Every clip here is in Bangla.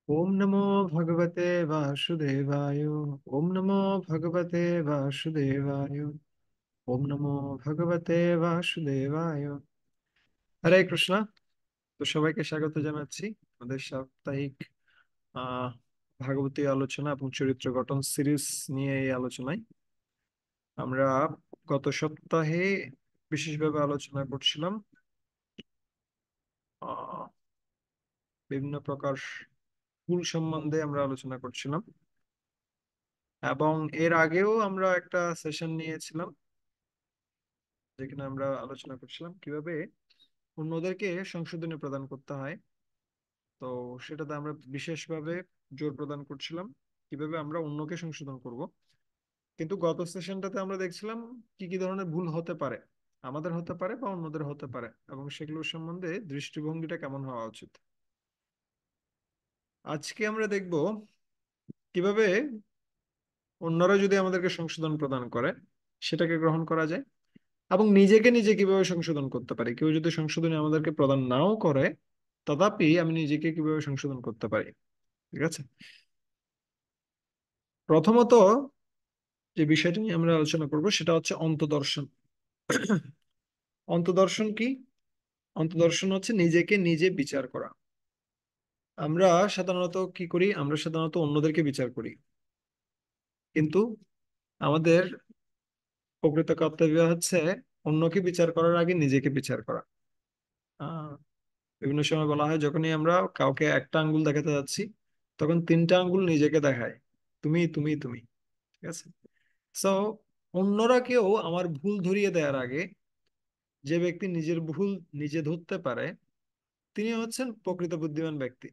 ओम नमो भगवते वासुदेवाय। ओम नमो भगवते वासुदेवाय। ओम नमो भगवते वासुदेवाय। হরে কৃষ্ণ। তো সবাইকে স্বাগত জানাচ্ছি আমাদের সাপ্তাহিক আহ ভাগবতী আলোচনা এবং চরিত্র গঠন সিরিজ নিয়ে এই আলোচনায় আমরা গত সপ্তাহে বিশেষভাবে আলোচনা করছিলাম আহ বিভিন্ন প্রকার ফুল সম্বন্ধে আমরা আলোচনা করছিলাম, এবং এর আগেও আমরা একটা সেশন নিয়েছিলাম যেখানে আমরা আলোচনা করছিলাম কিভাবে অন্যদেরকে সংশোধনী প্রদান করতে হয়। তো সেটাতে আমরা বিশেষভাবে জোর প্রদান করছিলাম কিভাবে আমরা অন্যকে সংশোধন করব। কিন্তু গত সেশনটাতে আমরা দেখছিলাম কি কি ধরনের ভুল হতে পারে, আমাদের হতে পারে বা অন্যদের হতে পারে, এবং সেগুলোর সম্বন্ধে দৃষ্টিভঙ্গিটা কেমন হওয়া উচিত। আজকে আমরা দেখব কিভাবে অন্যরা যদি আমাদেরকে সংশোধন প্রদান করে সেটাকে গ্রহণ করা যায়, এবং নিজেকে নিজে কিভাবে সংশোধন করতে পারি। কেউ যদি সংশোধনী আমাদেরকে প্রদান নাও করে, তথাপি আমি নিজেকে কিভাবে সংশোধন করতে পারি। ঠিক আছে। প্রথমত যে বিষয়টা নিয়ে আমরা আলোচনা করব সেটা হচ্ছে অন্তদর্শন। অন্তদর্শন কি? অন্তদর্শন হচ্ছে নিজেকে নিজে বিচার করা। আমরা সাধারণত কি করি? আমরা সাধারণত অন্যদেরকে বিচার করি, কিন্তু আমাদের প্রকৃত কর্তব্য হচ্ছে অন্যকে বিচার করার আগে নিজেকে বিচার করা। আহ বিভিন্ন সময় বলা হয় যখনই আমরা কাউকে একটা আঙ্গুল দেখাতে যাচ্ছি, তখন তিনটা আঙ্গুল নিজেকে দেখায়, তুমি তুমি তুমি। ঠিক আছে। সো অন্যরা কেউ আমার ভুল ধরিয়ে দেওয়ার আগে যে ব্যক্তি নিজের ভুল নিজে ধরতে পারে তিনি হচ্ছেন প্রকৃত বুদ্ধিমান ব্যক্তি।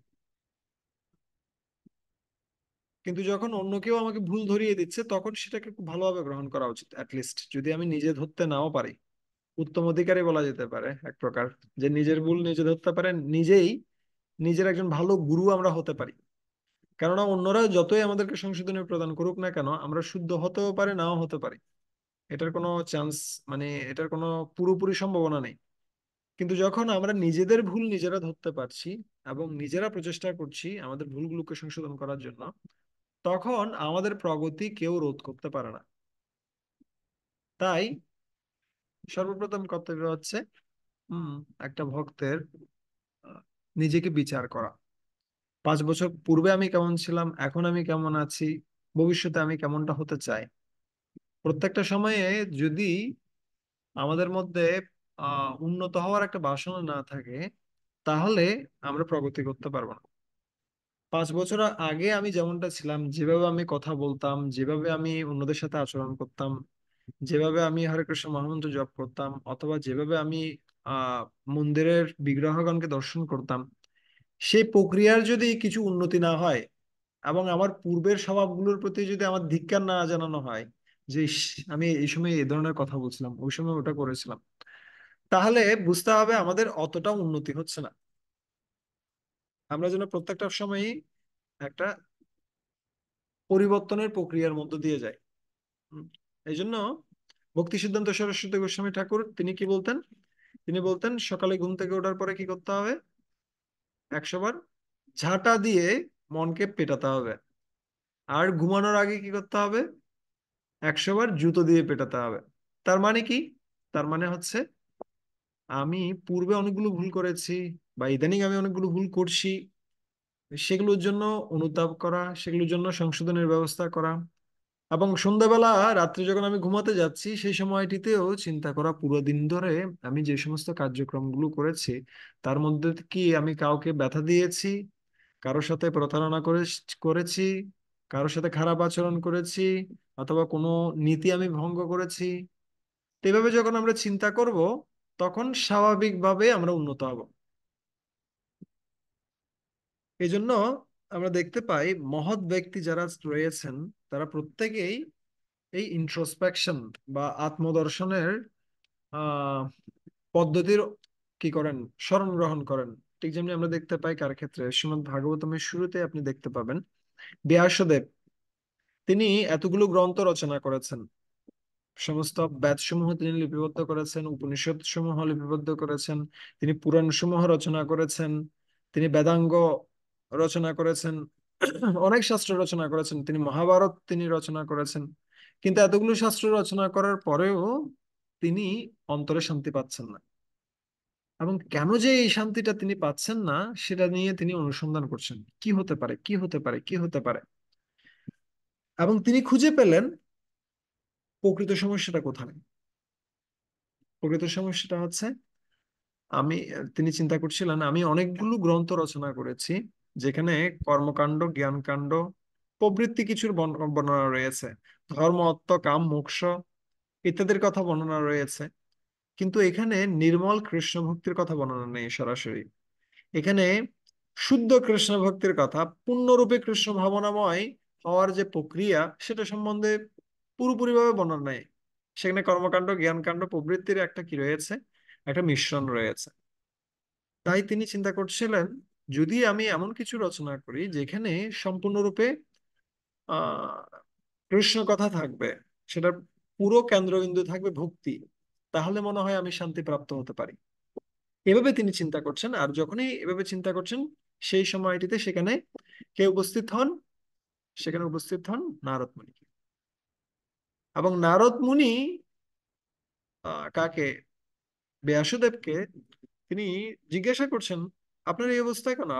কিন্তু যখন অন্য কেউ আমাকে ভুল ধরিয়ে দিচ্ছে তখন সেটাকে খুব ভালোভাবে গ্রহণ করা উচিত, অ্যাটলিস্ট যদি আমি নিজে ধরতে নাও পারি। উত্তম অধিকারী বলা যেতে পারে এক প্রকার, যে নিজের ভুল নিজে ধরতে পারে, নিজেই নিজের একজন ভালো গুরু আমরা হতে পারি। কেননা অন্যরা যতই আমাদেরকে সংশোধনী প্রদান করুক না কেন, আমরা শুদ্ধ হতেও পারে নাও হতে পারি। এটার কোনো চান্স, মানে এটার কোনো পুরোপুরি সম্ভাবনা নেই। কিন্তু যখন আমরা নিজেদের ভুল নিজেরা ধরতে পারছি এবং নিজেরা প্রচেষ্টা করছি আমাদের ভুলগুলোকে সংশোধন করার জন্য, তখন আমাদের প্রগতি কেউ রোধ করতে পারে না। তাই সর্বপ্রথম কর্তব্য হচ্ছে হম একটা ভক্তের আহ, নিজেকে বিচার করা। 5 বছর পূর্বে আমি কেমন ছিলাম, এখন আমি কেমন আছি, ভবিষ্যতে আমি কেমনটা হতে চাই। প্রত্যেকটা সময়ে যদি আমাদের মধ্যে উন্নত হওয়ার একটা বাসনা না থাকে, তাহলে আমরা প্রগতি করতে পারবো না। 5 বছর আগে আমি যেমনটা ছিলাম, যেভাবে আমি কথা বলতাম, যেভাবে আমি অন্যদের সাথে আচরণ করতাম, যেভাবে আমি হরে কৃষ্ণ মহামন্ত্র জপ করতাম, অথবা যেভাবে আমি আহ মন্দিরের বিগ্রহগণকে দর্শন করতাম, সেই প্রক্রিয়ার যদি কিছু উন্নতি না হয় এবং আমার পূর্বের স্বভাবগুলোর প্রতি যদি আমার ধিক্কার না জানানো হয়, যে ইস, আমি এই সময় এই ধরনের কথা বলছিলাম, ওই সময় ওটা করেছিলাম, তাহলে বুঝতে হবে আমাদের অতটা উন্নতি হচ্ছে না। আমরা যেন প্রত্যেকটা সময়ই একটা পরিবর্তনের প্রক্রিয়ার মধ্য দিয়ে যাই। হুম। এই জন্য ভক্তি সিদ্ধান্ত সরস্বতী গোস্বামী ঠাকুর তিনি কি বলতেন? তিনি বলতেন সকালে ঘুম থেকে ওঠার পরে কি করতে হবে? 100 বার ঝাঁটা দিয়ে মনকে পেটাতে হবে। আর ঘুমানোর আগে কি করতে হবে? 100 বার জুতো দিয়ে পেটাতে হবে। তার মানে কি? তার মানে হচ্ছে আমি পূর্বে অনেকগুলো ভুল করেছি, বা ইদানিং আমি অনেকগুলো ভুল করছি, সেগুলোর জন্য অনুতাপ করা, সেগুলোর জন্য সংশোধনের ব্যবস্থা করা, এবং সন্ধ্যাবেলা রাত্রে যখন আমি ঘুমাতে যাচ্ছি সেই সময়টিতেও চিন্তা করা পুরো দিন ধরে আমি যে সমস্ত কার্যক্রমগুলো করেছি তার মধ্যে কি আমি কাউকে ব্যথা দিয়েছি, কারোর সাথে প্রতারণা করেছি, কারোর সাথে খারাপ আচরণ করেছি, অথবা কোনো নীতি আমি ভঙ্গ করেছি। তো এভাবে যখন আমরা চিন্তা করব, তখন স্বাভাবিকভাবে আমরা উন্নত হব। এই জন্য আমরা দেখতে পাই মহৎ ব্যক্তি যারা রয়েছেন তারা প্রত্যেকেই এই ইন্ট্রোস্পেকশন বা আত্মদর্শনের আহ পদ্ধতির কি করেন, শরণ গ্রহণ করেন। ঠিক যেমনি আমরা দেখতে পাই কার ক্ষেত্রে, শ্রীমদ্ ভাগবতমের শুরুতে আপনি দেখতে পাবেন ব্যাসদেব, তিনি এতগুলো গ্রন্থ রচনা করেছেন, সমস্ত বেদ সমূহ তিনি লিপিবদ্ধ করেছেন, উপনিষদ সমূহ লিপিবদ্ধ করেছেন, তিনি পুরাণ সমূহ রচনা করেছেন, তিনি বেদাঙ্গ রচনা করেছেন, অনেক শাস্ত্র রচনা করেছেন, তিনি মহাভারত তিনি রচনা করেছেন। কিন্তু এতগুলো শাস্ত্র রচনা করার পরেও তিনি অন্তরে শান্তি পাচ্ছেন না। এবং কেন যে এই শান্তিটা তিনি পাচ্ছেন না, সেটা নিয়ে তিনি অনুসন্ধান করছেন, কি হতে পারে, কি হতে পারে, কি হতে পারে। এবং তিনি খুঁজে পেলেন প্রকৃত সমস্যাটা কোথায়। প্রকৃত সমস্যাটা হচ্ছে, আমি তিনি চিন্তা করছিলেন, আমি অনেকগুলো গ্রন্থ রচনা করেছি যেখানে কর্মকাণ্ড, জ্ঞানকাণ্ড প্রভৃতি কিছুর বর্ণনা রয়েছে, ধর্ম, অর্থ, কাম, মোক্ষ ইত্যাদির কথা বর্ণনা রয়েছে। কিন্তু এখানে নির্মল কৃষ্ণ ভক্তির কথা বর্ণনা নেই সরাসরি। এখানে শুদ্ধ কৃষ্ণ ভক্তির কথা, পূর্ণরূপে কৃষ্ণ ভাবনাময় হওয়ার যে প্রক্রিয়া, সেটা সম্বন্ধে পুরোপুরিভাবে বর্ণনা নেই। সেখানে কর্মকাণ্ড, জ্ঞানকাণ্ড প্রভৃতির একটা কি রয়েছে, একটা মিশ্রণ রয়েছে। তাই তিনি চিন্তা করছিলেন, যদি আমি এমন কিছু রচনা করি যেখানে সম্পূর্ণরূপে আহ কৃষ্ণ কথা থাকবে, সেটার পুরো কেন্দ্রবিন্দু থাকবে ভক্তি, তাহলে মনে হয় আমি শান্তি প্রাপ্ত হতে পারি। এভাবে তিনি চিন্তা করছেন। আর যখনই এভাবে চিন্তা করছেন, সেই সময়টিতে সেখানে কে উপস্থিত হন? সেখানে উপস্থিত হন নারদ মুনি। এবং নারদ মুনি কাকে? ব্যাসদেবকে। তিনি জিজ্ঞাসা করছেন, আপনার এই অবস্থায় কেন?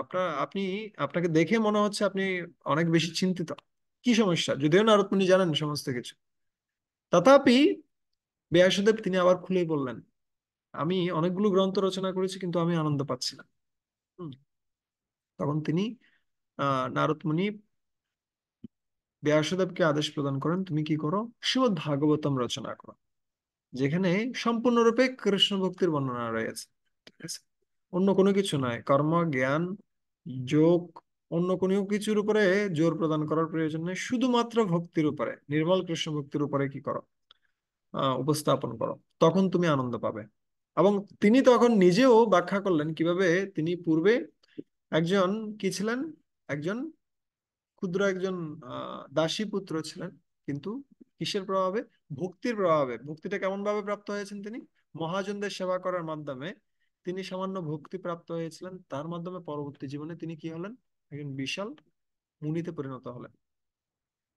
আপনাকে দেখে মনে হচ্ছে আপনি অনেক বেশি চিন্তিত। কি সমস্যা? যদিও নারদ মুনি জানেন সমস্ত কিছু, তথাপি ব্যাসদেব তিনি আবার খুলেই বললেন, আমি অনেকগুলো গ্রন্থ রচনা করেছি কিন্তু আমি আনন্দ পাচ্ছি না। হুম। তখন তিনি নারদ মুনি ব্যাসদেবকে আদেশ প্রদান করেন, তুমি কি করো, শ্রীমদ্ ভাগবতম রচনা করো, যেখানে সম্পূর্ণরূপে কৃষ্ণ ভক্তির বর্ণনা রয়েছে। ঠিক আছে? অন্য কোনো কিছু নয়, কর্ম, জ্ঞান, যোগ, অন্য কোনো কিছুর উপরে জোর প্রদান করার প্রয়োজন নেই, শুধুমাত্র ভক্তির উপরে, নির্মল কৃষ্ণ ভক্তির উপরে কি করো, উপস্থাপন করো, তখন তুমি আনন্দ পাবে। এবং তিনি তখন নিজেও ব্যাখ্যা করলেন কিভাবে তিনি পূর্বে একজন কি ছিলেন, একজন ক্ষুদ্র একজন দাসী পুত্র ছিলেন। কিন্তু কিসের প্রভাবে? ভক্তির প্রভাবে। ভক্তিটা কেমন ভাবে প্রাপ্ত হয়েছেন তিনি? মহাজনদের সেবা করার মাধ্যমে তিনি সামান্য ভক্তি প্রাপ্ত হয়েছিলেন। তার মাধ্যমে পরবর্তী জীবনে তিনি কি হলেন? একজন বিশাল মুনিতে পরিণত হলেন।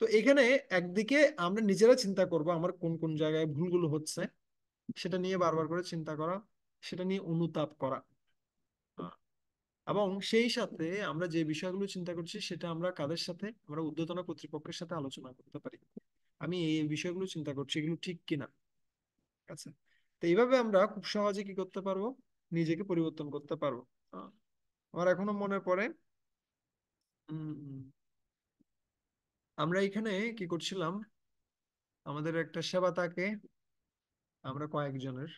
তো এখানে একদিকে আমরা নিজেরা চিন্তা করব আমার কোন কোন জায়গায় ভুলগুলো হচ্ছে, সেটা নিয়ে বারবার করে চিন্তা করা, সেটা নিয়ে অনুতাপ করা। এবং সেই সাথে আমরা যে বিষয়গুলো চিন্তা করছি, সেটা আমরা কাদের সাথে, আমরা ঊর্ধ্বতন কর্তৃপক্ষের সাথে আলোচনা করতে পারি, আমি এই বিষয়গুলো চিন্তা করছি, এগুলো ঠিক কিনা। ঠিক আছে? তো এইভাবে আমরা খুব সহজে কি করতে পারবো, নিজেকে পরিবর্তন করতে পারবো। আহ, আমার এখনো মনে পড়ে, উম, আমরা এখানে কি করছিলাম, আমাদের একটা সেবা থাকে, আমরা কয়েকজনের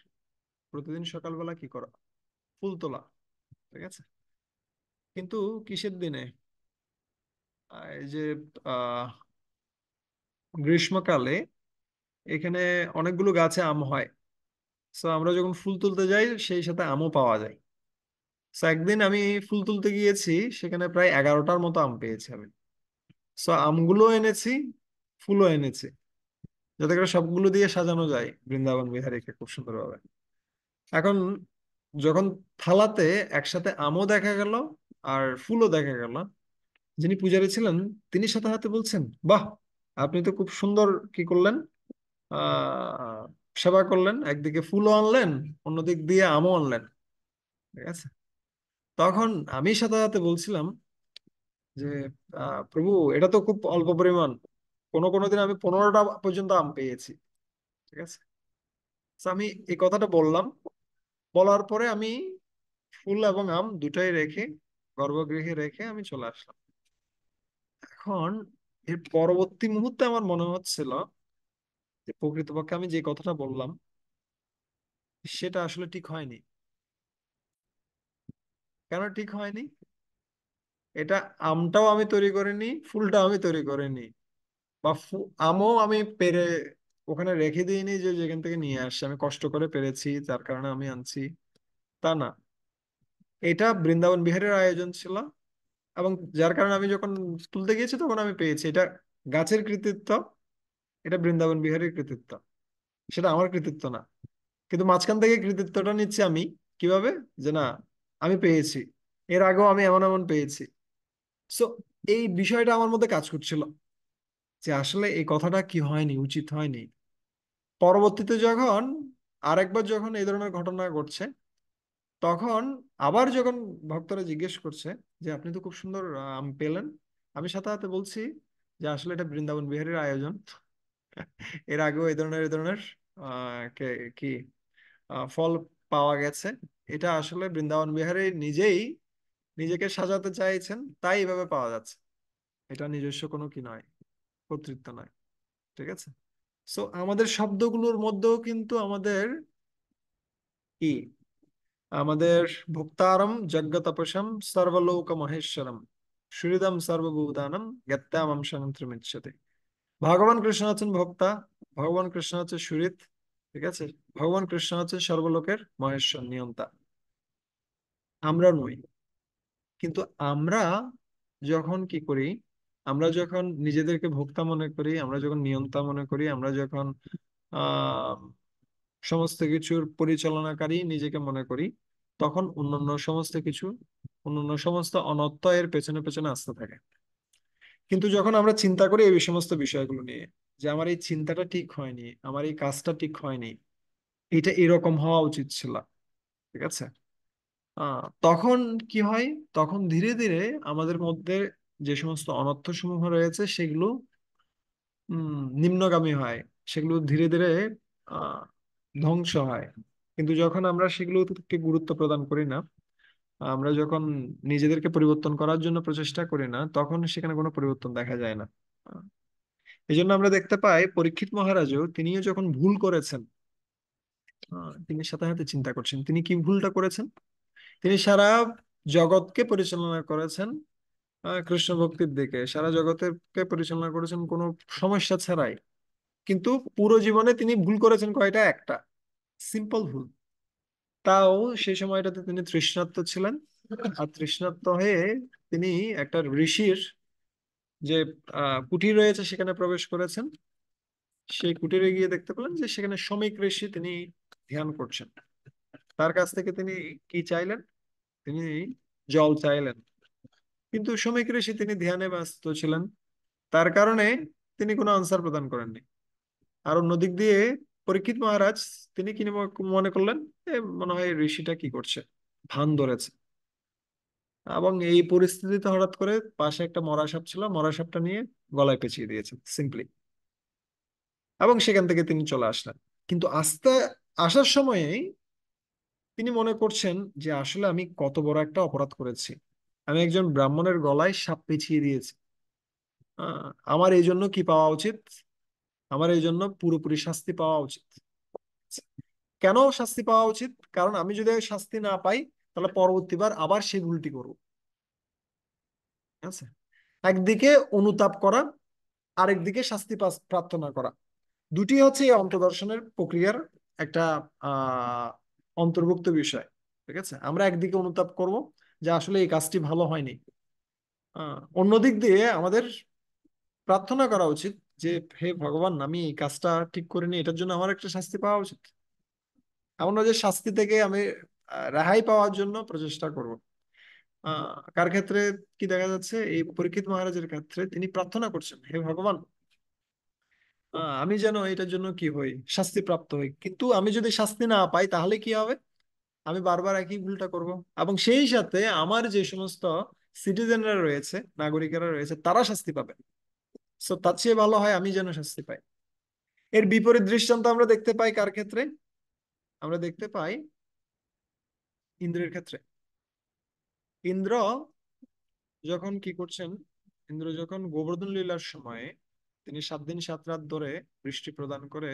প্রতিদিন সকালবেলা কি করা, ফুল তোলা। ঠিক আছে? কিন্তু কিসের দিনে? এই যে আহ গ্রীষ্মকালে এখানে অনেকগুলো গাছে আম হয়। সো আমরা যখন ফুল তুলতে যাই, সেই সাথে আমও পাওয়া যায়। সো একদিন আমি ফুল তুলতে গিয়েছি, সেখানে প্রায় 11টার মতো আম পেয়েছি আমি। সো আমগুলো এনেছি, ফুলও এনেছি, যাতে করে সবগুলো দিয়ে সাজানো যায় বৃন্দাবন বিহারীকে খুব সুন্দরভাবে। এখন যখন থালাতে একসাথে আমও দেখা গেল আর ফুলও দেখা গেল, যিনি পূজারী ছিলেন তিনি সাথে সাথে বলছেন, বাহ, আপনি তো খুব সুন্দর কি করলেন, আহ সেবা করলেন, একদিকে ফুলও আনলেন, অন্যদিক দিয়ে আমও আনলেন। ঠিক আছে? তখন আমি সাথে সাথে বলছিলাম যে, প্রভু, এটা তো খুব অল্প পরিমাণ, কোনো কোনো দিন আমি 15টা পর্যন্ত আম পেয়েছি। ঠিক আছে? তো আমি এই কথাটা বললাম, বলার পরে আমি ফুল এবং আম দুটাই রেখে, গর্ভগৃহে রেখে আমি চলে আসলাম। এখন এর পরবর্তী মুহূর্তে আমার মনে হচ্ছিল যে প্রকৃতপক্ষে আমি যে কথাটা বললাম, সেটা আসলে ঠিক হয়নি। কেন ঠিক হয়নি? এটা আমটাও আমি তৈরি করিনি, ফুলটাও আমি তৈরি করিনি, বা আমও আমি পেরে ওখানে রেখে দিইনি যে যেখান থেকে নিয়ে আসছি, আমি কষ্ট করে পেরেছি যার কারণে আমি আনছি, তা না। এটা বৃন্দাবন বিহারের আয়োজন ছিল, এবং যার কারণে আমি যখন তুলতে গিয়েছি তখন আমি পেয়েছি। এটা গাছের কৃতিত্ব, এটা বৃন্দাবন বিহারের কৃতিত্ব, সেটা আমার কৃতিত্ব না। কিন্তু মাঝখান থেকে কৃতিত্বটা নিচ্ছি আমি। কিভাবে? যে না, আমি পেয়েছি, এর আগেও আমি এমন এমন পেয়েছি। সো এই বিষয়টা আমার মধ্যে কাজ করছিল, যে আসলে এই কথাটা কি হয়নি, উচিত হয়নি। পরবর্তীতে যখন আরেকবার যখন এই ধরনের ঘটনা ঘটছে, তখন আবার যখন ভক্তরা জিজ্ঞেস করছে যে আপনি তো খুব সুন্দর আম পেলেন, আমি সাথে সাথে বলছি যে আসলে এটা বৃন্দাবন বিহারীর আয়োজন। এর আগেও এই ধরনের কি ফল পাওয়া গেছে। এটা আসলে বৃন্দাবন বিহারী নিজেই নিজেকে সাজাতে চাইছেন, তাই এভাবে পাওয়া যাচ্ছে। এটা নিজস্ব কোনো কি নয়, কর্তৃত্ব নয়। ঠিক আছে। সো আমাদের শব্দগুলোর মধ্যেও কিন্তু আমাদের কি, আমাদের ভোক্তারম যজ্ঞতপসম সর্বলোক মহেশ্বরম সুহৃদম সর্বভূতানাম জ্ঞাত্তামম সন্ত্রমিচ্ছতে। ভগবান কৃষ্ণ হচ্ছেন ভোক্তা, ভগবান কৃষ্ণ হচ্ছে সুহৃদ। ঠিক আছে। ভগবান কৃষ্ণ হচ্ছে সর্বলোকের মহেশ্বর, নিয়ন্তা। আমরা নই। কিন্তু আমরা যখন কি করি, আমরা যখন নিজেদেরকে ভোক্তা মনে করি, আমরা যখন নিয়ন্তা মনে করি, আমরা যখন আহ সমস্ত কিছুর পরিচালনাকারী নিজেকে মনে করি, তখন অন্যান্য সমস্ত কিছু, অন্যান্য সমস্ত অনর্থ এর পেছনে পেছনে আসতে থাকে। কিন্তু যখন আমরা চিন্তা করি এই সমস্ত বিষয়গুলো নিয়ে, যে আমার এই চিন্তাটা ঠিক হয়নি, আমার এই কাজটা ঠিক হয়নি, এটা এরকম হওয়া উচিত ছিল, ঠিক আছে, তখন কি হয়, তখন ধীরে ধীরে আমাদের মধ্যে যে সমস্ত অনর্থ সমূহ রয়েছে সেগুলো নিম্নগামী হয়, সেগুলো ধীরে ধীরে আহ ধ্বংস হয়। কিন্তু যখন আমরা সেগুলোকে গুরুত্ব প্রদান করি না, আমরা যখন নিজেদেরকে পরিবর্তন করার জন্য প্রচেষ্টা করি না, তখন সেখানে কোনো পরিবর্তন দেখা যায় না। আহ, এই জন্য আমরা দেখতে পাই পরীক্ষিত মহারাজও, তিনিও যখন ভুল করেছেন, তিনি সাথে সাথে চিন্তা করছেন তিনি কি ভুলটা করেছেন। তিনি সারা জগৎকে পরিচালনা করেছেন কৃষ্ণ ভক্তির দিকে, সারা জগৎকে পরিচালনা করেছেন কোনো সমস্যা ছাড়াই। কিন্তু পুরো জীবনে তিনি ভুল করেছেন কয়টা, একটা সিম্পল ভুল। তাও সেই সময়টাতে তিনি তৃষ্ণার্ত ছিলেন। আর তৃষ্ণার্ত হয়ে তিনি একটা ঋষির যে কুটির রয়েছে সেখানে প্রবেশ করেছেন। সেই কুটিরে গিয়ে দেখতে পেলেন যে সেখানে শ্রমিক ঋষি তিনি ধ্যান করছেন। তার কাছ থেকে তিনি কি চাইলেন, তিনি জল চাইলেন। কিন্তু শ্রমিক ঋষি তিনি ধ্যানে ব্যস্ত ছিলেন, তার কারণে তিনি কোনো আনসার প্রদান করেননি। আর অন্যদিক দিয়ে পরীক্ষিত মহারাজ, তিনি কি মনে করলেন, মনে হয় ঋষিটা কি করছে, ভান ধরেছে। এবং এই পরিস্থিতিতে হঠাৎ করে পাশে একটা মরা সাপ ছিল, মরা সাপটা নিয়ে গলায় পেঁচিয়ে দিয়েছেন সিম্পলি। এবং সেখান থেকে তিনি চলে আসলেন। কিন্তু আস্তে আসার সময়েই তিনি মনে করছেন যে আসলে আমি কত বড় একটা অপরাধ করেছি, আমি একজন ব্রাহ্মণের গলায় সাপ পেঁচিয়ে দিয়েছি। আমার এই জন্য কি পাওয়া উচিত, আমার এই জন্য পুরোপুরি শাস্তি পাওয়া উচিত। কেন শাস্তি পাওয়া উচিত? কারণ আমি যদি শাস্তি না পাই, তাহলে পরবর্তীবার আবার সেই ভুলটি করবো। ঠিক আছে। একদিকে অনুতাপ করা, আরেকদিকে শাস্তি প্রার্থনা করা, দুটি হচ্ছে এই অন্তর্দর্শনের প্রক্রিয়ার একটা অন্তর্ভুক্ত বিষয়। ঠিক আছে। আমরা একদিকে অনুতাপ করব যে আসলে এই কাজটি ভালো হয়নি, অন্যদিক দিয়ে আমাদের প্রার্থনা করা উচিত যে হে ভগবান, আমি এই কাজটা ঠিক করিনি, এটার জন্য আমার একটা শাস্তি পাওয়া উচিত। এমন নয় যে শাস্তি থেকে আমি রেহাই পাওয়ার জন্য প্রচেষ্টা করব। কার ক্ষেত্রে কি দেখা যাচ্ছে, এই পরীক্ষিত মহারাজের ক্ষেত্রে তিনি প্রার্থনা করছেন, হে ভগবান, আমি যেন এটার জন্য কি হই, শাস্তি প্রাপ্ত হই। কিন্তু আমি যদি শাস্তি না পাই তাহলে কি হবে, আমি বারবার একই ভুলটা করব। এবং সেই সাথে আমার যে সমস্ত সিটিজেনরা রয়েছে, নাগরিকেরা রয়েছে, তারা শাস্তি পাবে। সো তার চেয়ে ভালো হয় আমি যেন শাস্তি পাই। এর বিপরীত দৃষ্টান্ত আমরা দেখতে পাই কার ক্ষেত্রে, আমরা দেখতে পাই ইন্দ্রের ক্ষেত্রে। ইন্দ্র যখন কি করছেন, ইন্দ্র যখন গোবর্ধন লীলার সময়ে তিনি 7 দিন 7 রাত ধরে বৃষ্টি প্রদান করে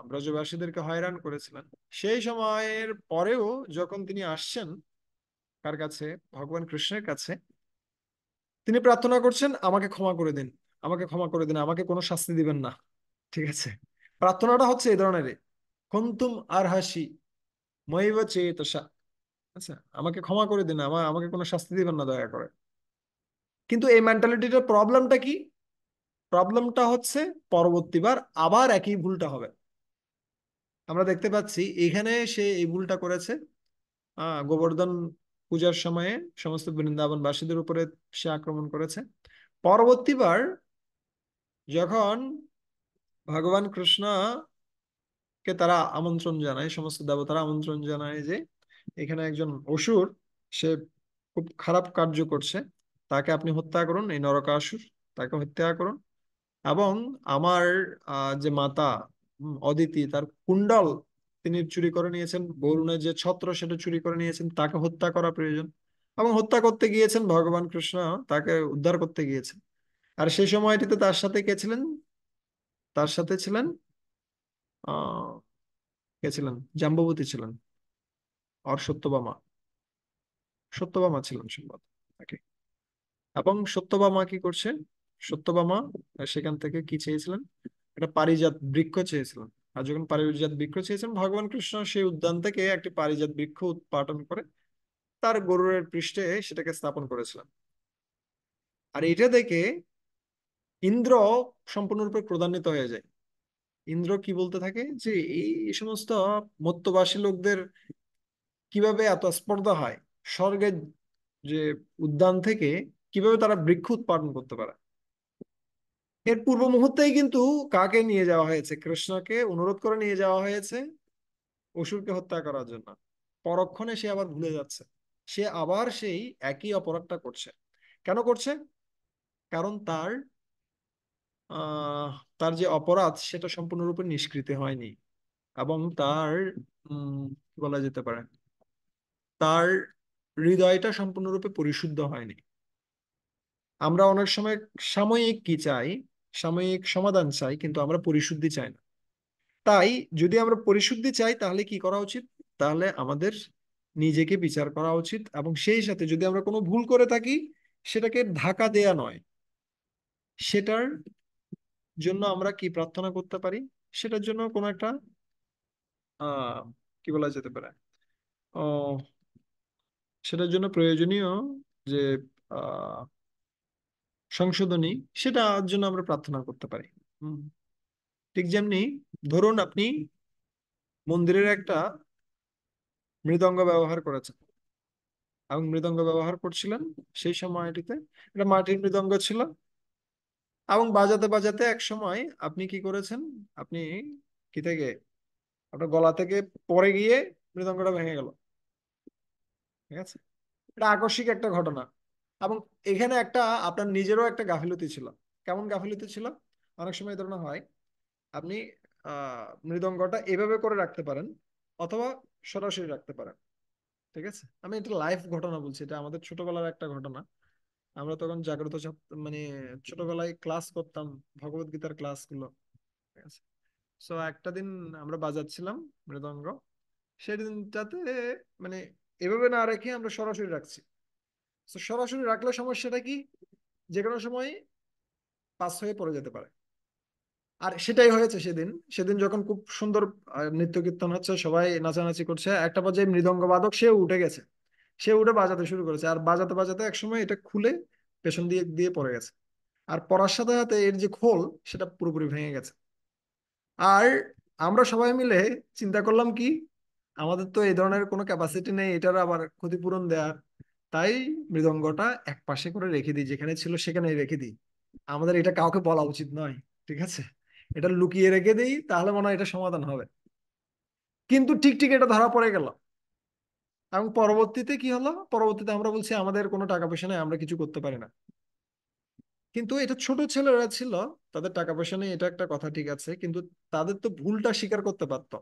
ব্রজবাসীদেরকে হয়রান করেছিলেন, সেই সময়ের পরেও যখন তিনি আসছেন কার কাছে, ভগবান কৃষ্ণের কাছে, তিনি প্রার্থনা করছেন আমাকে ক্ষমা করে দিন, আমাকে ক্ষমা করে দিন, আমাকে কোনো শাস্তি দিবেন না। ঠিক আছে। প্রার্থনাটা হচ্ছে এই ধরনের, খন্তুম আর হাসি মৈব চেতসা। আচ্ছা, আমাকে ক্ষমা করে দিন, আমাকে কোনো শাস্তি দিবেন না দয়া করে। কিন্তু এই মেন্টালিটিটার প্রবলেমটা কি? প্রবলেমটা হচ্ছে পরবর্তীবার আবার একই ভুলটা হবে। আমরা দেখতে পাচ্ছি এখানে সে এই ভুলটা করেছে। গোবর্ধন পূজার সময়ে সমস্ত বৃন্দাবনবাসীদের উপরে সে আক্রমণ করেছে। পরবর্তীবার যখন ভগবান কৃষ্ণ কে তারা আমন্ত্রণ জানায়, সমস্ত দেবতারা আমন্ত্রণ জানায় যে এখানে একজন অসুর, সে খুব খারাপ কার্য করছে, তাকে আপনি হত্যা করুন, এই নরকাসুর, তাকে হত্যা করুন। এবং আমার যে মাতা অদিতি, তার কুণ্ডল তিনি চুরি করে নিয়েছেন, বরুণের যে ছত্র সেটা চুরি করে নিয়েছেন, তাকে হত্যা করা প্রয়োজন। এবং হত্যা করতে গিয়েছেন ভগবান কৃষ্ণ, তাকে উদ্ধার করতে গিয়েছেন। আর সেই সময়টিতে তার সাথে কে ছিলেন? তার সাথে ছিলেন আহ কে ছিলেন? জাম্বুবতী ছিলেন, আর সত্যভামা, সত্যভামা ছিলেন সম্ভবত। Okay. এবং সত্যভামা কি করছে? সত্যভামা সেখান থেকে কি চেয়েছিলেন? একটা পারিজাত বৃক্ষ চেয়েছিলেন। আর যখন পারিজাত বৃক্ষ চেয়েছেন, ভগবান কৃষ্ণ সেই উদ্যান থেকে একটি পারিজাত বৃক্ষ উৎপাটন করে তার গরুরের পৃষ্ঠে সেটাকে স্থাপন করেছিলেন। আর এটা দেখে ইন্দ্র সম্পূর্ণরূপে ক্রোধান্বিত হয়ে যায়। ইন্দ্র কি বলতে থাকে যে এই সমস্ত মর্ত্যবাসী লোকদের কিভাবে এত স্পর্ধা হয়, স্বর্গের যে উদ্যান থেকে কিভাবে তারা বৃক্ষ উৎপাদন করতে পারে। এর পূর্ব মুহূর্তেই কিন্তু কাকে নিয়ে যাওয়া হয়েছে? কৃষ্ণকে অনুরোধ করে নিয়ে যাওয়া হয়েছে অসুরকে হত্যা করার জন্য। পরক্ষণে সে আবার ভুলে যাচ্ছে, সে আবার সেই একই অপরাধটা করছে। কেন করছে? কারণ আহ তার যে অপরাধ সেটা সম্পূর্ণরূপে নিষ্কৃতি হয়নি, এবং তার কি বলা যেতে পারে, তার হৃদয়টা সম্পূর্ণরূপে পরিশুদ্ধ হয়নি। আমরা অনেক সময় সাময়িক কি চাই, সাময়িক সমাধান চাই, কিন্তু আমরা পরিশুদ্ধি চাই না। তাই যদি আমরা পরিশুদ্ধি চাই তাহলে কি করা উচিত? তাহলে আমাদের নিজেকে বিচার করা উচিত, এবং সেই সাথে যদি আমরা কোনো ভুল করে থাকি, সেটাকে ঢাকা দেয়া নয়, সেটার জন্য আমরা কি প্রার্থনা করতে পারি? সেটার জন্য কোনো একটা আহ কি বলা যেতে পারে, ও সেটার জন্য প্রয়োজনীয় যে আহ সংশোধনী, সেটার জন্য আমরা প্রার্থনা করতে পারি। হুম। ঠিক যেমনি ধরুন আপনি মন্দিরের একটা মৃদঙ্গ ব্যবহার করেছেন, এবং মৃদঙ্গ ব্যবহার করছিলেন, সেই সময়টিতে এটা মাটির মৃদঙ্গ ছিল, এবং বাজাতে বাজাতে এক সময় আপনি কি করেছেন? আপনি কি থেকে, আপনার গলা থেকে পড়ে গিয়ে মৃদঙ্গটা ভেঙে গেল। ঠিক আছে, এটা আকস্মিক একটা ঘটনা। এবং এখানে একটা আপনার নিজেরও একটা গাফিলতি ছিল। কেমন গাফিলতি ছিল? অনেক সময় এই ধরনের হয়, আপনি মৃদঙ্গটা এভাবে করে রাখতে পারেন, অথবা সরাসরি রাখতে পারেন। ঠিক আছে, আমি এটা লাইভ ঘটনা বলছি, এটা আমাদের ছোটবেলার একটা ঘটনা। আমরা তখন জাগ্রত মানে ছোটবেলায় ক্লাস করতাম, ভগবত গীতার ক্লাস গুলো। ঠিক আছে, সো একটা দিন আমরা বাজাচ্ছিলাম মৃদঙ্গ, সেই দিনটাতে মানে এভাবে না রেখে আমরা সরাসরি রাখছি। তো সরাসরি রাখলে সমস্যাটা কি? যে কোনো সময় পাস হয়ে পড়ে যেতে পারে। আর সেটাই হয়েছে সেদিন। সেদিন যখন খুব সুন্দর নৃত্য কীর্তন হচ্ছে, সবাই নাচানাচি করছে, একটা পর্যায়ে মৃদঙ্গ বাদক সেও উঠে গেছে, সে উঠে বাজাতে শুরু করেছে, আর বাজাতে বাজাতে একসময় এটা খুলে পেছন দিয়ে দিয়ে পড়ে গেছে। আর পড়ার সাথে সাথে এর যে খোল সেটা পুরোপুরি ভেঙে গেছে। আর আমরা সবাই মিলে চিন্তা করলাম কি, আমাদের তো এই ধরনের কোনো ক্যাপাসিটি নেই এটার আবার ক্ষতিপূরণ দেওয়ার। তাই মৃদঙ্গটা এক পাশে করে রেখে দিই, যেখানে ছিল সেখানেই রেখে দিই। আমাদের এটা কাউকে বলা উচিত নয়, ঠিক আছে, এটা লুকিয়ে রেখে দিই, তাহলে মনে হয় এটা সমাধান হবে। কিন্তু ঠিক ঠিক এটা ধরা পড়ে গেল। এবং পরবর্তীতে কি হলো? পরবর্তীতে আমরা বলছি আমাদের কোনো টাকা পয়সা নেই, আমরা কিছু করতে পারি না। কিন্তু এটা ছোট ছেলেরা ছিল, তাদের টাকা পয়সা নেই, এটা একটা কথা ঠিক আছে, কিন্তু তাদের তো ভুলটা স্বীকার করতে পারতো,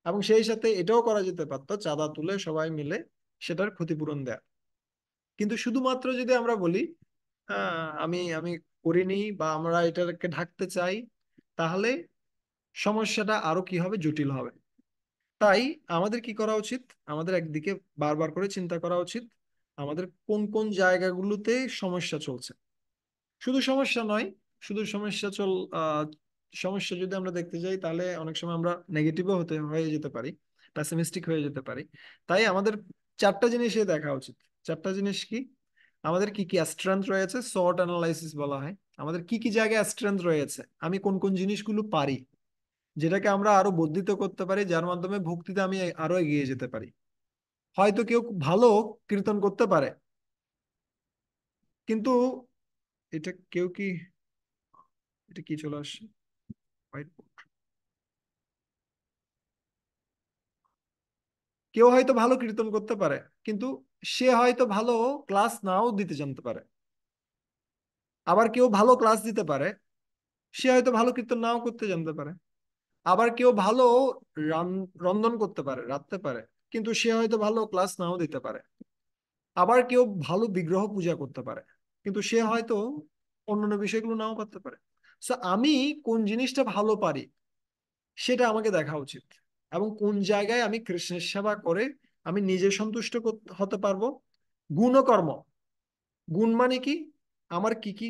এবং সেই সাথে এটাও করা যেতে পারতো চাঁদা তুলে সবাই মিলে সেটার ক্ষতিপূরণ দেয়া। কিন্তু শুধুমাত্র যদি আমরা বলি আমি আমি করিনি, বা আমরা এটাকে ঢাকতে চাই, তাহলে সমস্যাটা আরো কি হবে, জটিল হবে। তাই আমাদের কি করা উচিত? আমাদের একদিকে বারবার করে চিন্তা করা উচিত আমাদের কোন কোন জায়গাগুলোতে সমস্যা চলছে। শুধু সমস্যা নয়, শুধু সমস্যা সমস্যা যদি আমরা দেখতে যাই তাহলে অনেক সময় আমরা নেগেটিভও হয়ে যেতে পারি, পেসিমিস্টিক হয়ে যেতে পারি। তাই আমাদের চারটা জিনিসই দেখা উচিত। চারটা জিনিস কি? আমাদের কি কি স্ট্রেংথ রয়েছে, সর্ট অ্যানালাইসিস বলা হয়। আমাদের কি কি জায়গায় স্ট্রেংথ রয়েছে, আমি কোন কোন জিনিসগুলো পারি, যেটাকে আমরা আরো বর্ধিত করতে পারি, যার মাধ্যমে ভক্তিতে আমি আরো এগিয়ে যেতে পারি। হয়তো কেউ খুব ভালো কীর্তন করতে পারে, কিন্তু এটা কেউ কি, এটা কি চলে আসছে, হোয়াইট বোর্ড। কেউ হয়তো ভালো কীর্তন করতে পারে, কিন্তু সে হয়তো ভালো ক্লাস নাও দিতে জানতে পারে। আবার কেউ ভালো ক্লাস দিতে পারে, সে হয়তো ভালো কীর্তন নাও করতে জানতে পারে। আবার কেউ ভালো রন্ধন করতে পারে, রাঁধতে পারে, কিন্তু সে হয়তো ভালো ক্লাস নাও দিতে পারে। আবার কেউ ভালো বিগ্রহ পূজা করতে পারে, কিন্তু সে হয়তো অন্যান্য বিষয়গুলো নাও পারতে পারে। সো আমি কোন জিনিসটা ভালো পারি সেটা আমাকে দেখা উচিত, এবং কোন জায়গায় আমি কৃষ্ণের সেবা করে আমি নিজে সন্তুষ্ট হতে পারবো। গুণ ও কর্ম, গুণ মানে কি, আমার কি কি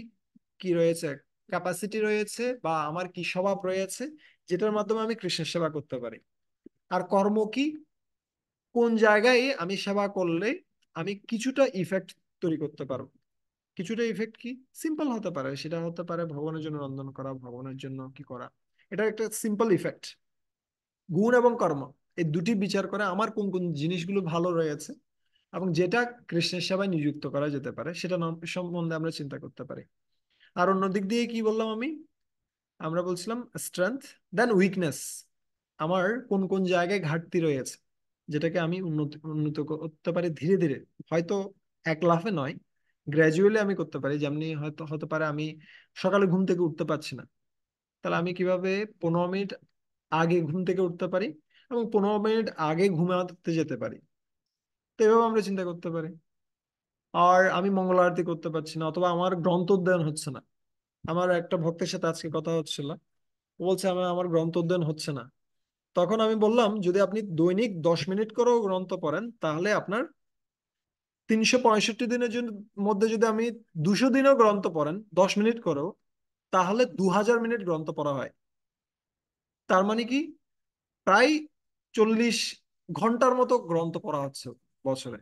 কি রয়েছে, ক্যাপাসিটি রয়েছে, বা আমার কি স্বভাব রয়েছে যেটার মাধ্যমে আমি কৃষ্ণের সেবা করতে পারি। আর কর্ম কি, কোন জায়গায় আমি সেবা করলে আমি কিছুটা ইফেক্ট তৈরি করতে পারবো। কিছুটা ইফেক্ট কি, সিম্পল হতে পারে, সেটা হতে পারে ভগবানের জন্য রন্ধন করা, ভগবানের জন্য কি করা, এটা একটা সিম্পল ইফেক্ট। গুণ এবং কর্ম, এই দুটি বিচার করে আমার কোন কোন জিনিসগুলো ভালো রয়েছে এবং যেটা কৃষ্ণের সেবায় নিযুক্ত করা যেতে পারে সেটা সম্বন্ধে আমরা চিন্তা করতে পারি। আর অন্য দিক দিয়ে কি বললাম আমি, আমরা বলছিলাম স্ট্রেংথ, দেন উইকনেস, আমার কোন কোন জায়গায় ঘাটতি রয়েছে যেটাকে আমি উন্নত উন্নত করতে পারি ধীরে ধীরে। হয়তো এক লাফে নয়, গ্র্যাজুয়ালি আমি করতে পারি। যেমনি হয়তো হতে পারে আমি সকালে ঘুম থেকে উঠতে পারছি না, তাহলে আমি কিভাবে 15 মিনিট আগে ঘুম থেকে উঠতে পারি এবং 15 মিনিট আগে ঘুমাতে যেতে পারি। তো এভাবে আমরা চিন্তা করতে পারি। আর আমি মঙ্গল আরতি করতে পারছি না, অথবা আমার গ্রন্থ অধ্যয়ন হচ্ছে না। আমার একটা ভক্তের সাথে আজকে কথা হচ্ছিল, ও বলছে আমার গ্রন্থ অধ্যয়ন হচ্ছে না। তখন আমি বললাম, যদি আপনি দৈনিক 10 মিনিট করেও গ্রন্থ পড়েন, তাহলে আপনার 365 দিনের জন্য মধ্যে যদি আমি 200 দিনও গ্রন্থ পড়েন 10 মিনিট করেও, তাহলে 2000 মিনিট গ্রন্থ পড়া হয়। তার মানে কি, প্রায় 40 ঘন্টার মতো গ্রন্থ পড়া হচ্ছে বছরে।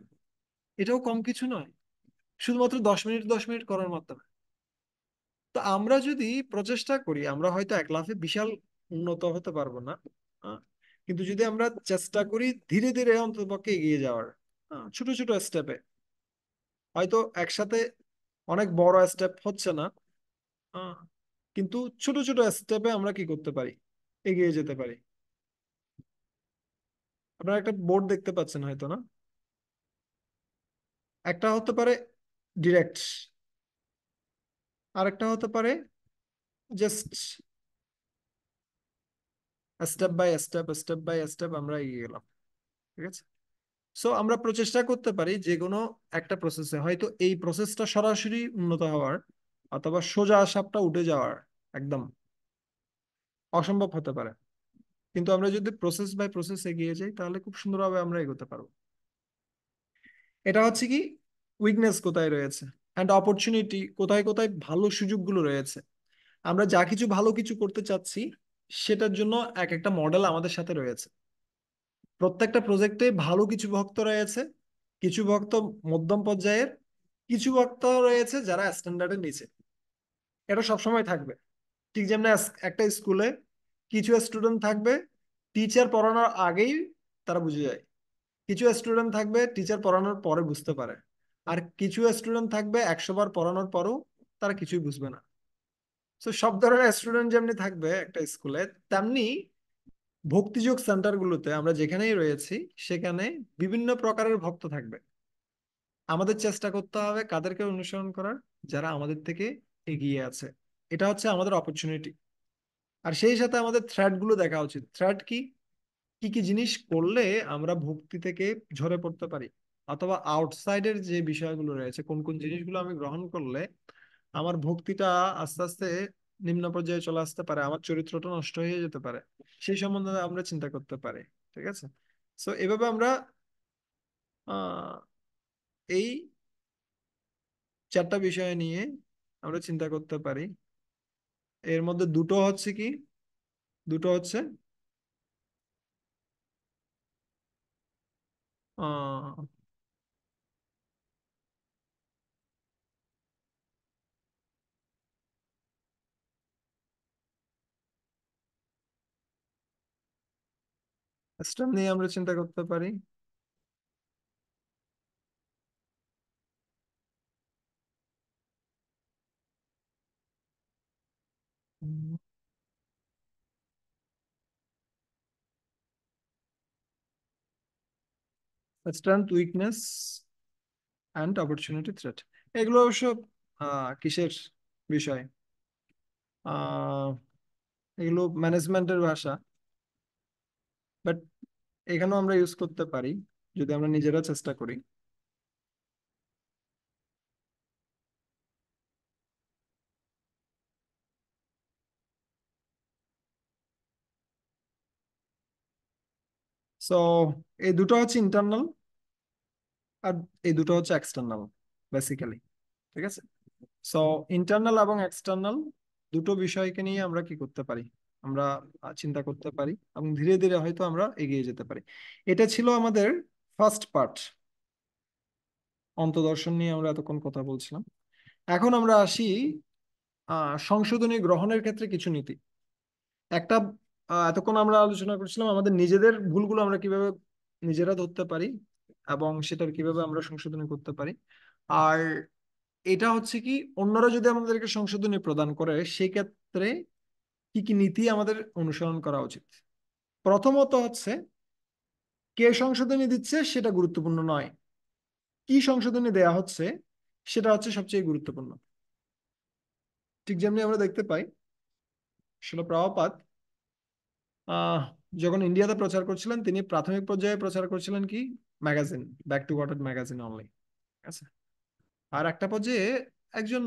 এটাও কম কিছু নয়, শুধুমাত্র 10 মিনিট 10 মিনিট করার মাধ্যমে। তো আমরা যদি প্রচেষ্টা করি, আমরা হয়তো এক লাফে বিশাল উন্নত হতে পারবো না, আহ, কিন্তু যদি আমরা চেষ্টা করি ধীরে ধীরে অন্ততপক্ষে এগিয়ে যাওয়ার, ছোট ছোট স্টেপে, হয়তো একসাথে অনেক বড় স্টেপ হচ্ছে না, আহ, কিন্তু ছোট ছোট স্টেপে আমরা কি করতে পারি, এগিয়ে যেতে পারি। আপনারা একটা বোর্ড দেখতে পাচ্ছেন হয়তো, না? একটা হতে পারে ডিরেক্ট, আরেকটা হতে পারে just step by step, step by step আমরা এগিয়ে গেলাম। ঠিক আছে। সো আমরা প্রচেষ্টা করতে পারি যে কোনো একটা প্রসেসে, হয়তো এই প্রসেসটা সরাসরি উন্নত হওয়ার অথবা সোজা সাপটা উঠে যাওয়ার একদম অসম্ভব হতে পারে, কিন্তু আমরা যদি প্রসেস বাই প্রসেস এগিয়ে যাই তাহলে খুব সুন্দরভাবে আমরা এগোতে পারবো। এটা হচ্ছে কি, উইকনেস কোথায় রয়েছে অ্যান্ড অপরচুনিটি কোথায় কোথায় ভালো সুযোগগুলো রয়েছে। আমরা যা কিছু ভালো কিছু করতে চাচ্ছি সেটার জন্য এক একটা মডেল আমাদের সাথে রয়েছে। প্রত্যেকটা প্রজেক্টে ভালো কিছু ভক্ত রয়েছে, কিছু ভক্ত মধ্যম পর্যায়ের, কিছু ভক্ত রয়েছে যারা স্ট্যান্ডার্ডের নিচে। এটা সবসময় থাকবে। ঠিক যেমন একটা স্কুলে কিছু স্টুডেন্ট থাকবে, টিচার পড়ানোর আগেই তারা বুঝে যায়। কিছু স্টুডেন্ট থাকবে টিচার পড়ানোর পরে বুঝতে পারে। আর কিছু স্টুডেন্ট থাকবে 100 বার পড়ানোর পরও তারা কিছুই বুঝবে না। তো সব ধরনের স্টুডেন্ট যেমনি থাকবে একটা স্কুলে, তেমনি ভক্তিযোগ সেন্টারগুলোতে আমরা যেখানেই রয়েছি সেখানে বিভিন্ন প্রকারের ভক্ত থাকবে। আমাদের চেষ্টা করতে হবে কাদেরকে অনুসরণ করার, যারা আমাদের থেকে এগিয়ে আছে। এটা হচ্ছে আমাদের অপরচুনিটি। আর সেই সাথে আমাদের থ্রেট গুলো দেখা উচিত। থ্রেট কি, কি কি জিনিস করলে আমরা ভক্তি থেকে ঝরে পড়তে পারি, অথবা আউটসাইডের যে বিষয়গুলো রয়েছে, কোন কোন জিনিসগুলো আমি গ্রহণ করলে আমার ভক্তিটা আস্তে আস্তে নিম্ন পর্যায়ে চলে আসতে পারে, আমার চরিত্রটা নষ্ট হয়ে যেতে পারে, সেই সম্বন্ধে আমরা চিন্তা করতে পারি। ঠিক আছে। সো এভাবে আমরা আহ এই 4টা বিষয় নিয়ে আমরা চিন্তা করতে পারি। এর মধ্যে দুটো হচ্ছে কি, দুটো হচ্ছে আহ স্টেপ নিয়ে আমরা চিন্তা করতে পারি। Strength, weakness and opportunity, threat, এগুলো অবশ্য কিসের বিষয়, আহ এগুলো ম্যানেজমেন্টের ভাষা, বাট এখানেও আমরা ইউজ করতে পারি যদি আমরা নিজেরা চেষ্টা করি। সো এই দুটো হচ্ছে ইন্টারনাল, আর এই দুটো হচ্ছে এক্সটার্নাল বেসিক্যালি। ঠিক আছে। সো ইন্টারনাল এবং এক্সটার্নাল দুটো বিষয়কে নিয়ে আমরা কি করতে পারি, আমরা চিন্তা করতে পারি, এবং ধীরে ধীরে হয়তো আমরা এগিয়ে যেতে পারি। এটা ছিল আমাদের ফার্স্ট পার্ট, অন্তদর্শন নিয়ে আমরা এতক্ষণ কথা বলছিলাম। এখন আমরা আসি সংশোধনী গ্রহণের ক্ষেত্রে কিছু নীতি। একটা, এতক্ষণ আমরা আলোচনা করছিলাম আমাদের নিজেদের ভুলগুলো আমরা কিভাবে নিজেরা ধরতে পারি এবং সেটার কিভাবে আমরা সংশোধনী করতে পারি। আর এটা হচ্ছে কি, অন্যরা যদি আমাদেরকে সংশোধনী প্রদান করে সেই ক্ষেত্রে কি কি নীতি আমাদের অনুসরণ করা উচিত। প্রথমত হচ্ছে, কে সংশোধনী দিচ্ছে সেটা গুরুত্বপূর্ণ নয়, কি সংশোধনী দেয়া হচ্ছে সেটা হচ্ছে সবচেয়ে গুরুত্বপূর্ণ। ঠিক যেমনি আমরা দেখতে পাই শিল প্রভুপাদ আহ যখন ইন্ডিয়াতে প্রচার করছিলেন, তিনি প্রাথমিক পর্যায়ে প্রচার করছিলেন কি, ম্যাগাজিন, ব্যাক টু গটেড ম্যাগাজিন অনলি। ঠিক আছে। আর একটা পর্যায়ে একজন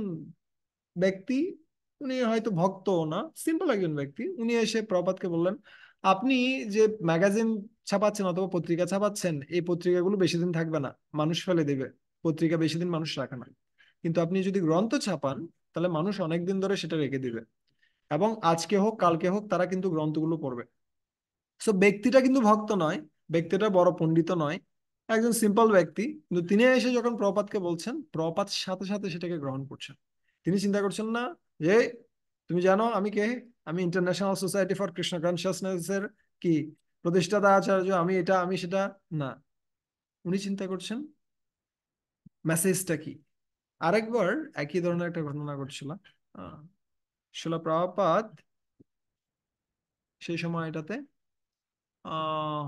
ব্যক্তি, উনি হয়তো ভক্ত না, সিম্পল একজন ব্যক্তি, উনি এসে প্রপাতকে বললেন, আপনি যে ম্যাগাজিন ছাপাচ্ছেন অথবা পত্রিকা ছাপাচ্ছেন, এই পত্রিকাগুলো বেশি দিন থাকবে না, মানুষ ফেলে দিবে, পত্রিকা বেশি দিন মানুষ রাখে না। কিন্তু আপনি যদি গ্রন্থ ছাপান, তাহলে মানুষ অনেক দিন ধরে সেটা রেখে দিবে, এবং আজকে হোক কালকে হোক তারা কিন্তু গ্রন্থগুলো পড়বে। সো ব্যক্তিটা কিন্তু ভক্ত নয়, ব্যক্তিটা বড় পণ্ডিত নয়, একজন সিম্পল ব্যক্তি, কিন্তু তিনি এসে যখন প্রপাতকে বলছেন, প্রপাত সাথে সাথে সেটাকে গ্রহণ করছেন। তিনি চিন্তা করছেন না যে তুমি জানো আমি কে, আমি international society for Krishna consciousness এর কি প্রতিষ্ঠাতা আচার্য, আমি এটা আমি সেটা, না। উনি চিন্তা করছেন মেসেজটা কি। আরেকবার একই ধরনের একটা ঘটনা ঘটছিল। আহ শিলা প্রপাত সেই সময়টাতে আহ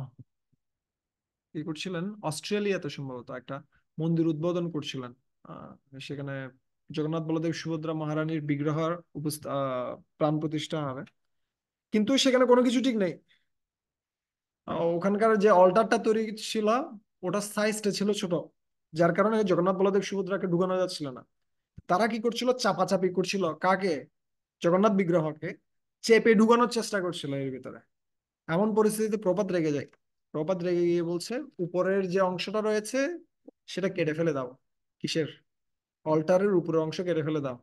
কি করছিলেন, অস্ট্রেলিয়াতে সম্ভবত একটা মন্দির উদ্বোধন করছিলেন। আহ, সেখানে জগন্নাথ বলদেব সুভদ্রা মহারানীর বিগ্রহের প্রাণ প্রতিষ্ঠা হবে, কিন্তু সেখানে কোনো কিছু ঠিক নেই। ওখানকার যে অল্টারটা তৈরি ছিল, ওটার সাইজটা ছিল ছোট, যার কারণে জগন্নাথ বলদেব সুভদ্রাকে ঢুকানো যাচ্ছিল না। তারা কি করছিল, চাপাচাপি করছিল কাকে, জগন্নাথ বিগ্রহকে চেপে ঢুকানোর চেষ্টা করছিল এর ভিতরে। এমন পরিস্থিতিতে প্রপাত রেগে যায়। প্রপাত রেগে গিয়ে বলছে, উপরের যে অংশটা রয়েছে সেটা কেটে ফেলে দাও। কিসের, অল্টারের উপরের অংশ কেটে ফেলে দাও,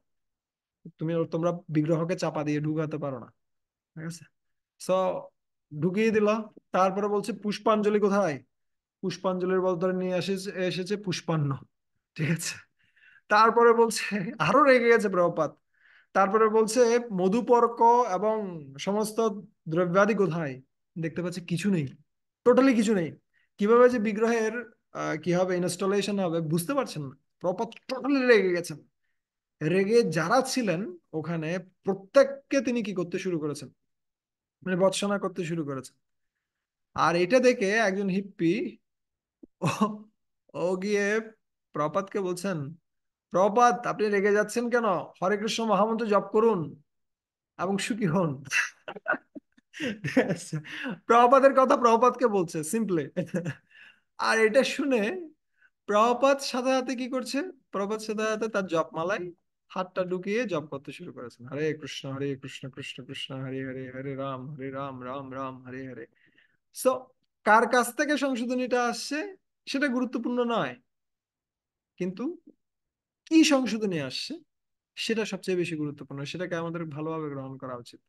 তোমরা বিগ্রহকে চাপা দিয়ে ঢুকাতে পারো না। ঠিক আছে। সো ঢুকিয়ে দিল। তারপরে বলছে পুষ্পাঞ্জলি কোথায়, পুষ্পাঞ্জলির বদলে নিয়ে এসেছে পুষ্পান্ন। ঠিক আছে। তারপরে বলছে, আরো রেগে গেছে প্রভুপাদ। তারপরে বলছে মধুপর্ক এবং সমস্ত দ্রব্যাদি কোথায়, দেখতে পাচ্ছি কিছু নেই, টোটালি কিছু নেই। কিভাবে যে বিগ্রহের কি হবে, ইনস্টলেশন হবে বুঝতে পারছেন না। প্রপাত টোটালি রেগে গেছেন। রেগে যারা ছিলেন ওখানে প্রত্যেককে তিনি কি করতে শুরু করেছেন, মানে ভৎসনা করতে শুরু করেছেন। আর এটা দেখে একজন হিপ্পি, ও ও গিয়ে প্রপাতকে বলছেন, প্রপাত আপনি রেগে যাচ্ছেন কেন, হরে কৃষ্ণ মহামন্ত্র জপ করুন এবং সুখী হন। ঠিক আছে? প্রভুপাদের কথা প্রভুপাদকে বলছে সিম্পলি। আর এটা শুনে প্রভুপাদ সাথে সাথে কি করছে, প্রভুপাদ সাথে সাথে তার জপমালায় হাতটা ঢুকিয়ে জপ করতে শুরু করেছেন, হরে কৃষ্ণ কৃষ্ণ কৃষ্ণ হরে হরে, হরে রাম রাম রাম হরে হরে। সো কার কাছ থেকে সংশোধনীটা আসছে সেটা গুরুত্বপূর্ণ নয়, কিন্তু কি সংশোধনী আসছে সেটা সবচেয়ে বেশি গুরুত্বপূর্ণ, সেটাকে আমাদের ভালোভাবে গ্রহণ করা উচিত।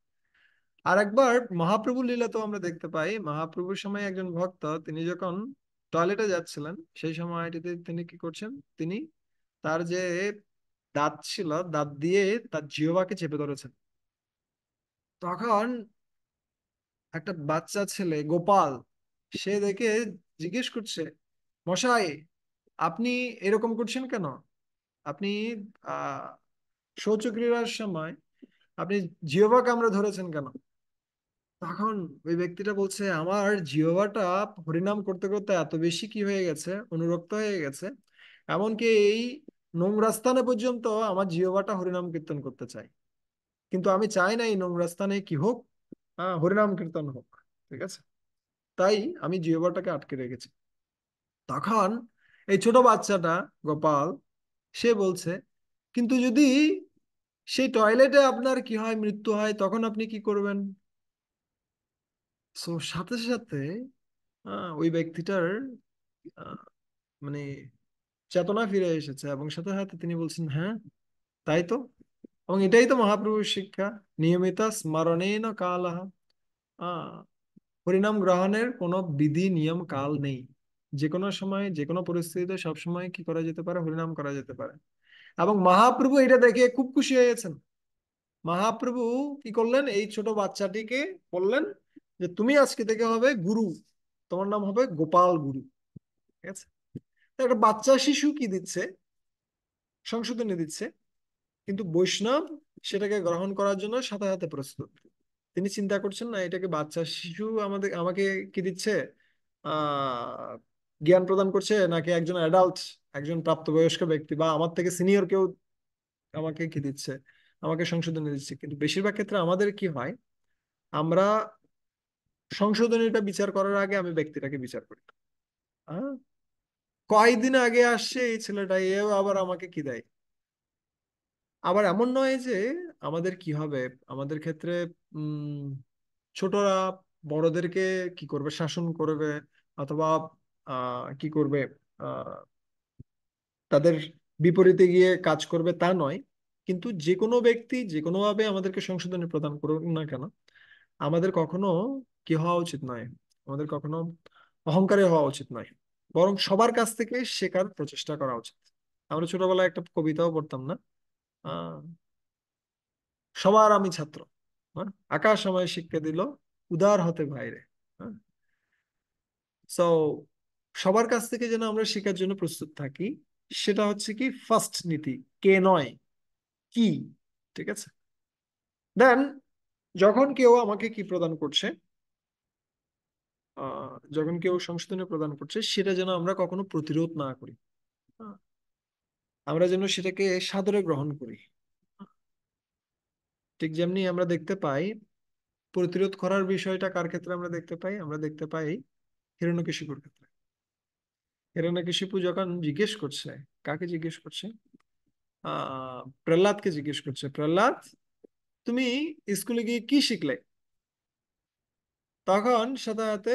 আর একবার মহাপ্রভুর লীলা তো আমরা দেখতে পাই, মহাপ্রভুর সময় একজন ভক্ত তিনি যখন টয়লেটে যাচ্ছিলেন, সেই সময়টিতে তিনি কি করছেন, তিনি তার যে দাঁত ছিল, দাঁত দিয়ে তার জিহ্বাকে চেপে ধরেছেন। তখন একটা বাচ্চা ছেলে গোপাল, সে দেখে জিজ্ঞেস করছে, মশাই আপনি এরকম করছেন কেন, আপনি আহ শৌচক্রিয়ার সময় আপনি জিহ্বাকে আমরা ধরেছেন কেন? তখন ওই ব্যক্তিটা বলছে, আমার জিহ্বাটা হরিনাম করতে করতে এত বেশি কি হয়ে গেছে, অনুরক্ত হয়ে গেছে, এমনকি এই নোংরা স্থানে পর্যন্ত আমার জিহ্বাটা হরিনাম কীর্তন করতে চাই। কিন্তু আমি চাই না এই নোংরা স্থানে কি হোক, হরিনাম কীর্তন হোক। ঠিক আছে, তাই আমি জিহ্বাটাকে আটকে রেখেছি। তখন এই ছোট বাচ্চাটা গোপাল, সে বলছে, কিন্তু যদি সেই টয়লেটে আপনার কি হয়, মৃত্যু হয়, তখন আপনি কি করবেন? সো সাথে সাথে ওই ব্যক্তিটার আহ, মানে চেতনা ফিরে এসেছে, এবং সাথে সাথে তিনি বলছেন, হ্যাঁ তাই তো। এবং এটাই তো মহাপ্রভুর শিক্ষা, নিয়মিত স্মরণেন কালঃ। আহ হরিনাম গ্রহণের কোনো বিধি নিয়ম কাল নেই। যে কোনো সময় যে কোনো পরিস্থিতিতে সব সময় কি করা যেতে পারে, হরিনাম করা যেতে পারে। এবং মহাপ্রভু এটা দেখে খুব খুশি হয়েছেন। মহাপ্রভু কি করলেন, এই ছোট বাচ্চাটিকে বললেন যে তুমি আজকে থেকে হবে গুরু, তোমার নাম হবে গোপাল গুরু। ঠিক আছে, তো একটা বাচ্চা শিশু কি দিচ্ছে, সংশোধনী দিচ্ছে, কিন্তু বৈষ্ণব সেটাকে গ্রহণ করার জন্য সাথে সাথে প্রস্তুত। তিনি চিন্তা করছেন না এটাকে বাচ্চা শিশু আমাকে কি দিচ্ছে, আহ জ্ঞান প্রদান করছে, নাকি একজন অ্যাডাল্ট, একজন প্রাপ্তবয়স্ক ব্যক্তি বা আমার থেকে সিনিয়র কেউ আমাকে কি দিচ্ছে, আমাকে সংশোধনী দিচ্ছে। কিন্তু বেশিরভাগ ক্ষেত্রে আমাদের কি হয়, আমরা সংশোধনীটা বিচার করার আগে আমি ব্যক্তিটাকে বিচার করি। হ্যাঁ, কয়দিন আগে আসছে এই ছেলেটা, এও আবার আমাকে কি দেয়। আবার এমন নয় যে আমাদের কি হবে, আমাদের ক্ষেত্রে উম ছোটরা বড়দেরকে কি করবে, শাসন করবে, অথবা কি করবে, আহ তাদের বিপরীতে গিয়ে কাজ করবে, তা নয়। কিন্তু যে কোনো ব্যক্তি যে কোনো ভাবে আমাদেরকে সংশোধনী প্রদান করুক না কেন, আমাদের কখনো কি হওয়া উচিত নয়, আমাদের কখনো অহংকারী হওয়া উচিত নয়, বরং সবার কাছ থেকে শেখার প্রচেষ্টা করা উচিত। আমরা ছোটবেলায় একটা কবিতাও পড়তাম না, আহ সবার আমি ছাত্র, হ্যাঁ? আকাশ আমায় শিক্ষা দিল, উদার হতে বাইরে। হ্যাঁ, সো সবার কাছ থেকে যেন আমরা শেখার জন্য প্রস্তুত থাকি, সেটা হচ্ছে কি ফার্স্ট নীতি, কে নয় কি। ঠিক আছে, দেন যখন কেউ আমাকে কি প্রদান করছে, যখন কেউ সংশোধনী প্রদান করছে, সেটা যেন আমরা কখনো প্রতিরোধ না করি। আহ, আমরা যেন সেটাকে সাদরে গ্রহণ করি। ঠিক যেমনি আমরা দেখতে পাই, প্রতিরোধ করার বিষয়টা কার ক্ষেত্রে আমরা দেখতে পাই, আমরা দেখতে পাই হিরণ্যকশিপুর ক্ষেত্রে। হিরণ্যকশিপু যখন জিজ্ঞেস করছে, কাকে জিজ্ঞেস করছে, প্রহ্লাদকে জিজ্ঞেস করছে, প্রহ্লাদ তুমি স্কুলে গিয়ে কি শিখলে? তখন সাথে সাথে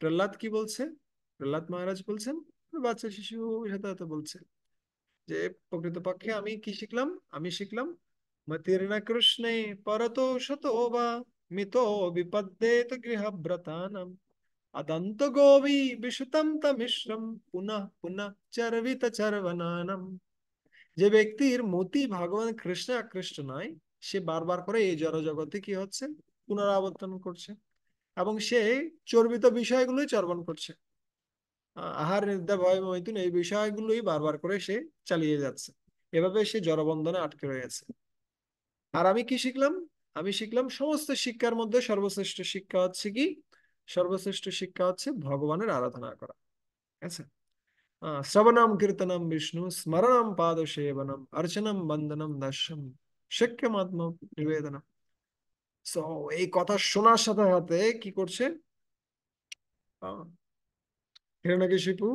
প্রহ্লাদ কি বলছে, প্রহ্লাদ মহারাজ বলছেন, বাচ্চা শিশু সাথে সাথে বলছে যে প্রকৃতপক্ষে আমি কি শিখলাম, আমি শিখলাম মতির্ন কৃষ্ণে পরতো শতো বা মিতো বিপদ্যেত গৃহভ্রতানাম অদন্ত গোবি বিশুতম তমিশ্রম পুনঃ পুনঃ চর্বিত চর্বনানম। যে ব্যক্তির মতি ভগবান কৃষ্ণে আকৃষ্ট নয়, সে বারবার করে এই জড় জগতে কি হচ্ছে, পুনরাবর্তন করছে, এবং সে চর্বিত বিষয়গুলোই চর্বণ করছে। আহার নিদ্রা ভয় মৈথুন এই বিষয়গুলোই বারবার করে সে চালিয়ে যাচ্ছে। এভাবে সে জড়বন্ধনে আটকে রয়েছে। আর আমি কি শিখলাম, আমি শিখলাম সমস্ত শিক্ষার মধ্যে সর্বশ্রেষ্ঠ শিক্ষা হচ্ছে কি, সর্বশ্রেষ্ঠ শিক্ষা হচ্ছে ভগবানের আরাধনা করা। আচ্ছা, শ্রবণম কীর্তনম বিষ্ণু স্মরণম পাদ সেবনম অর্চনম বন্দনম দর্শম শক্যমাত্ম নিবেদনম। সো এই কথা শোনার সাথে সাথে কি করছে, আহ, হিরণ্যকশিপু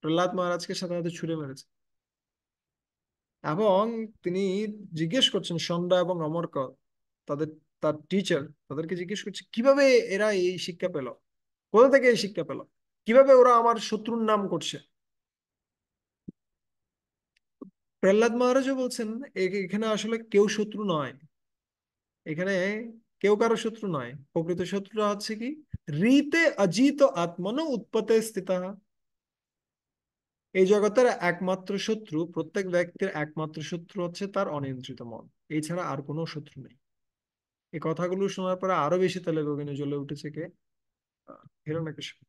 প্রহ্লাদ মহারাজকে সাথে সাথে ছুড়ে মেরেছে। এবং তিনি জিজ্ঞেস করছেন ষণ্ড এবং অমরক, তাদের, তার টিচার, তাদেরকে জিজ্ঞেস করছে কিভাবে এরা এই শিক্ষা পেল, কোথা থেকে এই শিক্ষা পেল, কিভাবে ওরা আমার শত্রুর নাম করছে। প্রহ্লাদ মহারাজও বলছেন, এখানে আসলে কেউ শত্রু নয়, এখানে কেউ কারো শত্রু নয়, প্রকৃত শত্রুরা হচ্ছে কি, রীতে অজিত আত্মনো উৎপতে স্থিত। এই জগতের একমাত্র শত্রু, প্রত্যেক ব্যক্তির একমাত্র শত্রু হচ্ছে তার অনিয়ন্ত্রিত মন, এছাড়া আর কোনো শত্রু নেই। এই কথাগুলো শোনার পরে আরো বেশি তেলে গগনে জ্বলে উঠেছে কে, হিরণ্যকশিপু।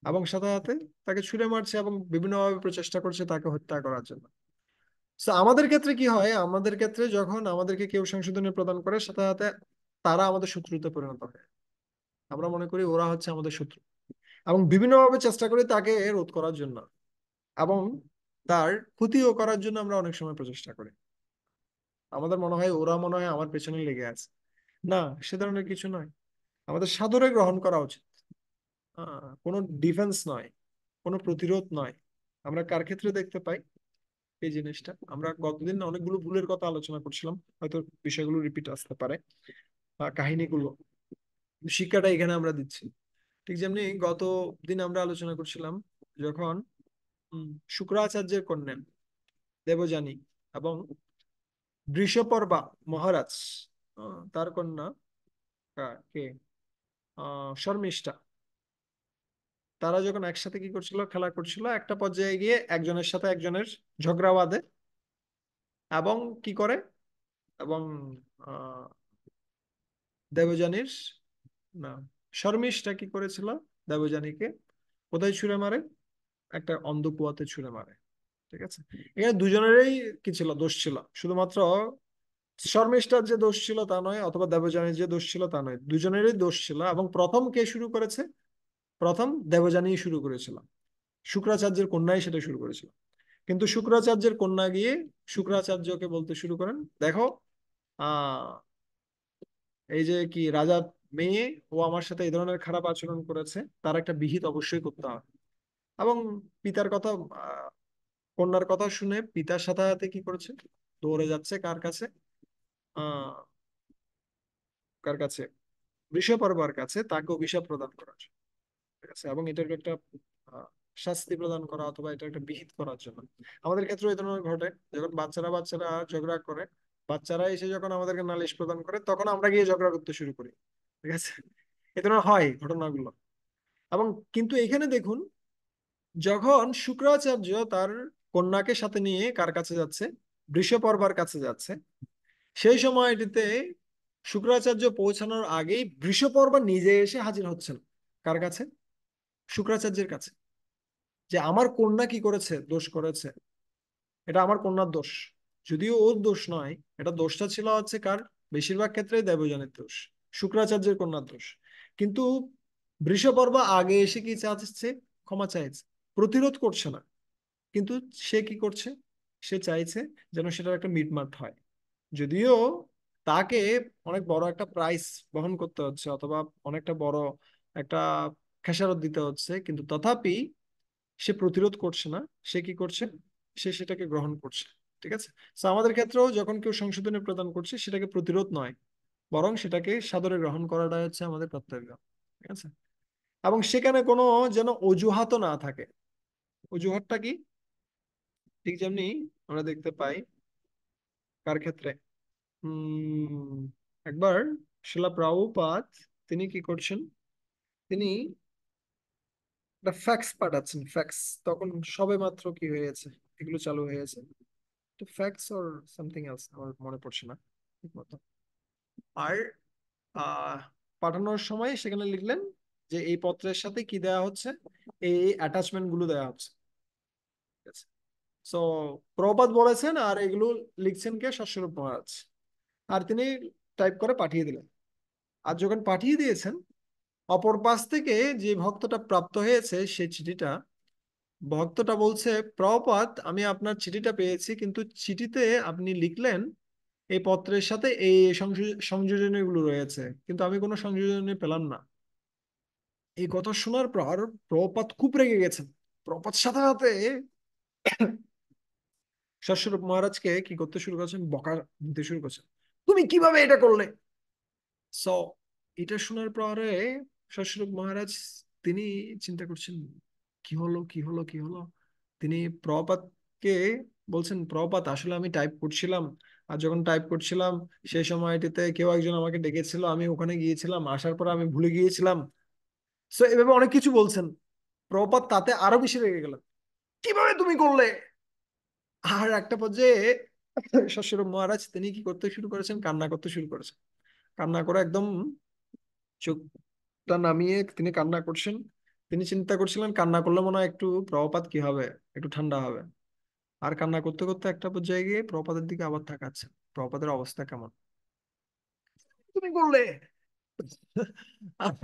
এবং সাথে সাথে তাকে ছুড়ে মারছে এবং বিভিন্নভাবে প্রচেষ্টা করছে তাকে হত্যা করার জন্য। তো আমাদের ক্ষেত্রে কি হয়, আমাদের ক্ষেত্রে যখন আমাদেরকে কেউ সংশোধনী প্রদান করে, সাথে সাথে তারা আমাদের শত্রুতে পরিণত হয়। আমরা মনে করি ওরা হচ্ছে আমাদের শত্রু, এবং বিভিন্নভাবে চেষ্টা করি তাকে রোধ করার জন্য, এবং তার ক্ষতিও করার জন্য আমরা অনেক সময় প্রচেষ্টা করি। আমাদের মনে হয় ওরা মনে হয় আমার পেছনে লেগে আছে। না, সে ধরনের কিছু নয়। আমাদের সাদরে গ্রহণ করা উচিত। কোনো ডিফেন্স নয়, কোনো প্রতিরোধ নয়। আমরা কার ক্ষেত্রে দেখতে পাই এই জিনিসটা? আমরা গতদিন অনেকগুলো ভুলের কথা আলোচনা করছিলাম, হয়তো বিষয়গুলো রিপিট আসতে পারে, কাহিনীগুলো, শিক্ষাটা এখানে আমরা দিচ্ছি। ঠিক যেমনি গত দিন আমরা আলোচনা করছিলাম, যখন শুক্রাচার্যের কন্যা দেবযানী এবং বৃষপর্বা মহারাজ, তার কন্যা কে শর্মিষ্ঠা, তারা যখন একসাথে কি করছিল, খেলা করছিল, একটা পর্যায়ে গিয়ে একজনের সাথে একজনের ঝগড়া বাঁধে, এবং কি করে, এবং আহ দেবযানীর, না, শর্মিষ্ঠা কি করেছিল, দেবযানীকে কোথায় ছুঁড়ে মারে? একটা অন্ধ কুয়াতে ছুঁড়ে মারে। ঠিক আছে, এখানে দুজনেরই কি ছিল, দোষ ছিল। শুধুমাত্র শর্মিষ্ঠার যে দোষ ছিল তা নয়, অথবা দেবযানীর যে দোষ ছিল তা নয়, দুজনেরই দোষ ছিল। এবং প্রথম কে শুরু করেছে? প্রথম দেবযানী শুরু করেছিল, শুক্রাচার্যের কন্যাই সেটা শুরু করেছিল। কিন্তু শুক্রাচার্যের কন্যা গিয়ে শুক্রাচার্যকে বলতে শুরু করেন, দেখো, আহ এই যে কি রাজার মেয়ে, ও আমার সাথে এই ধরনের খারাপ আচরণ করেছে, তার একটা বিহিত অবশ্যই করতে হবে। এবং পিতার কথা, আহ, কন্যার কথা শুনে পিতার সাথে সাথে কি করেছে, দৌড়ে যাচ্ছে কার কাছে, আহ কার কাছে, বৃষপর্বার কাছে, তাকে অভিশাপ প্রদান করার জন্য। ঠিক আছে, এবং এটার একটা আহ, শাস্তি প্রদান করা, অথবা এটা একটা বিহিত করার জন্য। আমাদের ক্ষেত্রে এই ধরনের ঘটে, যখন বাচ্চারা বাচ্চারা ঝগড়া করে, বাচ্চারা এসে যখন আমাদেরকে নালিশ প্রদান করে, তখন আমরা গিয়ে ঝগড়া করতে শুরু করি। ঠিক আছে, এ ধরনের হয় ঘটনাগুলো। এবং কিন্তু এখানে দেখুন, যখন শুক্রাচার্য তার কন্যাকে সাথে নিয়ে কার কাছে যাচ্ছে, বৃষপর্বার কাছে যাচ্ছে, সেই সময়টিতে শুক্রাচার্য পৌঁছানোর আগেই বৃষপর্বা নিজে এসে হাজির হচ্ছেন কার কাছে, শুক্রাচার্যের কাছে, যে আমার কন্যা কি করেছে, দোষ করেছে, এটা আমার কন্যার দোষ। যদিও ওর দোষ নয়, এটা দোষটা ছিল হচ্ছে কার, বেশিরভাগ ক্ষেত্রে দেবযানীর দোষ, শুক্রাচার্যের কন্যার দোষ। কিন্তু বৃষপর্বা আগে এসে কি চাচ্ছে, ক্ষমা চাইছে, প্রতিরোধ করছে না। কিন্তু সে কি করছে, সে চাইছে যেন সেটার একটা মিটমাট হয়। যদিও তাকে অনেক বড় একটা প্রাইস বহন করতে হচ্ছে, অথবা অনেকটা বড় একটা খেসারত দিতে হচ্ছে, কিন্তু তথাপি সে প্রতিরোধ করছে না। সে কি করছে, সে সেটাকে গ্রহণ করছে। ঠিক আছে, তো আমাদের ক্ষেত্রেও যখন কেউ সংশোধনী প্রদান করছে, সেটাকে প্রতিরোধ নয়, বরং সেটাকে সাদরে গ্রহণ করাটাই হচ্ছে আমাদের কর্তব্য। ঠিক আছে, এবং সেখানে কোনো যেন অজুহাতও না থাকে। অজুহাতটা কি? ঠিক যেমনি আমরা দেখতে পাই কার ক্ষেত্রে, উম একবার শিলা প্রভুপাদ, তিনি কি করছেন, তিনি একটা ফ্যাক্স পাঠাচ্ছেন, ফ্যাক্স। তখন সবে মাত্র কি হয়েছে, এগুলো চালু হয়েছে, তো ফ্যাক্স অর সামথিং এলস, আমার মনে পড়ছে না ঠিক মতো। আর আহ পাঠানোর সময় সেখানে লিখলেন যে এই পত্রের সাথে কি দেওয়া হচ্ছে, এই অ্যাটাচমেন্ট গুলো দেওয়া হচ্ছে। ঠিক আছে, সো প্রপাত বলেছেন, আর এগুলো লিখছেন কে, শস্যরূপ মহারাজ। আর তিনি টাইপ করে পাঠিয়ে দিলেন। আর যখন পাঠিয়ে দিয়েছেন, অপর পাশ থেকে যে ভক্তটা প্রাপ্ত হয়েছে সেই চিঠিটা, ভক্তটা বলছে, প্রভুপাদ আমি আপনার চিঠিটা পেয়েছি, কিন্তু চিঠিতে আপনি লিখলেন এই পত্রের সাথে এই সংযোজনীগুলো রয়েছে, কিন্তু আমি কোনো সংযোজনী পেলাম না। এই কথা শোনার পর প্রভুপাদ খুব রেগে গেছেন। প্রভুপাদ সাথে সাথে শস্যরূপ মহারাজকে কি করতে শুরু করেছেন, বকা দিতে শুরু করছেন, তুমি কিভাবে এটা করলে। সো এটা শোনার পরে শস্যরূপ মহারাজ, তিনি চিন্তা করছেন, কি হলো কি হলো কি হলো। তিনি প্রপাতকে বলছেন, প্রপাত আসলে আমি টাইপ করছিলাম, আর যখন টাইপ করছিলাম সেই সময়টিতে কেউ একজন আমাকে ডেকেছিল, আমি ওখানে গিয়েছিলাম, আসার পর আমি ভুলে গিয়েছিলাম। সো এভাবে অনেক কিছু বলছেন। প্রপাত তাতে আরো বেশি রেগে গেল, কিভাবে তুমি করলে। আর একটা পর্যায়ে শস্যরূপ মহারাজ তিনি কি করতে শুরু করেছেন, কান্না করতে শুরু করেছেন। কান্না করে একদম চোখটা নামিয়ে তিনি কান্না করছেন। তিনি চিন্তা করছিলেন কান্না করলে মনে হয় একটু প্রপাত কি হবে, একটু ঠান্ডা হবে। আর কান্না করতে করতে একটা পর্যায়ে গিয়ে প্রপাতের দিকে আবার তাকাচ্ছে। প্রপাতের অবস্থা কেমন? তুমি বললে।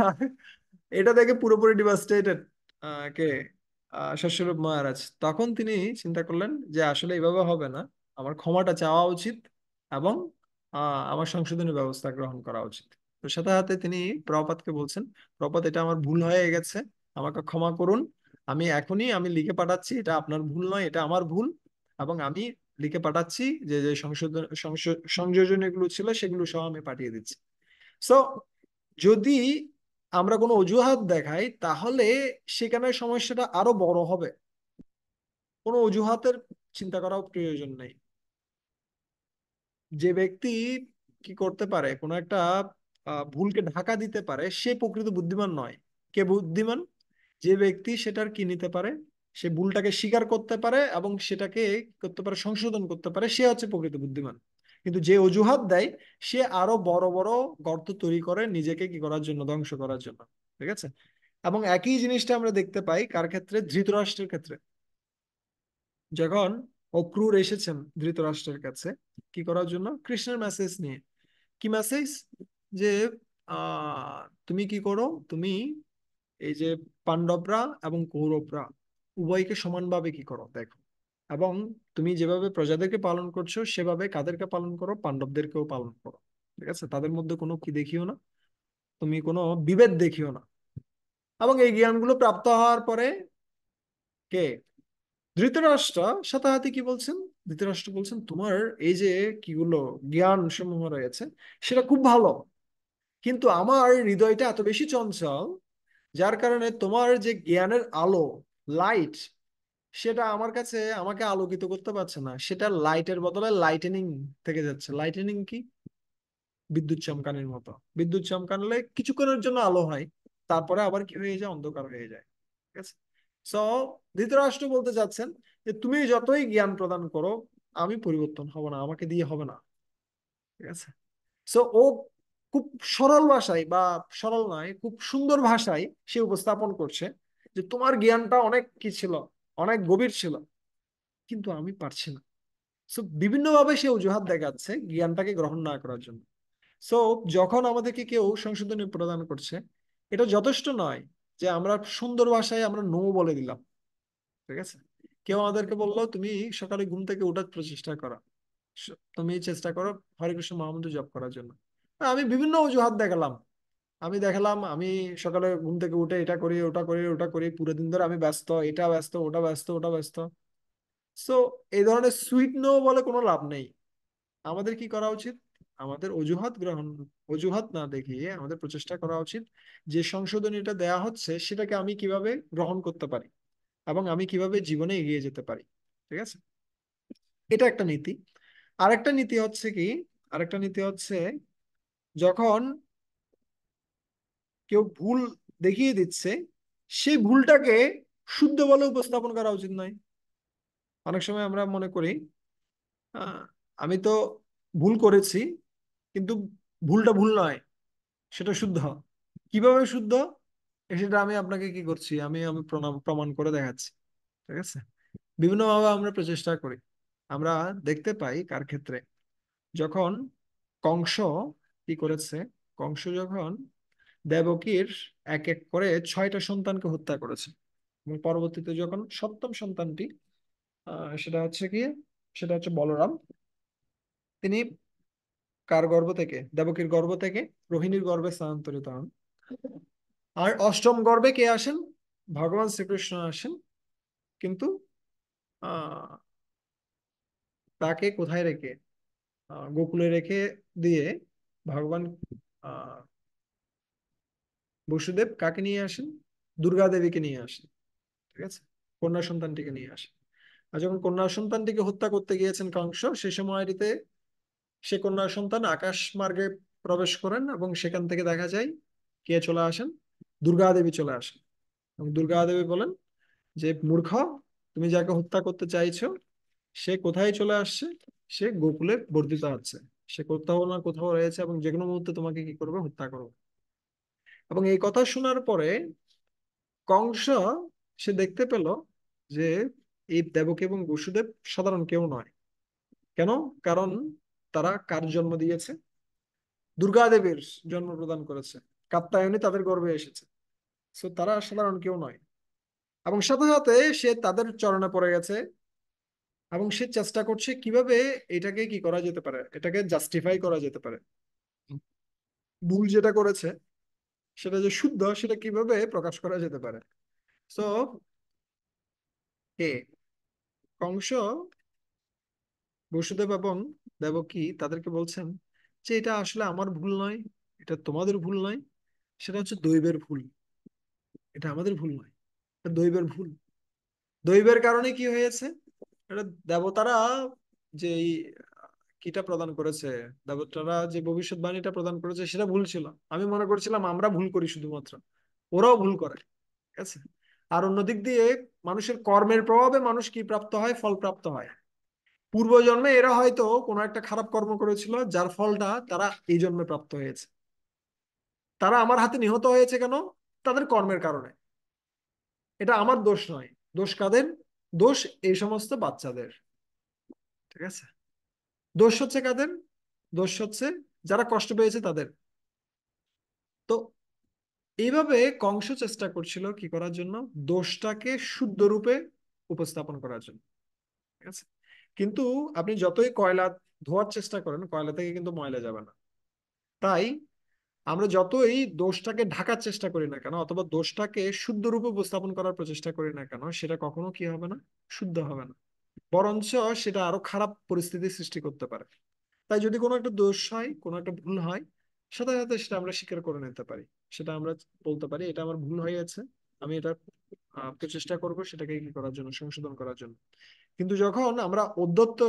আর এটা দেখে পুরোপুরি ডিভাস্টেটেড কে শস্যরূপ মহারাজ। তখন তিনি চিন্তা করলেন যে আসলে এইভাবে হবে না, আমার ক্ষমাটা চাওয়া উচিত এবং আমার সংশোধনী ব্যবস্থা গ্রহণ করা উচিত। তো সাথে সাথে তিনি প্রপাতকে বলছেন, প্রপাত এটা আমার ভুল হয়ে গেছে, আমাকে ক্ষমা করুন। আমি লিখে পাঠাচ্ছি, এটা আপনার ভুল নয়, এটা আমার ভুল। এবং আমি লিখে পাঠাচ্ছি যে যে সংযোজনীগুলো ছিল সেগুলো সহ আমি পাঠিয়ে দিচ্ছি। সো যদি আমরা কোনো অজুহাত দেখাই তাহলে সেখানে সমস্যাটা আরো বড় হবে। কোনো অজুহাতের চিন্তা করাও প্রয়োজন নেই। যে ব্যক্তি কি করতে পারে, কোনো একটা ভুলকে ঢাকা দিতে পারে, সে প্রকৃত বুদ্ধিমান নয়। কে বুদ্ধিমান? যে ব্যক্তি সেটার কি নিতে পারে, সে ভুলটাকে স্বীকার করতে পারে এবং সেটাকে কি করতে পারে, সংশোধন করতে পারে, সে হচ্ছে প্রকৃত বুদ্ধিমান। কিন্তু যে অজুহাত দেয়, সে আরো বড় বড় গর্ত তৈরি করে নিজেকে কি করার জন্য, ধ্বংস করার জন্য। ঠিক আছে। এবং একই জিনিসটা আমরা দেখতে পাই কার ক্ষেত্রে? ধৃতরাষ্ট্রের ক্ষেত্রে। যখন অক্রূর এসেছেন ধৃতরাষ্ট্রের কাছে কি করার জন্য, কৃষ্ণের মেসেজ নিয়ে। কি মেসেজ? যে তুমি কি করো, তুমি এই যে পাণ্ডবরা এবং কৌরবরা উভয়কে সমানভাবে কি করো দেখো, এবং তুমি যেভাবে প্রজাদেরকে পালন করছো সেভাবে কাদেরকে পালন করো, পাণ্ডবদেরকেও পালন করো। ঠিক আছে, তাদের মধ্যে কোনো কি দেখিও না, তুমি কোনো বিভেদ দেখিও না। এবং এই জ্ঞানগুলো প্রাপ্ত হওয়ার পরে কে? ধৃতরাষ্ট্র সাথে সাথে কি বলছেন? ধৃতরাষ্ট্র বলছেন, তোমার এই যে কিগুলো জ্ঞান সমূহ রয়েছে সেটা খুব ভালো, কিন্তু আমার হৃদয়টা এত বেশি চঞ্চল, যার কারণে তোমার যে জ্ঞানের আলো, লাইট, সেটা আমার কাছে আমাকে আলোকিত করতে পারছে না, সেটা লাইটের বদলে লাইটেনিং থেকে যাচ্ছে। লাইটেনিং কি? বিদ্যুৎ চমকানোর মতো। বিদ্যুৎ চমকানলে কিছুক্ষণের জন্য আলো হয়, তারপরে আবার কি হয়ে যায়, অন্ধকার হয়ে যায়। ঠিক আছে। সো ধৃতরাষ্ট্র বলতে চাচ্ছেন যে তুমি যতই জ্ঞান প্রদান করো, আমি পরিবর্তন হব না, আমাকে দিয়ে হবে না। ঠিক আছে। সো ও খুব সরল ভাষায়, বা সরল নয়, খুব সুন্দর ভাষায় সে উপস্থাপন করছে যে তোমার জ্ঞানটা অনেক কি ছিল, অনেক গভীর ছিল, কিন্তু আমি পারছি না। সো বিভিন্ন ভাবে সে অজুহাত দেখাচ্ছে জ্ঞানটাকে গ্রহণ না করার জন্য। সো যখন আমাদেরকে কেউ সংশোধনী প্রদান করছে, এটা যথেষ্ট নয় যে আমরা সুন্দর ভাষায় আমরা নো বলে দিলাম। ঠিক আছে। কেউ আমাদেরকে বললো তুমি সকালে ঘুম থেকে ওঠার প্রচেষ্টা করো, তুমি চেষ্টা করো হরে কৃষ্ণ মহামন্ত্র জপ করার জন্য। আমি বিভিন্ন অজুহাত দেখালাম, আমি দেখালাম আমি সকালে ঘুম থেকে উঠে এটা করি, ওটা করি, ওটা করি, পুরো দিন ধরে আমি ব্যস্ত, এটা ব্যস্ত, ওটা ব্যস্ত, ওটা ব্যস্ত। সো এই ধরনের সুইট নো বলে কোনো লাভ নেই। আমাদের কি করা উচিত? আমাদের অজুহাত না দেখিয়ে আমাদের প্রচেষ্টা করা উচিত যে সংশোধনীটা দেয়া হচ্ছে সেটাকে আমি কিভাবে গ্রহণ করতে পারি এবং আমি কিভাবে জীবনে এগিয়ে যেতে পারি। ঠিক আছে। এটা একটা নীতি। আরেকটা নীতি হচ্ছে কি, আরেকটা নীতি হচ্ছে যখন কেউ ভুল দেখিয়ে দিচ্ছে, সেই ভুলটাকে শুদ্ধ বলে উপস্থাপন করা উচিত নয়। অনেক সময় আমরা মনে করি আহ, আমি তো ভুল করেছি, কিন্তু ভুলটা ভুল নয়, সেটা শুদ্ধ। কিভাবে শুদ্ধ, সেটা আমি আপনাকে কি করছি, আমি প্রমাণ করে দেখাচ্ছি। ঠিক আছে। বিভিন্নভাবে আমরা প্রচেষ্টা করি। আমরা দেখতে পাই কার ক্ষেত্রে, যখন কংস কি করেছে, কংস যখন দেবকীর এক এক করে 6টা সন্তানকে হত্যা করেছে, এবং পরবর্তীতে যখন সপ্তম সন্তানটি সেটা হচ্ছে কি, সেটা হচ্ছে বলরাম, তিনি কার গর্ভ থেকে, দেবকীর গর্ভ থেকে রোহিণীর গর্ভে স্থানান্তরিত হন। আর অষ্টম গর্ভে কে আসেন? ভগবান শ্রীকৃষ্ণ আসেন। কিন্তু আহ তাকে কোথায় রেখে, গোকুলে রেখে দিয়ে ভগবান আহ বসুদেব কাকে নিয়ে আসেন? দুর্গা দেবীকে নিয়ে আসেন। ঠিক আছে। কন্যা সন্তানটিকে নিয়ে আসেন। আর যখন কন্যা সন্তানটিকে হত্যা করতে গিয়েছেন কংস, সে সময়টিতে সে কন্যা সন্তান আকাশ মার্গে প্রবেশ করেন এবং সেখান থেকে দেখা যায় কে চলে আসেন? দুর্গা দেবী চলে আসেন। এবং দুর্গা দেবী বলেন যে মূর্খ, তুমি যাকে হত্যা করতে চাইছো সে কোথায় চলে আসছে? সে গোকুলে বর্ধিত হচ্ছে, সে কোথাও না কোথাও রয়েছে এবং যে কোনো মুহূর্তে তোমাকে কি করবে, হত্যা করবে। এবং এই কথা শোনার পরে কংস সে দেখতে পেল যে এই দেবকী এবং বসুদেব সাধারণ কেউ নয়। কেন? কারণ তারা কার জন্ম দিয়েছে? দুর্গা দেবীর জন্ম প্রদান করেছে। কাত্যায়নী তাদের গর্ভে এসেছে। সো তারা সাধারণ কেউ নয়। এবং সাথে সাথে সে তাদের চরণে পড়ে গেছে, এবং সে চেষ্টা করছে কিভাবে এটাকে কি করা যেতে পারে, এটাকে জাস্টিফাই করা যেতে পারে। ভুল যেটা করেছে সেটা যে শুদ্ধ সেটা কিভাবে প্রকাশ করা যেতে পারে। সো কে, কংস বসুদেব এবং দেবকী তাদেরকে বলছেন যে এটা আসলে আমার ভুল নয়, এটা তোমাদের ভুল নয়, সেটা হচ্ছে দৈবের ভুল। এটা আমাদের ভুল নয়, এটা দৈবের ভুল। দৈবের কারণে কি হয়েছে? এটা দেবতারা যে কিটা প্রদান করেছে, দেবতারা যে ভবিষ্যৎবাণীটা প্রদান করেছে সেটা ভুল ছিল। আমি মনে করছিলাম আমরা ভুল করি শুধুমাত্র, ওরাও ভুল করে। ঠিক আছে। আর অন্যদিক দিয়ে মানুষের কর্মের প্রভাবে মানুষ কি প্রাপ্ত হয়? ফল প্রাপ্ত হয়। পূর্বজন্মে এরা হয়তো কোনো একটা খারাপ কর্ম করেছিল, যার ফলটা তারা এই জন্মে প্রাপ্ত হয়েছে। তারা আমার হাতে নিহত হয়েছে কেন? তাদের কর্মের কারণে। এটা আমার দোষ নয়। দোষ কাদের? দোষ এই সমস্ত বাচ্চাদের। ঠিক আছে। দোষ হচ্ছে কাদের? দোষ হচ্ছে যারা কষ্ট পেয়েছে তাদের। তো এইভাবে কংস চেষ্টা করছিল কি করার জন্য? দোষটাকে শুদ্ধ রূপে উপস্থাপন করার জন্য। ঠিক আছে। কিন্তু আপনি যতই কয়লা ধোয়ার চেষ্টা করেন, কয়লা থেকে কিন্তু ময়লা যাবে না। তাই আমরা যতই দোষটাকে ঢাকার চেষ্টা করি না কেন, অথবা দোষটাকে শুদ্ধ রূপে উপস্থাপন করার প্রচেষ্টা করি না কেন, সেটা কখনো কি হবে না? শুদ্ধ হবে না। বরঞ্চ সেটা আরো খারাপ পরিস্থিতি সৃষ্টি করতে পারে। তাই যদি কোনো একটা দোষ হয়, কোনো একটা ভুল হয়, সাথে সাথে সেটা আমরা স্বীকার করে নিতে পারি। সেটা আমরা বলতে পারি এটা আমার ভুল হয়ে গেছে, আমি এটা প্রচেষ্টা করব সেটাকে কি করার জন্য, সংশোধন করার জন্য। কিন্তু যখন আমরা ঔদ্ধত্য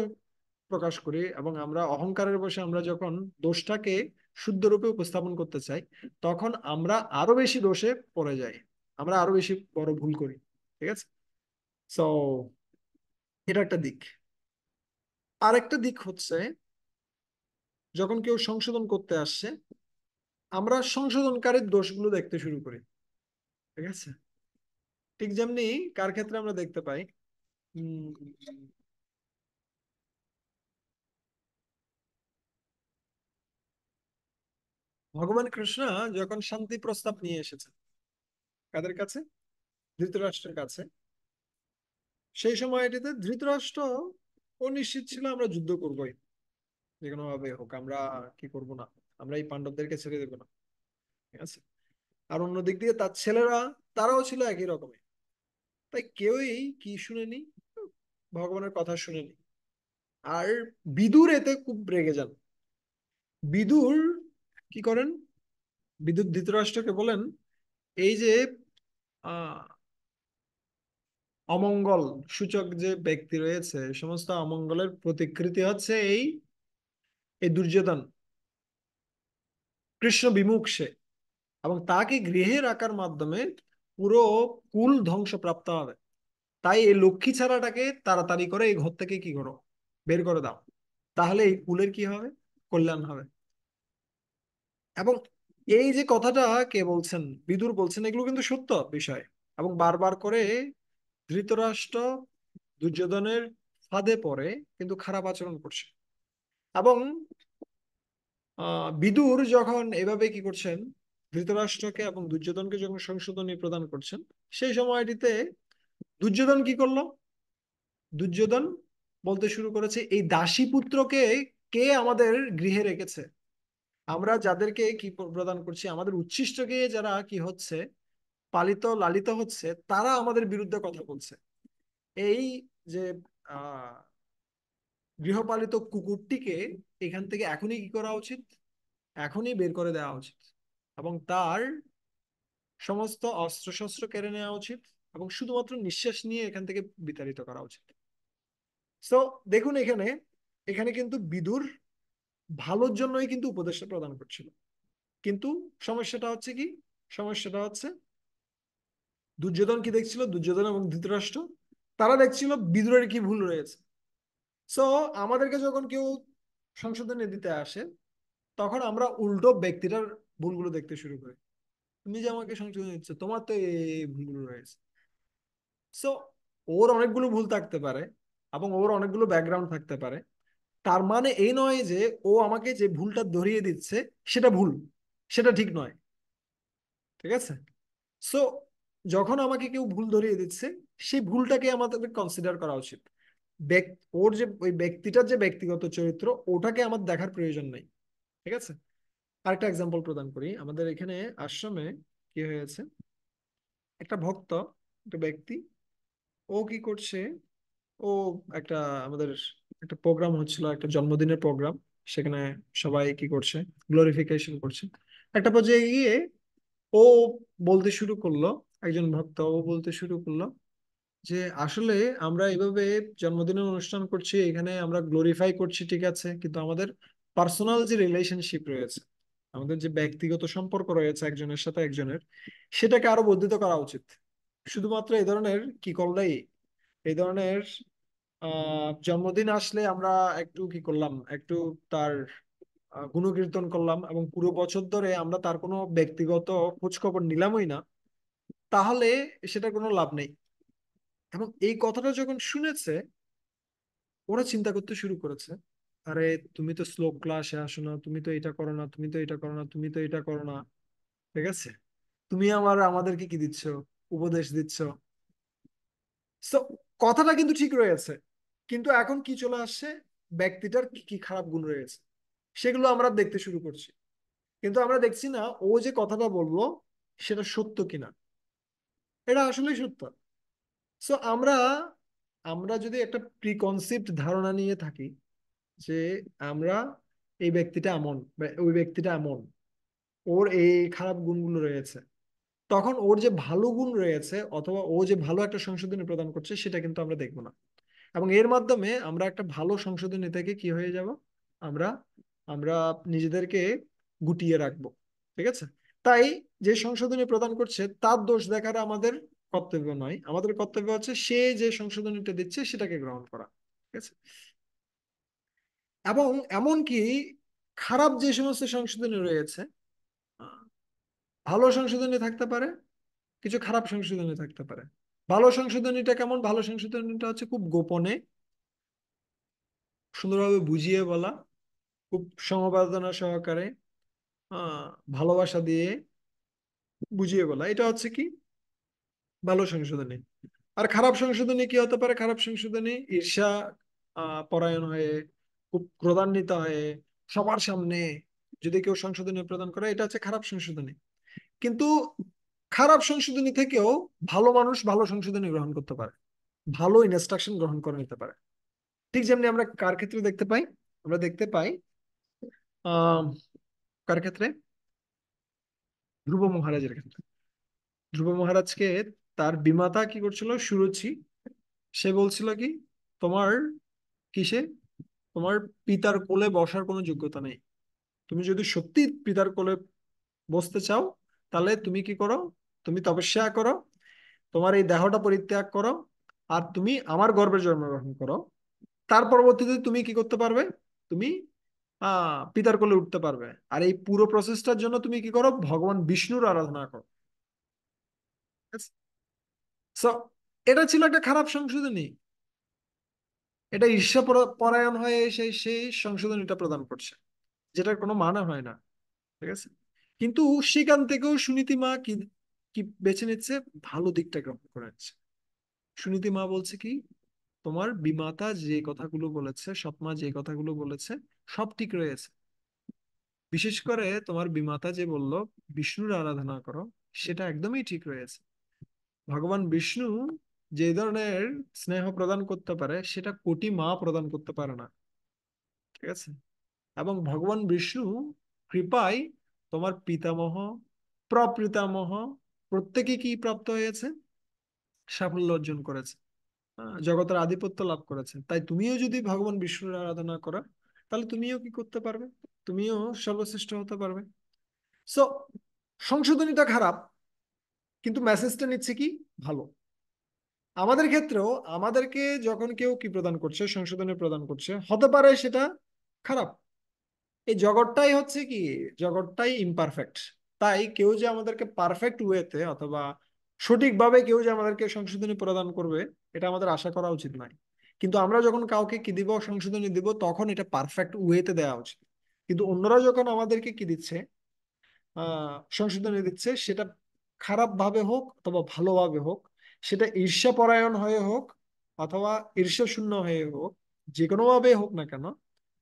প্রকাশ করি এবং আমরা অহংকারের বশে আমরা যখন দোষটাকে শুদ্ধ রূপে উপস্থাপন করতে চাই, তখন আমরা আরো বেশি দোষে পড়ে যাই, আমরা আরো বেশি বড় ভুল করি। ঠিক আছে। সো এটা একটা দিক। আরেকটা দিক হচ্ছে, যখন কেউ সংশোধন করতে আসছে, আমরা সংশোধনকারীর দোষগুলো দেখতে শুরু করি। ঠিক আছে। ঠিক যেমনি কার ক্ষেত্রে আমরা দেখতে পাই, উম, ভগবান কৃষ্ণ যখন শান্তি প্রস্তাব নিয়ে এসেছেন, কাদের কাছে? ধৃতরাষ্ট্রের কাছে। সেই সময়টিতে ধৃতরাষ্ট্র ও নিশ্চিত ছিল আমরা যুদ্ধ করবোই, যে কোনো ভাবে হোক আমরা কি করব না, আমরা এই পাণ্ডবদেরকে ছেড়ে দেবো না। ঠিক আছে। আর অন্যদিক দিয়ে তার ছেলেরা, তারাও ছিল একই রকমের। তাই কেউই কি শুনেনি, ভগবানের কথা শুনেনি। আর বিদুর এতে খুব রেগে যান। বিদুর কি করেন? বিদুর ধৃতরাষ্ট্রকে বলেন এই যে আহ অমঙ্গল সূচক যে ব্যক্তি রয়েছে, এই সমস্ত অমঙ্গলের প্রতিকৃতি হচ্ছে এই এই দুর্যোধন। কৃষ্ণ বিমুখ সে, এবং তাকে গৃহে রাখার মাধ্যমে পুরো কুল ধ্বংস প্রাপ্ত হবে। তাই এই লক্ষ্মী ছাড়াটাকে তাড়াতাড়ি করে এই ঘর থেকে কি করো, বের করে দাও। তাহলে এই কুলের কি হবে? কল্যাণ হবে। এবং এই যে কথাটা কে বলছেন? বিদুর বলছেন। এগুলো কিন্তু সত্য বিষয়। এবং বারবার করে ধৃতরাষ্ট্র দুর্যোধনের ফাঁদে পড়ে কিন্তু খারাপ আচরণ করছে। এবং বিদুর যখন এভাবে কি করছেন, ধৃতরাষ্ট্রকে এবং দুর্যোধনকে যখন সংশোধনী প্রদান করছেন, সেই সময়টিতে দুর্যোধন কি করলো? দুর্যোধন বলতে শুরু করেছে এই দাসী পুত্রকে কে আমাদের গৃহে রেখেছে? আমরা যাদেরকে কি প্রদান করছি, আমাদের উচ্ছিষ্টকে যারা কি হচ্ছে, পালিত লালিত হচ্ছে, তারা আমাদের বিরুদ্ধে কথা বলছে। এই যে আহ গৃহপালিত কুকুরটিকে এখান থেকে এখনই কি করা উচিত? এখনই বের করে দেওয়া উচিত, এবং তার সমস্ত অস্ত্রশস্ত্র কেড়ে নেওয়া উচিত, এবং শুধুমাত্র নিঃশ্বাস নিয়ে এখান থেকে বিতাড়িত করা উচিত। তো দেখুন এখানে, এখানে কিন্তু বিদুর ভালোর জন্যই কিন্তু উপদেশটা প্রদান করছিল। কিন্তু সমস্যাটা হচ্ছে কি? সমস্যাটা হচ্ছে দুর্যোধন কি দেখছিল? দুর্যোধন এবং ধৃতরাষ্ট্র তারা দেখছিল বিদুরের কি ভুল রয়েছে। সো আমাদেরকে যখন কেউ সংশোধনে দিতে আসে, তখন আমরা উল্টো ব্যক্তিটার ভুলগুলো দেখতে শুরু করি। তুমি যে আমাকে সংশোধন দিচ্ছ, তোমার তো এই ভুলগুলো রয়েছে। সো ওর অনেকগুলো ভুল থাকতে পারে এবং ওর অনেকগুলো ব্যাকগ্রাউন্ড থাকতে পারে, তার মানে এই নয় যে ও আমাকে যে ভুলটা ধরিয়ে দিচ্ছে সেটা ভুল, সেটা ঠিক নয়। ঠিক আছে? সো যখন আমাকে কেউ ভুল ধরিয়ে দিচ্ছে, সেই ভুলটাকে আমাদের কনসিডার করা উচিত। ওর যে ওই ব্যক্তিটার যে ব্যক্তিগত চরিত্র, ওটাকে আমার দেখার প্রয়োজন নেই। ঠিক আছে? আরেকটা এক্সাম্পল প্রদান করি। আমাদের এখানে আশ্রমে কি হয়েছে, একটা ভক্ত, একটা ব্যক্তি, ও কি করছে, ও একটা আমাদের একটা প্রোগ্রাম হচ্ছিল, একটা জন্মদিনের প্রোগ্রাম, সেখানে সবাই কি করছে, গ্লোরিফিকেশন করছে। একটা পর্যায়ে গিয়ে ও বলতে শুরু করলো, একজন ভক্ত ও বলতে শুরু করলো যে আসলে আমরা এভাবে জন্মদিনের অনুষ্ঠান করছি, এখানে আমরা গ্লোরিফাই করছি ঠিক আছে, কিন্তু আমাদের পার্সোনাল যে রিলেশনশিপ রয়েছে, আমাদের যে ব্যক্তিগত সম্পর্ক রয়েছে একজনের সাথে একজনের, সেটাকে আরো বর্ধিত করা উচিত। শুধুমাত্র এই ধরনের কি করলেই, এই ধরনের জন্মদিন আসলে আমরা একটু কি করলাম, একটু তার গুণকীর্তন করলাম এবং পুরো বছর ধরে আমরা তার কোনো ব্যক্তিগত খোঁজ খবর নিলামই না, তাহলে সেটা কোনো লাভ নেই। এবং এই কথাটা যখন শুনেছে, ওরা চিন্তা করতে শুরু করেছে, আরে তুমি তো স্লো ক্লাসে আসো না, তুমি তো এটা করো না, তুমি তো এটা করো না, তুমি তো এটা করো না। ঠিক আছে? তুমি আমাদেরকে কি দিচ্ছ, উপদেশ দিচ্ছ। So, কথাটা কিন্তু ঠিক রয়েছে, কিন্তু এখন কি চলে আসছে, ব্যক্তিটার কি কি খারাপ গুণ রয়েছে সেগুলো আমরা দেখতে শুরু করছি। কিন্তু আমরা দেখছি না ও যে কথাটা বললো সেটা সত্য কিনা, এটা আসলেই সত্য। সো আমরা আমরা যদি একটা প্রিকনসিপ্ট ধারণা নিয়ে থাকি যে আমরা, এই ব্যক্তিটা এমন বা ওই ব্যক্তিটা এমন, ওর এই খারাপ গুণগুলো রয়েছে, তখন ওর যে ভালো গুণ রয়েছে অথবা ও যে ভালো একটা সংশোধনী প্রদান করছে সেটা কিন্তু আমরা দেখবো না। এবং এর মাধ্যমে আমরা একটা ভালো সংশোধনী থেকে কি হয়ে যাব, আমরা আমরা নিজেদেরকে গুটিয়ে রাখবো। ঠিক আছে? তাই যে সংশোধনী প্রদান করছে তার দোষ দেখার আমাদের কর্তব্য নয়, আমাদের কর্তব্য হচ্ছে সে যে সংশোধনীটা দিচ্ছে সেটাকে গ্রহণ করা। ঠিক আছে? এবং এমনকি খারাপ যে সমস্ত সংশোধনী রয়েছে, আহ, ভালো সংশোধনী থাকতে পারে, কিছু খারাপ সংশোধনী থাকতে পারে। ভালো সংশোধনীটা কেমন, ভালো সংশোধনীটা হচ্ছে খুব গোপনে সুন্দরভাবে বুঝিয়ে বলা, খুব সমবেদনা সহকারে, আহ ভালোবাসা দিয়ে বুঝিয়ে বলা, এটা হচ্ছে কি ভালো সংশোধনী। আর খারাপ সংশোধনী কি হতে পারে, খারাপ সংশোধনী ঈর্ষা পরায়ণ হয়ে, খুব ক্রোধান্বিত হয়ে, সবার সামনে যদি কেউ সংশোধনী প্রদান করে, এটা হচ্ছে খারাপ সংশোধনী। কিন্তু খারাপ সংশোধনী থেকেও ভালো মানুষ ভালো সংশোধনী গ্রহণ করতে পারে, ভালো ইনস্ট্রাকশন গ্রহণ করে নিতে পারে। ঠিক যেমনি আমরা কার ক্ষেত্রে দেখতে পাই, আমরা দেখতে পাই আহ কার ক্ষেত্রে, ধ্রুব মহারাজের ক্ষেত্রে। ধ্রুব মহারাজকে তার বিমাতা কি করছিল, সুরুচি, সে বলছিল কি, তোমার কিসে, তোমার পিতার কোলে বসার কোনো যোগ্যতা নেই। তুমি যদি সত্যি পিতার কোলে বসতে চাও, তাহলে তুমি কি করো, তুমি তপস্যা করো, তোমার এই দেহটা পরিত্যাগ করো, আর তুমি আমার গর্ভে জন্মগ্রহণ করো। তার পরবর্তীতে তুমি কি করতে পারবে, তুমি পিতার কোলে উঠতে পারবে। আর এই পুরো প্রসেসটার জন্য তুমি কি করো, ভগবান বিষ্ণুর আরাধনা করো। সো এটা ছিল একটা খারাপ সংশোধনী, এটা ঈর্ষা পরায়ণ হয়ে সেই সংশোধনীটা প্রদান করছে, যেটার কোনো মানে হয় না। ঠিক আছে? কিন্তু সেখান থেকেও সুনীতি মা কি কি বেছে নিচ্ছে, ভালো দিকটা গ্রহণ করে নিচ্ছে। সুনীতি মা বলছে কি, তোমার বিমাতা যে কথাগুলো বলেছে, সৎমা যে কথাগুলো বলেছে, সব ঠিক রয়েছে। বিশেষ করে তোমার বিমাতা যে বলল বিষ্ণুর আরাধনা করো, সেটা একদমই ঠিক রয়েছে। ভগবান বিষ্ণু যে ধরনের স্নেহ প্রদান করতে পারে, সেটা কোটি মা প্রদান করতে পারে না। ঠিক আছে? এবং ভগবান বিষ্ণু কৃপায় তোমার পিতামহ, প্রপিতামহ প্রত্যেকে কি প্রাপ্ত হয়েছে, সাফল্য অর্জন করেছে, জগতের আধিপত্য লাভ করেছে। তাই তুমিও যদি ভগবান বিষ্ণুর আরাধনা করো, তাহলে তুমিও কি করতে পারবে, তুমিও সর্বশ্রেষ্ঠ হতে পারবে। সো সংশোধনীটা খারাপ, কিন্তু মেসেজটা নিচ্ছে কি ভালো। আমাদের ক্ষেত্রেও আমাদেরকে যখন কেউ কি প্রদান করছে, সংশোধনী প্রদান করছে, হতে পারে সেটা খারাপ। এই জগৎটাই হচ্ছে কি, জগৎটাই ইমপারফেক্ট। তাই কেউ যে আমাদেরকে পারফেক্ট ওয়েতে অথবা সঠিকভাবে কেউ যে আমাদেরকে সংশোধনী প্রদান করবে এটা আমাদের আশা করা উচিত নয়। কিন্তু আমরা যখন কাউকে কি দিব, সংশোধনী দিব, তখন এটা পারফেক্ট ওয়েতে দেওয়া উচিত। কিন্তু অন্যরা যখন আমাদেরকে কি দিচ্ছে, সংশোধনী দিচ্ছে, সেটা খারাপ ভাবে হোক অথবা ভালোভাবে হোক, সেটা ঈর্ষাপরায়ণ হয়ে হোক অথবা ঈর্ষা শূন্য হয়ে হোক, যে কোনো ভাবে হোক না কেন,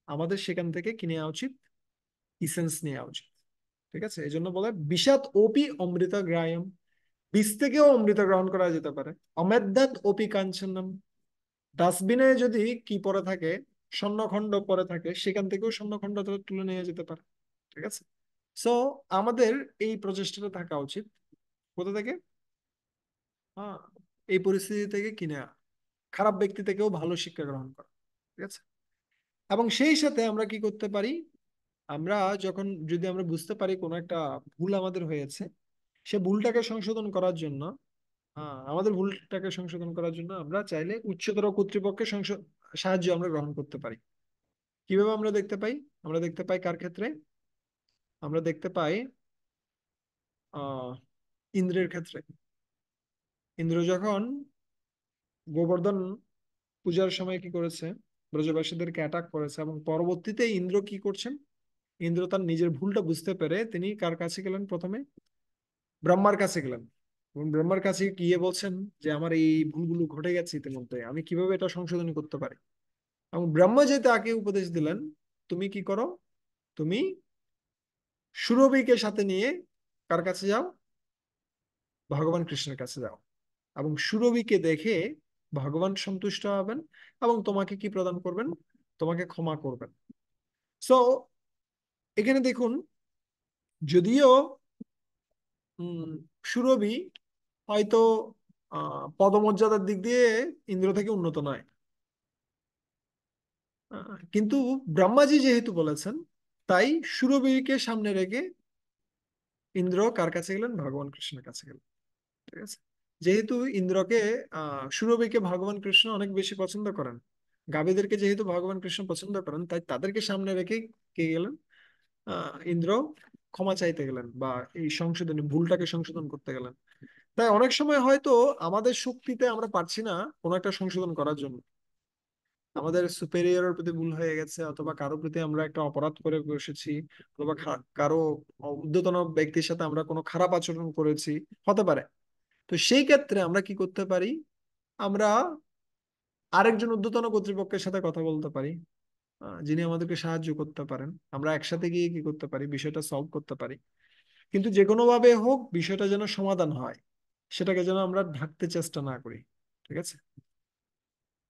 আমাদের সেখান থেকে কি নেওয়া উচিত? ইসেন্স নেওয়া উচিত। ঠিক আছে, এই জন্য বলে বিষাদ ওপি অমৃত গ্রায়ম, বীজ থেকেও অমৃত গ্রহণ করা যেতে পারে। অমেদ্যাত ওপি কাঞ্চনম, ডাস্টবিনে যদি কি পড়ে থাকে, স্বর্ণখণ্ড পড়ে থাকে, সেখান থেকেও স্বর্ণখণ্ড তুলে নিয়ে যেতে পারে। ঠিক আছে। সো আমাদের এই প্রচেষ্টাটা থাকা উচিত কোথা থেকে? হ্যাঁ, এই পরিস্থিতি থেকে কিনা খারাপ ব্যক্তি থেকেও ভালো শিক্ষা গ্রহণ করা। ঠিক আছে। এবং সেই সাথে আমরা কি করতে পারি, আমরা যখন যদি আমরা বুঝতে পারি কোনো একটা ভুল আমাদের হয়েছে, সে ভুলটাকে সংশোধন করার জন্য, আমাদের ভুলটাকে সংশোধন করার জন্য আমরা চাইলে উচ্চতর কর্তৃপক্ষের সাহায্য আমরা গ্রহণ করতে পারি। কিভাবে আমরা দেখতে পাই? আমরা দেখতে পাই কার ক্ষেত্রে? আমরা দেখতে পাই আহ ইন্দ্রের ক্ষেত্রে। ইন্দ্র যখন গোবর্ধন পূজার সময় কি করেছে, ব্রজবাসীদেরকে অ্যাটাক করেছে, এবং পরবর্তীতে ইন্দ্র কি করছেন, ইন্দ্র তার নিজের ভুলটা বুঝতে পেরে তিনি কার কাছে গেলেন? প্রথমে ব্রহ্মার কাছে গেলেন, এবং ব্রহ্মার কাছে গিয়ে বলছেন যে আমার এই ভুলগুলো ঘটে গেছে ইতিমধ্যে, আমি কিভাবে এটা সংশোধন করতে পারি। এবং ব্রহ্মা যে তাকে উপদেশ দিলেন, তুমি কি করো, তুমি সুরভিকে সাথে নিয়ে কার কাছে যাও? ভগবান কৃষ্ণের কাছে যাও, এবং সুরভিকে দেখে ভগবান সন্তুষ্ট হবেন এবং তোমাকে কি প্রদান করবেন? তোমাকে ক্ষমা করবেন। সো এখানে দেখুন, যদিও সুরভি হয়তো পদমর্যাদার দিক দিয়ে ইন্দ্র থেকে উন্নত নয়, কিন্তু ব্রহ্মাজি যেহেতু বলেছেন, তাই সুরভিকে সামনে রেখে ইন্দ্র কার কাছে গেলেন? ভগবান কৃষ্ণের কাছে গেলেন। ঠিক আছে। যেহেতু ইন্দ্রকে সুরভিকে ভগবান কৃষ্ণ অনেক বেশি পছন্দ করেন, গাভীদেরকে যেহেতু ভগবান কৃষ্ণ পছন্দ করেন, তাই তাদেরকে সামনে রেখে কে গেলেন? ইন্দ্র ক্ষমা চাইতে গেলেন, বা এই সংশোধনী ভুলটাকে সংশোধন করতে গেলেন। তাই অনেক সময় হয়তো আমাদের শক্তিতে আমরা পারছি না কোনো একটা সংশোধন করার জন্য, আমাদের সুপেরিয়রের প্রতি ভুল হয়ে গেছে, অথবা কারো প্রতি আমরা একটা অপরাধ করে বসেছি, অথবা কারো ঊর্ধ্বতন ব্যক্তির সাথে আমরা কোনো খারাপ আচরণ করেছি, হতে পারে। তো সেই ক্ষেত্রে আমরা কি করতে পারি? আমরা আরেকজন ঊর্ধ্বতন কর্তৃপক্ষের সাথে কথা বলতে পারি, যিনি আমাদেরকে সাহায্য করতে পারেন। আমরা একসাথে গিয়ে কি করতে পারি, বিষয়টা সলভ করতে পারি। কিন্তু যে কোনো ভাবে হোক বিষয়টা যেন সমাধান হয়, সেটাকে যেন আমরা ঢাকতে চেষ্টা না করি। ঠিক আছে।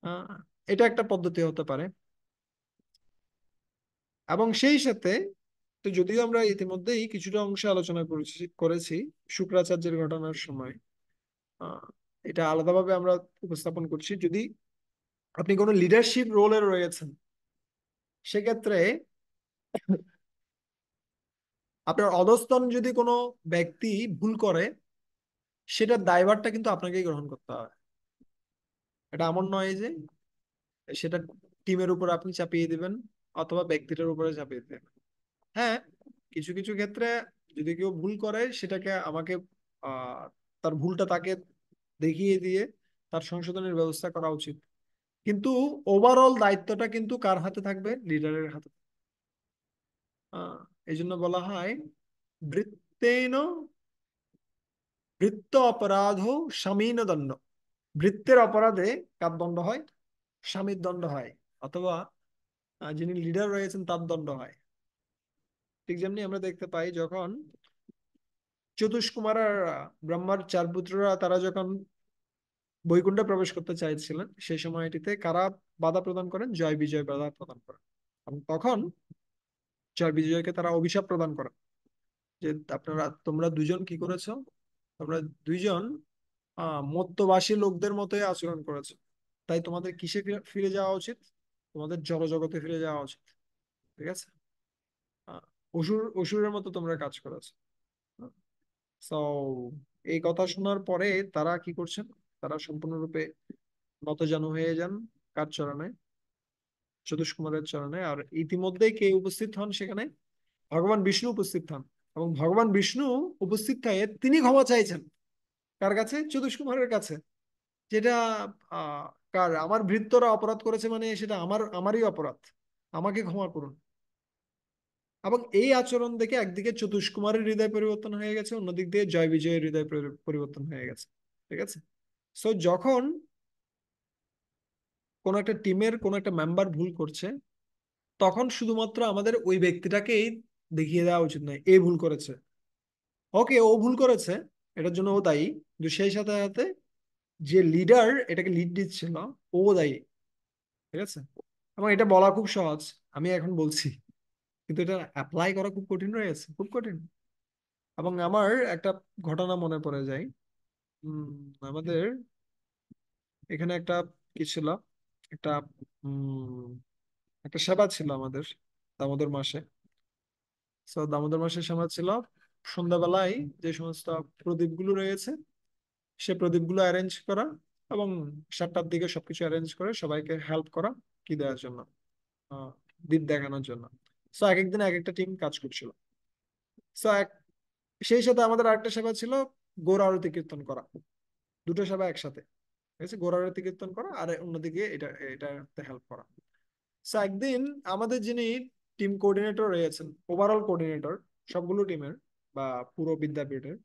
আহ, এটা একটা পদ্ধতি হতে পারে। এবং সেই সাথে, তো যদিও আমরা ইতিমধ্যেই কিছুটা অংশে আলোচনা করেছি শুক্রাচার্যের ঘটনার সময়, আহ, এটা আলাদাভাবে আমরা উপস্থাপন করছি। যদি আপনি কোনো লিডারশিপ রোলে রয়েছেন, সেক্ষেত্রে আপনার অধস্তন যদি কোনো ব্যক্তি ভুল করে, সেটার দায়ভারটা কিন্তু আপনাকেই গ্রহণ করতে হবে। এটা এমন নয় যে সেটা টিমের উপর আপনি চাপিয়ে দিবেন অথবা ব্যক্তিটার উপরে চাপিয়ে দিবেন। হ্যাঁ, কিছু কিছু ক্ষেত্রে যদি কেউ ভুল করে, সেটাকে আমাকে আহ তার ভুলটা তাকে দেখিয়ে দিয়ে তার সংশোধনের ব্যবস্থা করা উচিত। কিন্তু ওভারঅল দায়িত্বটা কিন্তু কার হাতে থাকবে? লিডারের হাতে। আহ এই জন্য বলা হয় বৃত্তেন বৃত্ত অপরাধ স্বামীন দণ্ড। বৃত্তের অপরাধে কার দণ্ড হয়? স্বামীর দণ্ড হয়, অথবা যিনি লিডার রয়েছেন তার দণ্ড হয়। ঠিক যেমনি আমরা দেখতে পাই, যখন চতুষ্কুমার আর ব্রহ্মার চার পুত্ররা তারা যখন বৈকুণ্ঠে প্রবেশ করতে চাইছিলেন, সেই সময়টিতে কারা বাধা প্রদান করেন? জয় বিজয় বাধা প্রদান করেন। এবং তখন জয় বিজয়কে তারা অভিশাপ প্রদান করেন যে তোমরা দুজন কি করেছো? তোমরা দুইজন মর্ত্যবাসী লোকদের মতোই আচরণ করেছো, তাই তোমাদের কিসে ফিরে যাওয়া উচিত? তোমাদের জড়জগতে ফিরে যাওয়া উচিত। ঠিক আছে। আহ, অসুরের মতো তোমরা কাজ করেছো। তো এই কথা শোনার পরে তারা কি করছেন? তারা সম্পূর্ণরূপে নতজানু হয়ে যান কার চরণে? চতুষ্কুমারের চরণে। আর ইতিমধ্যেই কে উপস্থিত হন সেখানে? ভগবান বিষ্ণু উপস্থিত হন। এবং ভগবান বিষ্ণু উপস্থিত হয়ে তিনি ক্ষমা চাইছেন কার কাছে? জ্যোতিষ কুমারের কাছে। যেটা আহ কার, আমার ভৃত্যরা অপরাধ করেছে মানে সেটা আমারই অপরাধ, আমাকে ক্ষমা করুন। এবং এই আচরণ দেখে একদিকে চতুষ কুমারের হৃদয় পরিবর্তন হয়ে গেছে, অন্যদিক দিয়ে জয় বিজয়ের হৃদয় পরিবর্তন হয়ে গেছে। ঠিক আছে। সো যখন কোন একটা টিমের কোন একটা মেম্বার ভুল করছে, তখন শুধুমাত্র আমাদের ওই ব্যক্তিটাকেই দেখিয়ে দেওয়া উচিত নয় এ ভুল করেছে, ওকে ও ভুল করেছে, এটার জন্য ও দায়ী। কিন্তু সেই সাথে সাথে যে লিডার এটাকে লিড দিচ্ছিল, ও দায়ী। ঠিক আছে। এবং এটা বলা খুব সহজ, আমি এখন বলছি, কিন্তু এটা অ্যাপ্লাই করা খুব কঠিন রয়ে গেছে, খুব কঠিন। এবং আমার একটা ঘটনা মনে পড়ে যায়। উম, আমাদের এখানে একটা কি ছিল, একটা উম একটা সেবা ছিল আমাদের দামোদর মাসে। তো দামোদর মাসের সেবা ছিল সন্ধ্যাবেলায় যে সমস্ত প্রদীপগুলো রয়েছে সে প্রদীপগুলো অ্যারেঞ্জ করা, এবং 7টার দিকে সবকিছু অ্যারেঞ্জ করে সবাইকে হেল্প করা, কি দেওয়ার জন্য, আহ, দীপ দেখানোর জন্য। সো এক একদিন এক একটা টিম কাজ করছিল। সো সেই সাথে আমাদের আরেকটা সেবা ছিল গৌর আরতি কীর্তন করা, দুটো সেবা একসাথে। ঠিক আছে, গৌর আরতি কীর্তন করা আর অন্যদিকে এটাতে হেল্প করা। সো একদিন আমাদের যিনি টিম কোঅর্ডিনেটর রয়েছেন, ওভারঅল কোঅর্ডিনেটর সবগুলো টিমের বা পুরো বিদ্যাপীঠের,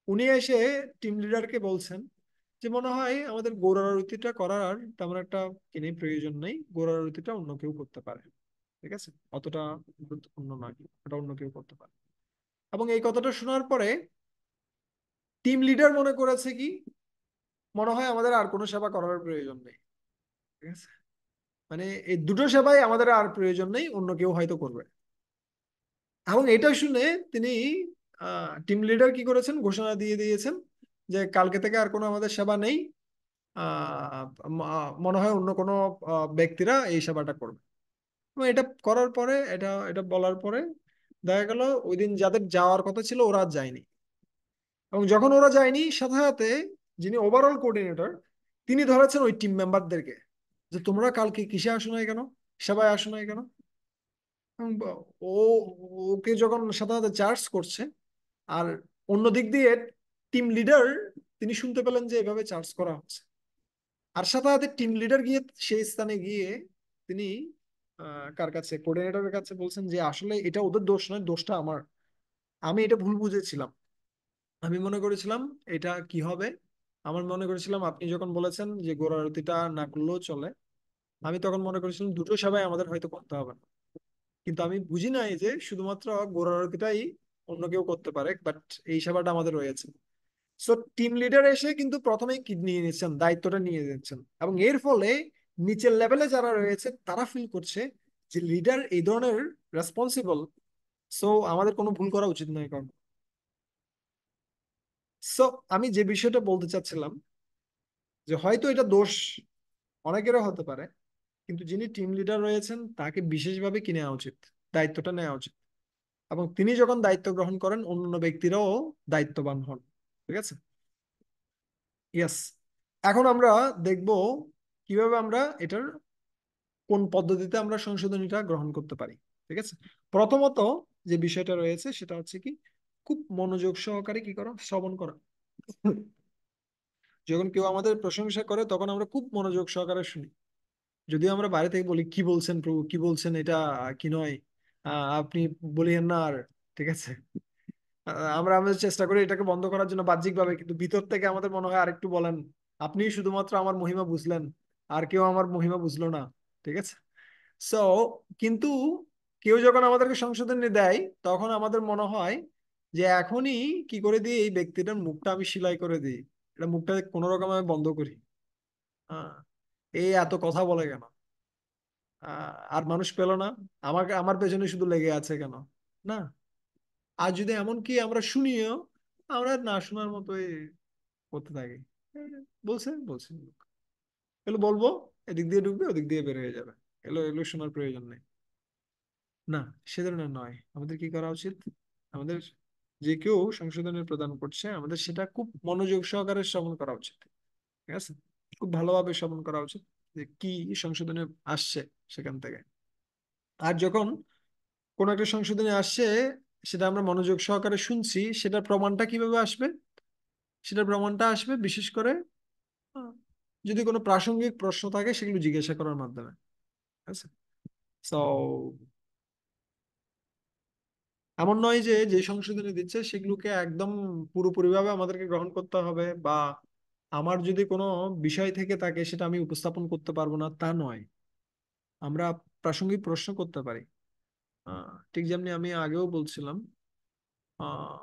উনি এসে টিম লিডারকে বলছেন যে মনে হয় আমাদের গৌর আরতিটা করার তেমন একটা কিনে প্রয়োজন নেই, গৌর আরতিটা অন্য কেউ করতে পারে। ঠিক আছে, অতটা গুরুত্বপূর্ণ নয়, ওটা অন্য কেউ করতে পারে। এবং এই কথাটা শোনার পরে টিম লিডার মনে করেছে কি, মনে হয় আমাদের আর কোনো সেবা করার প্রয়োজন নেই। ঠিক আছে, মানে এই দুটো সেবাই আমাদের আর প্রয়োজন নেই, অন্য কেউ হয়তো করবে। এবং এটা শুনে তিনি টিম লিডার কি করেছেন, ঘোষণা দিয়ে দিয়েছেন যে কালকে থেকে আর কোনো আমাদের সেবা নেই, মনে হয় অন্য কোনো ব্যক্তিরা এই সেবাটা করবে। এবং এটা করার পরে, এটা এটা বলার পরে দেখা গেল ওই দিন যাদের যাওয়ার কথা ছিল ওরা আর যায়নি। এবং যখন ওরা যায়নি, সাথে সাথে যিনি ওভারঅল কোঅর্ডিনেটর তিনি ধরেছেন ওই টিম মেম্বারদেরকে যে তোমরা কালকে কিসে আসো নাই কেন, সেবায় আসো নাই কেন। এবং ও ওকে যখন সাথে সাথে চার্জ করছে, আর অন্য দিক দিয়ে টিম লিডার তিনি শুনতে পেলেন যে এভাবে চার্জ করা হচ্ছে, আর সাথে সাথে টিম লিডার গিয়ে সেই স্থানে গিয়ে তিনি কার কাছে, কোঅর্ডিনেটরের কাছে বলছেন যে আসলে এটা ওদের দোষ নয়, দোষটা আমার, আমি এটা ভুল বুঝেছিলাম। আমি মনে করেছিলাম এটা কি হবে, আমার মনে করেছিলাম আপনি যখন বলেছেন যে গোড় আরতিটা না করলেও চলে, আমি তখন মনে করেছিলাম দুটো সেবাই আমাদের হয়তো করতে হবে না। কিন্তু আমি বুঝি নাই যে শুধুমাত্র গোড় আরতিটাই অন্য কেউ করতে পারে, বাট এই সেবাটা আমাদের রয়েছে। সো টিম লিডার এসে কিন্তু প্রথমেই কি নিয়ে নিচ্ছেন, দায়িত্বটা নিয়ে নিচ্ছেন, এবং এর ফলে নিচের লেভেলে যারা রয়েছে তারা ফিল করছে যে লিডার এই ধরনের রেসপন্সিবল। সো আমাদের কোনো ভুল করা উচিত নয় কারণ। সো আমি যে বিষয়টা বলতে চাচ্ছিলাম যে হয়তো এটা দোষ অনেকেরও হতে পারে, কিন্তু যিনি টিম লিডার রয়েছেন তাকে বিশেষভাবে কি নেওয়া উচিত, দায়িত্বটা নেওয়া উচিত। এবং তিনি যখন দায়িত্ব গ্রহণ করেন অন্য ব্যক্তিরাও দায়িত্ববান হন। ঠিক আছে। ইয়েস। এখন আমরা দেখব কিভাবে আমরা এটার কোন পদ্ধতিতে আমরা সংশোধনীটা গ্রহণ করতে পারি। ঠিক আছে। প্রথমত যে বিষয়টা রয়েছে সেটা হচ্ছে কি, খুব মনোযোগ সহকারে কি করা, শ্রবণ করা। যখন কেউ আমাদের প্রশংসা করে তখন আমরা খুব মনোযোগ সহকারে শুনি। যদিও আমরা বাইরে থেকে বলি কি বলছেন প্রভু, কি বলছেন, এটা কি নয়, আপনি বলিয়েন না আর। ঠিক আছে। আমরা আমাদের চেষ্টা করি এটাকে বন্ধ করার জন্য বাহ্যিক ভাবে, কিন্তু ভিতর থেকে আমাদের মনে হয় আরেকটু বলেন, আপনি শুধুমাত্র আমার মহিমা বুঝলেন, আর কেউ আমার মহিমা বুঝলো না। ঠিক আছে। সো কিন্তু কেউ যখন আমাদেরকে সংশোধনী দেয় তখন আমাদের মনে হয় যে এখনই কি করে দিই, এই ব্যক্তিটার মুখটা আমি সেলাই করে দিই, এটা মুখটা কোনো রকম আমি বন্ধ করি। হ্যাঁ, এই এত কথা বলে কেন, আর মানুষ পেল না, আমাকে আমার পেছনে শুধু লেগে আছে কেন। না, আর যদি এমনকি আমরা শুনিও, আমরা না শোনার মতোই করতে থাকি। এই বলছে বলছে, এগুলো বলবো, এদিক দিয়ে ঢুকবে ওদিক দিয়ে বের হয়ে যাবে, এগুলো এগুলো শোনার প্রয়োজন নেই। না, সে ধরনের নয়। আমাদের কি করা উচিত, আমাদের যে কেউ সংশোধনের প্রদান করছে আমাদের সেটা খুব মনোযোগ সহকারে শ্রবণ করা উচিত। ঠিক আছে, খুব ভালোভাবে শ্রবণ করা উচিত যে কি সংশোধনে আসছে সেখান থেকে। আর যখন কোন একটা সংশোধনী আসছে, সেটা আমরা মনোযোগ সহকারে শুনছি, সেটার প্রমাণটা কিভাবে আসবে, সেটার প্রমাণটা আসবে বিশেষ করে আহ, যদি কোনো প্রাসঙ্গিক প্রশ্ন থাকে সেগুলো জিজ্ঞাসা করার মাধ্যমে। ঠিক আছে। সো এমন নয় যে যে সংশোধনী দিচ্ছে সেগুলোকে একদম পুরোপুরিভাবে আমাদেরকে গ্রহণ করতে হবে, বা আমার যদি কোনো বিষয় থেকে থাকে সেটা আমি উপস্থাপন করতে পারবো না তা নয়। আমরা প্রাসঙ্গিক প্রশ্ন করতে পারি। ঠিক যেমনি আমি আগেও বলছিলাম, আহ,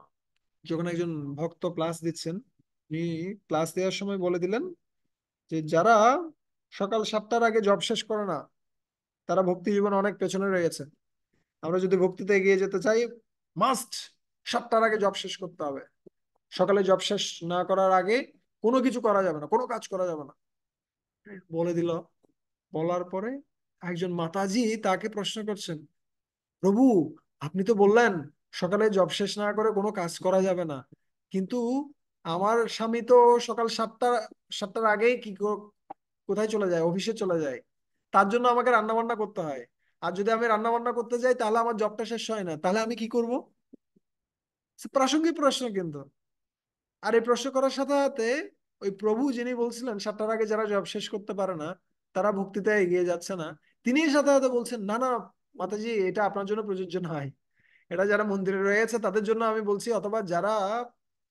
যখন একজন ভক্ত ক্লাস দিচ্ছেন, উনি ক্লাস দেওয়ার সময় বলে দিলেন যে যারা সকাল 7টার আগে জব শেষ করে না তারা ভক্তি জীবনে অনেক পেছনে রয়েছে। আমরা যদি ভক্তিতে এগিয়ে যেতে চাই, মাস্ট 7টার আগে জব শেষ করতে হবে। সকালে জব শেষ না করার আগে কোনো কিছু করা যাবে না, কোনো কাজ করা যাবে না, বলে দিল। বলার পরে একজন মাতাজি তাকে প্রশ্ন করছেন, প্রভু, আপনি তো বললেন সকালে জব শেষ না করে কোনো কাজ করা যাবে না, কিন্তু আমার স্বামী তো সকাল 7টার আগেই কোথায় চলে যায়, অফিসে চলে যায়। তার জন্য আমাকে রান্না বান্না করতে হয়। আর যদি আমি রান্না বান্না করতে যাই তাহলে আমার জবটা শেষ হয় না, তাহলে আমি কি করব? প্রাসঙ্গিক প্রশ্ন কিন্তু। আর এই প্রশ্ন করার সাথে সাথে ওই প্রভু যিনি বলছিলেন 7টার আগে যারা জব শেষ করতে পারে না তারা ভক্তিতে এগিয়ে যাচ্ছে না, তিনি সাথে সাথে বলছেন, না না মাতাজি, এটা আপনার জন্য প্রযোজ্য নয়। এটা যারা মন্দিরে রয়েছে তাদের জন্য আমি বলছি, অথবা যারা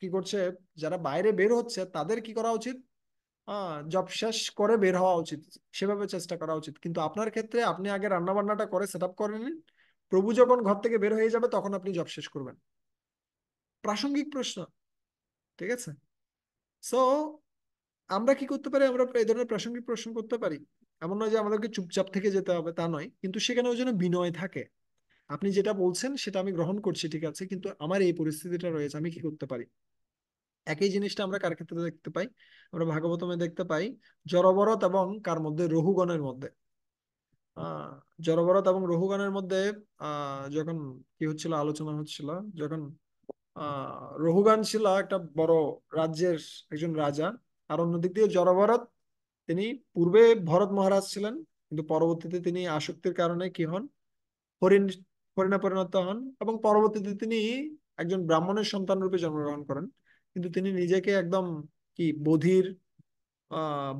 কি করছে, যারা বাইরে বের হচ্ছে তাদের কি করা উচিত? জব শেষ করে বের হওয়া উচিত, সেভাবে চেষ্টা করা উচিত। কিন্তু আপনার ক্ষেত্রে আপনি আগে রান্না বান্নাটা করে সেট আপ করে নিন, প্রভু যখন ঘর থেকে বের হয়ে যাবে তখন আপনি জব শেষ করবেন। প্রাসঙ্গিক প্রশ্ন। ঠিক আছে। সো আমরা কি করতে পারি, আমরা এই ধরনের প্রাসঙ্গিক প্রশ্ন করতে পারি। এমন নয় যে আমাদেরকে চুপচাপ থেকে যেতে হবে, তা নয়, কিন্তু সেখানে ওই জন্য বিনয় থাকে। আপনি যেটা বলছেন সেটা আমি গ্রহণ করছি, ঠিক আছে, কিন্তু আমার এই পরিস্থিতিটা রয়েছে, আমি কি করতে পারি। একই জিনিসটা আমরা কার ক্ষেত্রে দেখতে পাই? আমরা ভাগবতমে দেখতে পাই জড়ভরত এবং কার মধ্যে, রহুগণের মধ্যে। আহ জড়ভরত এবং রহুগণের মধ্যে যখন কি হচ্ছিল, আলোচনা হচ্ছিল, যখন রহুগান ছিল একটা বড় রাজ্যের একজন রাজা, আর অন্যদিক দিয়ে জড়ভরত, তিনি পূর্বে ভরত মহারাজ ছিলেন, কিন্তু পরবর্তীতে তিনি আসক্তির কারণে কি হন, হরিণ হরিণে পরিণত হন, এবং পরবর্তীতে তিনি একজন ব্রাহ্মণের সন্তান রূপে জন্মগ্রহণ করেন। কিন্তু তিনি নিজেকে একদম কি বধির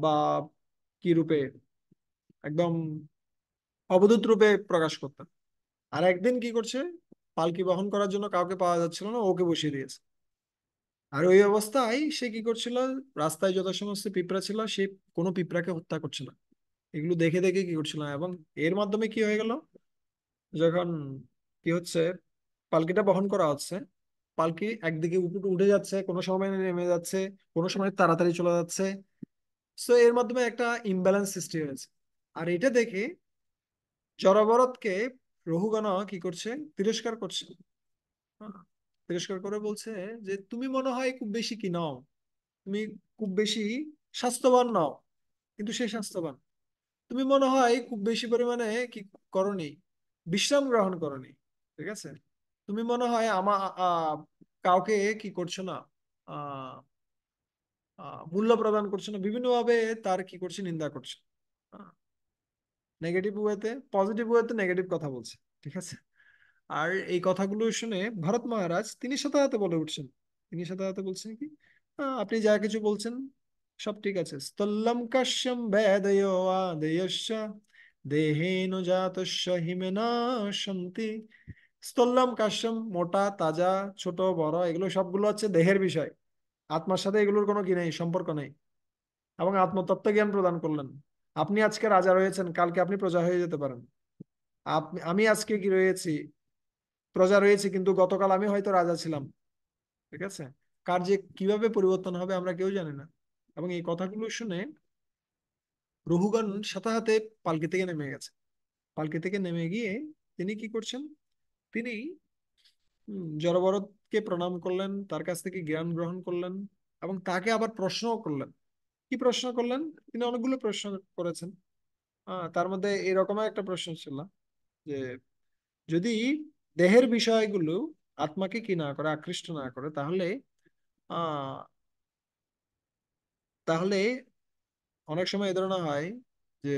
বা কি রূপে, একদম অবধূত রূপে প্রকাশ করতেন। আর একদিন কি করছে, পালকি বহন করার জন্য কাউকে পাওয়া যাচ্ছিল না, ওকে বসিয়ে দিয়েছে। আর ওই অবস্থায় সে কি করছিল, রাস্তায় যত সমস্ত পিঁপড়া ছিল সে কোনো পিঁপড়াকে হত্যা করছে না, এগুলো দেখে দেখে কি করছিল। এবং এর মাধ্যমে কি হয়ে গেল, যখন কি হচ্ছে, পালকিটা বহন করা হচ্ছে, পালকি একদিকে উপরে উঠে যাচ্ছে, কোনো সময় নেমে যাচ্ছে, কোনো সময় তাড়াতাড়ি চলে যাচ্ছে। সো এর মাধ্যমে একটা ইমব্যালেন্স সৃষ্টি হয়েছে। আর এটা দেখে জড়ভরতকে রহুগণ কি করছে, তিরস্কার করছে। হ্যাঁ, তিরস্কার করে বলছে যে তুমি মনে হয় খুব বেশি কি নাও, তুমি খুব বেশি স্বাস্থ্যবান নাও, কিন্তু সে স্বাস্থ্যবান। তুমি মনে হয় খুব বেশি পরিমাণে কি করনি, বিশ্রাম গ্রহণ করনি। ঠিক আছে। তুমি মনে হয় কাউকে কি করছো না, আহ মূল্য প্রদান করছো না, বিভিন্ন ভাবে তার কি করছে, নিন্দা করছে। নেগেটিভ ওয়েতে, পজিটিভ ওয়েতে নেগেটিভ কথা বলছে। ঠিক আছে। আর এই কথাগুলো শুনে ভরত মহারাজ তিনি সাথে সাথে বলে উঠছেন, তিনি সাথে সাথে বলছেন কি, আপনি যা কিছু বলছেন সব ঠিক আছে, স্থল্লম কাশ্যম বেদയോ আদয়স্য দেহেন জাতস্য হিমেনা সন্তি। স্থল্লম কাশ্যম, মোটা তাজা, ছোট বড়, এগুলো সবগুলো হচ্ছে দেহের বিষয়, আত্মার সাথে এগুলোর কোনো কি নেই, সম্পর্ক নেই। এবং আত্মতত্ত্ব জ্ঞান প্রদান করলেন। আপনি আজকে রাজা রয়েছেন, কালকে আপনি প্রজা হয়ে যেতে পারেন। আমি আজকে কি রয়েছি, প্রজা রয়েছে, কিন্তু গতকাল আমি হয়তো রাজা ছিলাম। ঠিক আছে। কার যে কিভাবে পরিবর্তন হবে আমরা কেউ জানি না। এবং এই কথাগুলো শুনে রহুগণ সাথে সাথে পালকি থেকে নেমে গেছে। পালকি থেকে নেমে গিয়ে তিনি কি করছেন, তিনি জড়ভরতকে প্রণাম করলেন, তার কাছ থেকে জ্ঞান গ্রহণ করলেন, এবং তাকে আবার প্রশ্নও করলেন। কি প্রশ্ন করলেন? তিনি অনেকগুলো প্রশ্ন করেছেন। তার মধ্যে এরকম একটা প্রশ্ন ছিল যে যদি দেহের বিষয়গুলো আত্মাকে কি না করে, আকৃষ্ট না করে, তাহলে আহ তাহলে অনেক সময় এই ধরনের হয় যে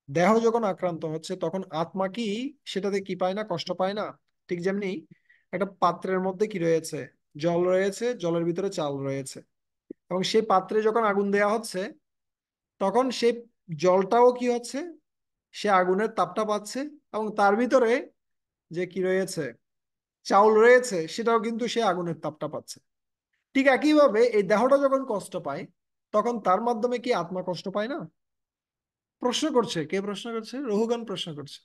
দেহ যখন আক্রান্ত হচ্ছে তখন আত্মা কি সেটাতে কি পায় না, কষ্ট পায় না? ঠিক যেমনি একটা পাত্রের মধ্যে কি রয়েছে, জল রয়েছে, জলের ভিতরে চাল রয়েছে, এবং সেই পাত্রে যখন আগুন দেয়া হচ্ছে তখন সেই জলটাও কি হচ্ছে, সে আগুনের তাপটা পাচ্ছে, এবং তার ভিতরে যে কি রয়েছে, চাউল রয়েছে, সেটাও কিন্তু সে আগুনের তাপটা পাচ্ছে। ঠিক একইভাবে এই দেহটা যখন কষ্ট পায় তখন তার মাধ্যমে কি আত্মা কষ্ট পায় না? প্রশ্ন করছে কে? প্রশ্ন করছে রহুগান, প্রশ্ন করছে,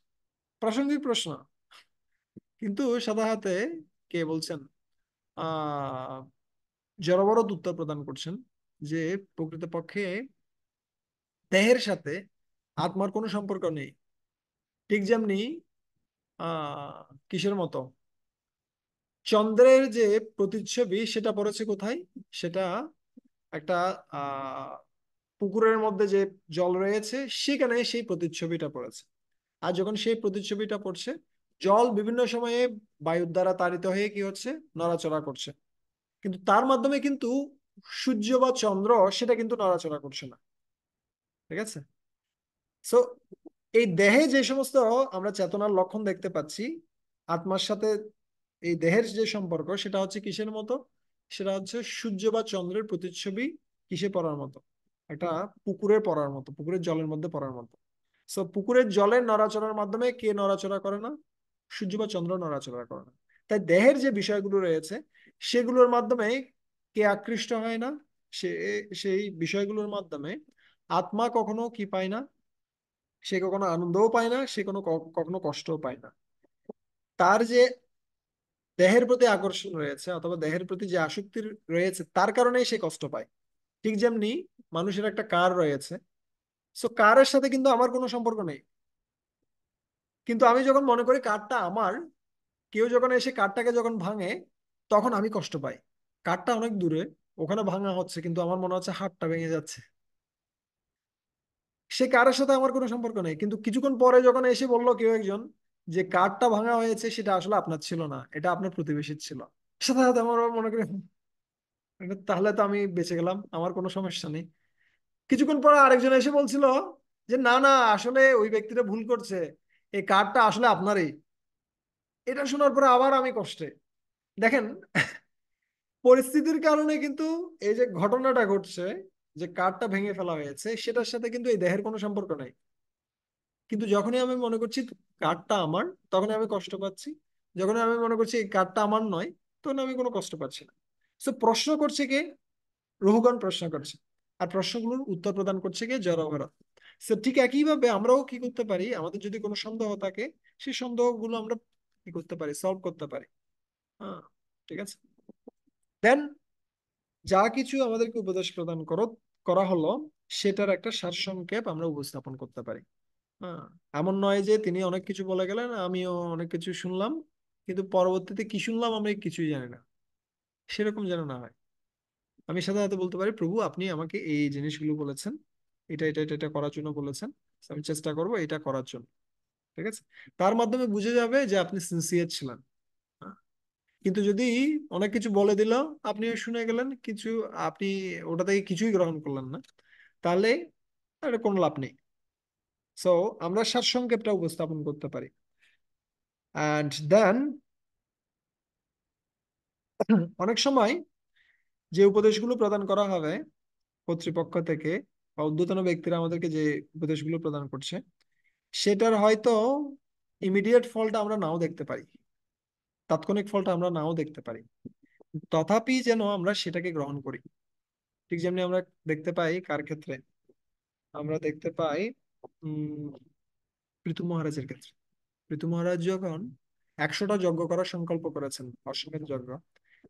প্রাসঙ্গিক প্রশ্ন। কিন্তু সাদা হাতে কে বলছেন, আহ জড়বরদ উত্তর প্রদান করছেন যে প্রকৃতপক্ষে দেহের সাথে আত্মার কোনো সম্পর্ক নেই। ঠিক যেমনি কিসের মতো, চন্দ্রের যে প্রতিচ্ছবি সেটা পড়েছে কোথায়, সেটা একটা আহ পুকুরের মধ্যে যে জল রয়েছে সেখানে সেই প্রতিচ্ছবিটা পড়েছে। আর যখন সেই প্রতিচ্ছবিটা পড়ছে, জল বিভিন্ন সময়ে বায়ুর দ্বারা তাড়িত হয়ে কি হচ্ছে, নড়াচড়া করছে, কিন্তু তার মাধ্যমে কিন্তু সূর্য বা চন্দ্র সেটা কিন্তু নড়াচড়া করছে না। ঠিক আছে? সো এই দেহে যে সমস্ত আমরা চেতনার লক্ষণ দেখতে পাচ্ছি, আত্মার সাথে এই দেহের যে সম্পর্ক সেটা হচ্ছে কিসের মতো, সেটা হচ্ছে সূর্য বা চন্দ্রের প্রতিচ্ছবি কিসে পড়ার মতো, একটা পুকুরে পড়ার মতো, পুকুরের জলের মধ্যে পড়ার মতো। সো পুকুরের জলের নড়াচড়ার মাধ্যমে কে নড়াচড়া করে না? সূর্য বা চন্দ্র নড়াচড়া করে না। তাই দেহের যে বিষয়গুলো রয়েছে সেগুলোর মাধ্যমে কে আকৃষ্ট হয় না? সে সেই বিষয়গুলোর মাধ্যমে আত্মা কখনো কি পায় না, সে কখনো আনন্দও পায় না, সে কোনো কখনো কষ্টও পায় না। তার যে দেহের প্রতি আকর্ষণ রয়েছে অথবা দেহের প্রতি যে আসক্তি রয়েছে তার কারণেই সে কষ্ট পায়। ঠিক যেমনি মানুষের একটা কার রয়েছে, সো কারের সাথে কিন্তু আমার কোনো সম্পর্ক নেই, কিন্তু আমি যখন মনে করি কারটা আমার, কেউ যখন এসে কারটাকে যখন ভাঙে তখন আমি কষ্ট পাই। কারটা অনেক দূরে, ওখানে ভাঙা হচ্ছে, কিন্তু আমার মনে হচ্ছে হাতটা ভেঙে যাচ্ছে। সে কারের সাথে আমার কোনো সম্পর্ক নেই, কিন্তু কিছুক্ষণ পরে যখন এসে বললো কেউ একজন যে কারটা ভাঙা হয়েছে, সেটা আসলে আপনার ছিল না, এটা আপনার প্রতিবেশীর ছিল, সাথে সাথে আমার মনে করি তাহলে তো আমি বেঁচে গেলাম, আমার কোনো সমস্যা নেই। কিছুক্ষণ পরে আরেকজন এসে বলছিল যে না না, আসলে ওই ব্যক্তিটা ভুল করছে, এই কার্ডটা আসলে আপনারই। এটা শোনার পরে আবার আমি কষ্টে। দেখেন, পরিস্থিতির কারণে কিন্তু এই যে ঘটনাটা ঘটছে, যে কার্ডটা ভেঙে ফেলা হয়েছে, সেটার সাথে কিন্তু এই দেহের কোনো সম্পর্ক নাই। কিন্তু যখনই আমি মনে করছি কার্ডটা আমার, তখন আমি কষ্ট পাচ্ছি। যখন আমি মনে করছি এই কার্ডটা আমার নয়, তখন আমি কোনো কষ্ট পাচ্ছি না। সো প্রশ্ন করছে কে? রহুগণ প্রশ্ন করছে, আর প্রশ্নগুলোর উত্তর প্রদান করছে কে? জড়ভরত। সো ঠিক একইভাবে আমরাও কি করতে পারি, আমাদের যদি কোনো সন্দেহ থাকে, সেই সন্দেহগুলো আমরা কি করতে পারি, সলভ করতে পারি। হ্যাঁ, ঠিক আছে। দেন যা কিছু আমাদেরকে উপদেশ প্রদান করা হলো, সেটার একটা সারসংক্ষেপ আমরা উপস্থাপন করতে পারি। হ্যাঁ, এমন নয় যে তিনি অনেক কিছু বলে গেলেন, আমিও অনেক কিছু শুনলাম, কিন্তু পরবর্তীতে কি শুনলাম আমি কিছুই জানি না, সেরকম যেন না হয়। আমি সাথে সাথে বলতে পারি, প্রভু আপনি আমাকে এই জিনিসগুলো বলেছেন, এটা এটা এটা এটা করার জন্য বলেছেন, তো আমি চেষ্টা করব এটা করার জন্য। ঠিক আছে? তার মাধ্যমে বুঝে যাবে যে আপনি সিনসিয়ার ছিলেন। হ্যাঁ। কিন্তু যদি অনেক কিছু বলে দিল, আপনিও শুনে গেলেন কিছু, আপনি ওটা থেকে কিছুই গ্রহণ করলেন না, তাহলে এটা কোনো লাভ নেই। সো আমরা সারসংক্ষেপটা উপস্থাপন করতে পারি। অ্যান্ড দেন অনেক সময় যে উপদেশগুলো প্রদান করা হবে কর্তৃপক্ষ থেকে বা ঊর্ধ্বতন ব্যক্তিরা আমাদেরকে যে উপদেশগুলো প্রদান করছে, সেটার হয়তো ইমিডিয়েট ফলটা আমরা নাও দেখতে পারি, তাৎক্ষণিক ফলটা আমরা নাও দেখতে পারি, তথাপি যেন আমরা সেটাকে গ্রহণ করি। ঠিক যেমনি আমরা দেখতে পাই কার ক্ষেত্রে, আমরা দেখতে পাই উম পৃথু মহারাজের ক্ষেত্রে। পৃথু মহারাজ যখন 100টা যজ্ঞ করার সংকল্প করেছেন, অশ্বমেধ যজ্ঞ,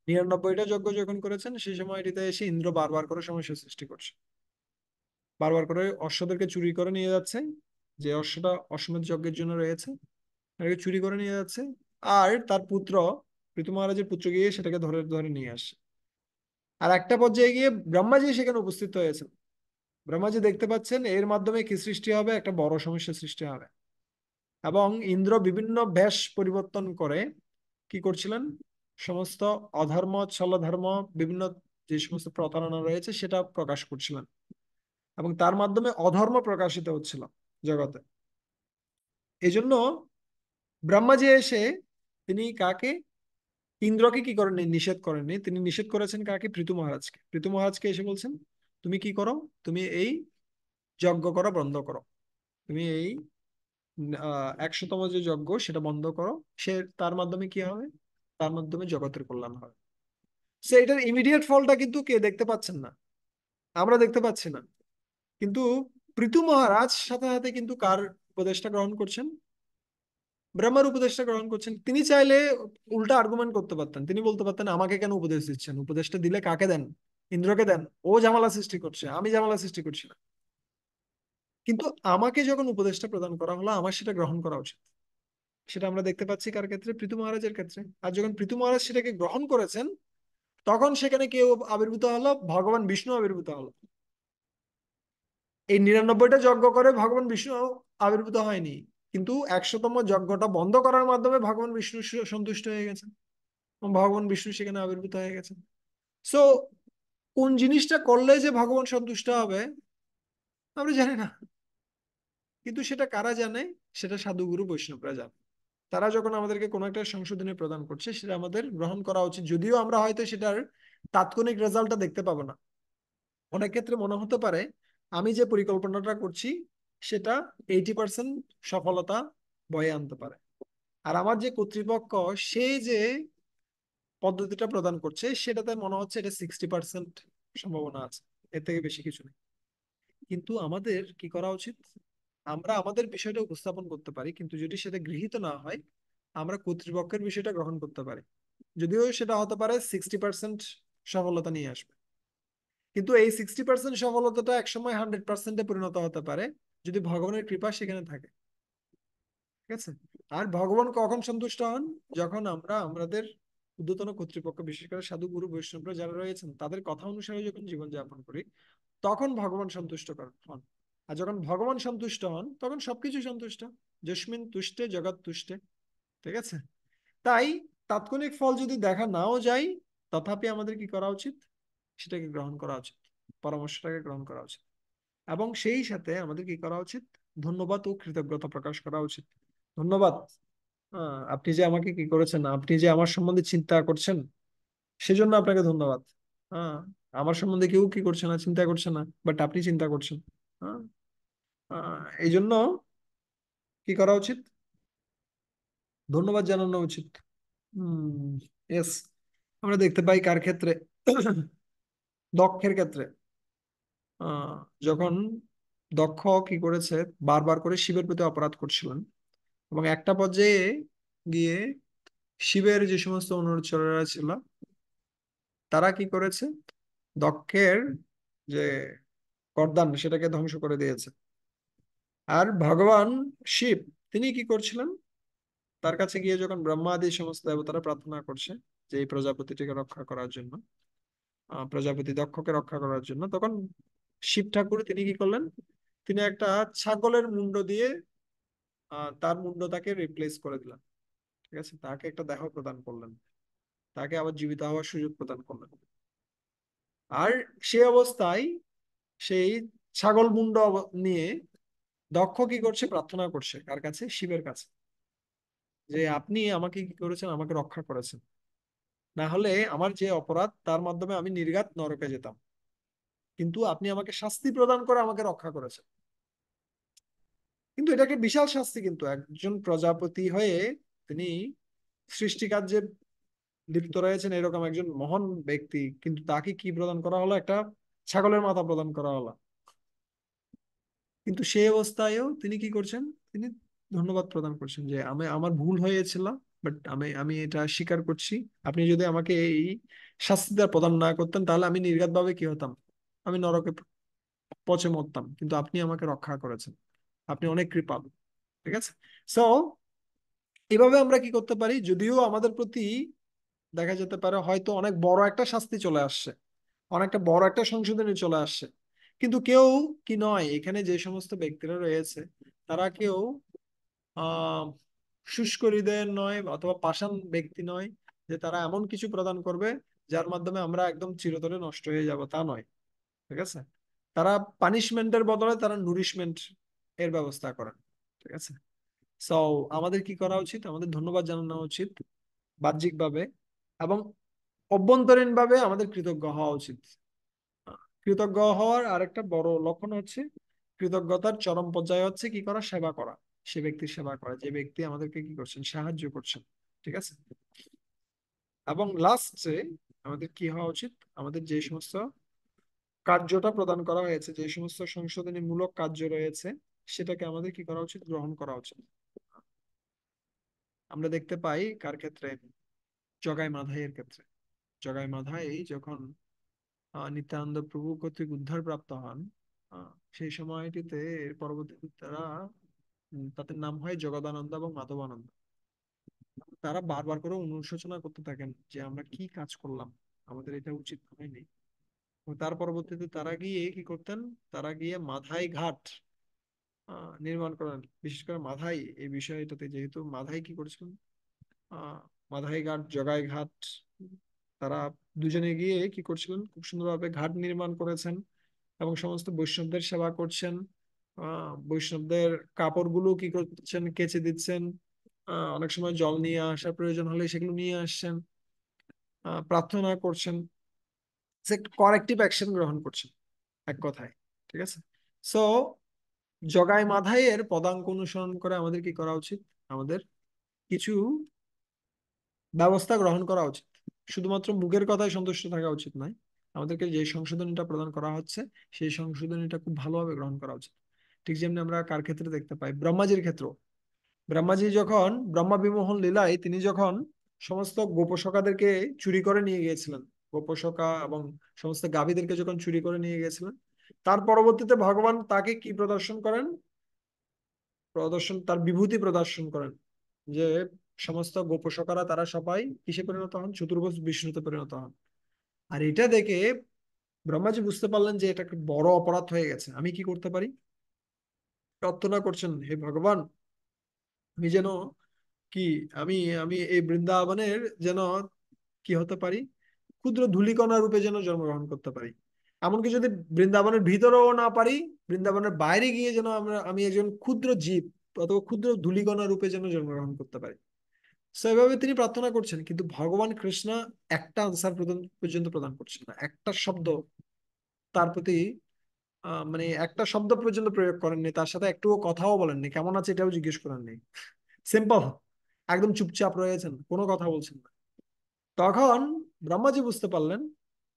99টা যজ্ঞ যখন করেছেন, সেই সময়টিতে এসে ইন্দ্র বারবার করে সমস্যা সৃষ্টি করছে, বারবার করে অশ্বদেরকে চুরি করে নিয়ে যাচ্ছে, যে অশ্বটা অশ্বমেধ যজ্ঞের জন্য রয়েছে, এটাকে চুরি করে নিয়ে যাচ্ছে। আর তার পুত্র, পৃথু মহারাজের পুত্র গিয়ে সেটাকে ধরে ধরে নিয়ে আসে। আর একটা পর্যায়ে গিয়ে ব্রহ্মাজি সেখানে উপস্থিত হয়েছেন। ব্রহ্মাজি দেখতে পাচ্ছেন এর মাধ্যমে কি সৃষ্টি হবে, একটা বড় সমস্যা সৃষ্টি হবে। এবং ইন্দ্র বিভিন্ন বেশ পরিবর্তন করে কি করছিলেন, সমস্ত অধর্ম ছলধর্ম, বিভিন্ন যে সমস্ত প্রতারণা রয়েছে সেটা প্রকাশ করছিলেন, এবং তার মাধ্যমে অধর্ম প্রকাশিত হচ্ছিল জগতে। এই জন্য ব্রহ্মাজি এসে তিনি কাকে, ইন্দ্রকে কি করেননি, নিষেধ করেননি, তিনি নিষেধ করেছেন কাকে, পৃথু মহারাজকে। পৃথু মহারাজকে এসে বলছেন তুমি কি করো, তুমি এই যজ্ঞ করা বন্ধ করো, তুমি এই 100তম যে যজ্ঞ সেটা বন্ধ করো। সে তার মাধ্যমে কি হবে, তার মাধ্যমে জগতের কল্যাণ হবে। সে এটার ইমিডিয়েট ফলটা কিন্তু কে দেখতে পাচ্ছেন না, আমরা দেখতে পাচ্ছি না। কিন্তু পৃথু মহারাজ সাথে সাথে কিন্তু কার উপদেশটা গ্রহণ করছেন, ব্রহ্মার উপদেশটা গ্রহণ করছেন। তিনি চাইলে উল্টা আর্গুমেন্ট করতে পারতেন, তিনি বলতে পারতেন আমাকে কেন উপদেশ দিচ্ছেন, উপদেশটা দিলে কাকে দেন, ইন্দ্রকে দেন, ও ঝামেলা সৃষ্টি করছে, আমি ঝামেলা সৃষ্টি করছি না। কিন্তু আমাকে যখন উপদেশটা প্রদান করা হলো আমার সেটা গ্রহণ করা উচিত। সেটা আমরা দেখতে পাচ্ছি কার ক্ষেত্রে, পৃথু মহারাজের ক্ষেত্রে। আর যখন পৃথু মহারাজ সেটাকে গ্রহণ করেছেন তখন সেখানে কেউ আবির্ভূত হলো, ভগবান বিষ্ণু আবির্ভূত হলো। এই 99টা যজ্ঞ করে ভগবান বিষ্ণু আবির্ভূত হয়নি, কিন্তু 100তম যজ্ঞটা বন্ধ করার মাধ্যমে ভগবান বিষ্ণু সন্তুষ্ট হয়ে গেছেন এবং ভগবান বিষ্ণু সেখানে আবির্ভূত হয়ে গেছেন। সো কোন জিনিসটা করলে যে ভগবান সন্তুষ্ট হবে আমরা জানি না, কিন্তু সেটা কারা জানে, সেটা সাধুগুরু বৈষ্ণবরা জানে। তারা যখন আমাদেরকে কোনো একটা সংশোধনী প্রদান করছে সেটা আমাদের গ্রহণ করা উচিত, যদিও আমরা হয়তো সেটার তাৎক্ষণিক রেজাল্টটা দেখতে পাবো না। অনেক ক্ষেত্রে মনে হতে পারে আমি যে পরিকল্পনাটা করছি সেটা 80% সফলতা বয়ে আনতে পারে, আর আমার যে কর্তৃপক্ষ সে যে পদ্ধতিটা প্রদান করছে সেটাতে মনে হচ্ছে এটা 60% সম্ভাবনা আছে, এর থেকে বেশি কিছু নেই। কিন্তু আমাদের কি করা উচিত, আমরা আমাদের বিষয়টা উপস্থাপন করতে পারি, কিন্তু যদি সেটা গৃহীত না হয় আমরা কর্তৃপক্ষের বিষয়টা গ্রহণ করতে পারি, যদিও সেটা হতে পারে 60% সফলতা নিয়ে আসবে। কিন্তু এই 60% সফলতাটা একসময় 100%-এ পরিণত হতে পারে যদি ভগবানের কৃপা সেখানে থাকে। ঠিক আছে। আর ভগবান কখন সন্তুষ্ট হন, যখন আমরা আমাদের ঊর্ধ্বতন কর্তৃপক্ষ বিশেষ করে সাধু গুরু বৈষ্ণবরা যারা রয়েছেন তাদের কথা অনুসারে যখন জীবনযাপন করি তখন ভগবান সন্তুষ্ট হন। আর যখন ভগবান সন্তুষ্ট হন তখন সবকিছু সন্তুষ্ট, যস্মিন তুষ্টে জগৎ তুষ্টে। ঠিক আছে। তাই তাৎক্ষণিক ফল যদি দেখা নাও যায় তথাপি আমাদের কি করা উচিত, সেটাকে গ্রহণ করা উচিত, পরামর্শটাকে গ্রহণ করা উচিত। এবং সেই সাথে আমাদের কি করা উচিত, ধন্যবাদ ও কৃতজ্ঞতা প্রকাশ করা উচিত। ধন্যবাদ, আপনি যে আমাকে কি করেছেন, আপনি যে আমার সম্বন্ধে চিন্তা করছেন সেজন্য আপনাকে ধন্যবাদ। হ্যাঁ, আমার সম্বন্ধে কেউ কি করছে না, চিন্তা করছে না, বাট আপনি চিন্তা করছেন। হ্যাঁ, এই জন্য কি করা উচিত, ধন্যবাদ জানানো উচিত। হুম, ইয়েস। আমরা দেখতে পাই কার ক্ষেত্রে, দক্ষের ক্ষেত্রে। আহ যখন দক্ষ কি করেছে, বারবার করে শিবের প্রতি অপরাধ করছিলেন এবং একটা পর্যায়ে গিয়ে শিবের যে সমস্ত অনুচরেরা ছিল তারা কি করেছে, দক্ষের যে গর্দান সেটাকে ধ্বংস করে দিয়েছে। আর ভগবান শিব তিনি কি করছিলেন, তার কাছে গিয়ে যখন ব্রহ্মা আদি সমস্ত দেবতারা প্রার্থনা করছে যে এই প্রজাপতিটিকে রক্ষা করার জন্য, প্রজাপতি দক্ষকে রক্ষা করার জন্য, তখন শিব ঠাকুর তিনি কি করলেন, তিনি একটা ছাগলের মুন্ড দিয়ে তার মুন্ডটাকে রিপ্লেস করে দিলেন। ঠিক আছে, তাকে একটা দেহ প্রদান করলেন, তাকে আবার জীবিত হওয়ার সুযোগ প্রদান করলেন। আর সেই অবস্থায় সেই ছাগল মুন্ড নিয়ে দক্ষ কি করছে, প্রার্থনা করছে কার কাছে, শিবের কাছে, যে আপনি আমাকে কি করেছেন, আমাকে রক্ষা করেছেন, না হলে আমার যে অপরাধ তার মাধ্যমে আমি নির্ঘাত নরকে যেতাম, কিন্তু আপনি আমাকে শাস্তি প্রদান করে আমাকে রক্ষা করেছেন। কিন্তু এটাকে বিশাল শাস্তি, কিন্তু একজন প্রজাপতি হয়ে তিনি সৃষ্টিকার্যে লিপ্ত রয়েছেন এরকম একজন মহান ব্যক্তি, কিন্তু তাকে কি প্রদান করা হলো, একটা ছাগলের মাথা প্রদান করা হলো। কিন্তু সেই অবস্থায়ও তিনি কি করছেন, তিনি ধন্যবাদ প্রদান করছেন যে আমি আমার ভুল হয়েছিল, বাট আমি আমি এটা স্বীকার করছি। আপনি যদি আমাকে এই শাস্তিটা প্রদান না করতেন তাহলে আমি নির্ঘাত ভাবে কি হতাম, আমি নরকে পচে মরতাম, কিন্তু আপনি আমাকে রক্ষা করেছেন, আপনি অনেক কৃপালু। ঠিক আছে। সো এভাবে আমরা কি করতে পারি, যদিও আমাদের প্রতি দেখা যেতে পারে হয়তো অনেক বড় একটা শাস্তি চলে আসছে, অনেকটা বড় একটা সংশোধনী চলে আসছে, কিন্তু কেউ কি নয়, এখানে যে সমস্ত ব্যক্তিরা রয়েছে তারা কেউ আহ শুষ্ক হৃদয়ের নয় অথবা পাষাণ ব্যক্তি নয় যে তারা এমন কিছু প্রদান করবে যার মাধ্যমে আমরা একদম চিরতরে নষ্ট হয়ে যাব, তা নয়। ঠিক আছে। তারা পানিশমেন্টের বদলে তারা নুরিশমেন্ট এর ব্যবস্থা করেন। ঠিক আছে। সো আমাদের কি করা উচিত, আমাদের ধন্যবাদ জানানো উচিত বাহ্যিকভাবে, এবং অভ্যন্তরীণ ভাবে আমাদের কৃতজ্ঞ হওয়া উচিত। কৃতজ্ঞ হওয়ার আরেকটা বড় লক্ষণ হচ্ছে, কৃতজ্ঞতার চরম পর্যায়ে হচ্ছে কি করা, সেবা করা। সে ব্যক্তির সেবা করা, যে ব্যক্তি আমাদেরকে কি করছেন, সাহায্য করছেন। ঠিক আছে। এবং লাস্টে আমাদের কি হওয়া উচিত, আমাদের যে সমস্ত কার্যটা প্রদান করা হয়েছে, যে সমস্ত সংশোধনী মূলক কার্য রয়েছে, সেটাকে আমাদের কি করা উচিত, গ্রহণ করা উচিত। আমরা দেখতে পাই কার ক্ষেত্রে, জগাই মাধাইয়ের ক্ষেত্রে। জগাই মাধাই যখন নিত্যানন্দ প্রভু কর্তৃক উদ্ধার প্রাপ্ত হন, সেই সময়টিতে এর পরবর্তীতে তারা, তাদের নাম হয় জগদানন্দ এবং মাধবানন্দ। তারা বারবার করে অনুশোচনা করতে থাকেন যে আমরা কি কাজ করলাম, আমাদের এটা উচিত হয়নি। এবং তার পরবর্তীতে তারা গিয়ে কি করতেন, তারা গিয়ে মাধাই ঘাট নির্মাণ করেন। বিশেষ করে মাধাই এই বিষয়টাতে, যেহেতু মাধাই কি করেছিলেন, মাধাই ঘাট, জগাই ঘাট, তারা দুজনে গিয়ে কি করছিলেন, খুব সুন্দরভাবে ঘাট নির্মাণ করেছেন এবং সমস্ত বৈষ্ণবদের সেবা করছেন। বৈষ্ণবদের কাপড়গুলো কি করছেন, কেচে দিচ্ছেন। অনেক সময় জল নিয়ে আসার প্রয়োজন হলে সেগুলো নিয়ে আসছেন। প্রার্থনা করছেন, করেক্টিভ অ্যাকশন গ্রহণ করছেন, এক কথায়। ঠিক আছে। সো জগাই মাধাইয়ের পদাঙ্ক অনুসরণ করে আমাদের কি করা উচিত, আমাদের কিছু ব্যবস্থা গ্রহণ করা উচিত। শুধুমাত্র মুখের কথায় সন্তুষ্ট থাকা উচিত নয়, আমাদেরকে যে সংশোধনীটা প্রদান করা হচ্ছে সেই সংশোধনীটা খুব ভালোভাবে গ্রহণ করা উচিত। ঠিক যেমনি আমরা কার ক্ষেত্রে দেখতে পাই, ব্রহ্মাজির ক্ষেত্র। ব্রহ্মাজি যখন ব্রহ্মা বিমোহন লীলায় তিনি যখন সমস্ত গোপসখাদেরকে চুরি করে নিয়ে গিয়েছিলেন, গোপসখা এবং সমস্ত গাভীদেরকে যখন চুরি করে নিয়ে গেছিলেন, তার পরবর্তীতে ভগবান তাকে কি প্রদর্শন করেন, তার বিভূতি প্রদর্শন করেন, যে সমস্ত গোপসখারা তারা সবাই কিসে পরিণত হন, চতুর্ভুজ বিষ্ণুতে পরিণত হন। আর এটা দেখে ব্রহ্মাজি বুঝতে পারলেন যে এটা একটা বড় অপরাধ হয়ে গেছে, আমি কি করতে পারি। প্রার্থনা করছেন, হে ভগবান, আমি যেন কি, আমি আমি এই বৃন্দাবনের যেন কি হতে পারি, ক্ষুদ্র ধূলিকণা রূপে যেন জন্মগ্রহণ করতে পারি। এমনকি যদি বৃন্দাবনের ভিতরেও না পারি, বৃন্দাবনের বাইরে গিয়ে যেন আমি একজন ক্ষুদ্র জীব অথবা ক্ষুদ্র ধূলিকণা রূপে যেন জন্মগ্রহণ করতে পারি। তো এভাবে তিনি প্রার্থনা করছেন, কিন্তু ভগবান কৃষ্ণ একটা আনসার পর্যন্ত প্রদান করছেন না, একটা শব্দ তার প্রতি, মানে একটা শব্দ পর্যন্ত প্রয়োগ করেননি, তার সাথে একটুও কথাও বলেননি, কেমন আছে এটাও জিজ্ঞেস করেননি। সিম্পল, একদম চুপচাপ রয়েছেন, কোনো কথা বলছেন না। তখন ব্রহ্মাজি বুঝতে পারলেন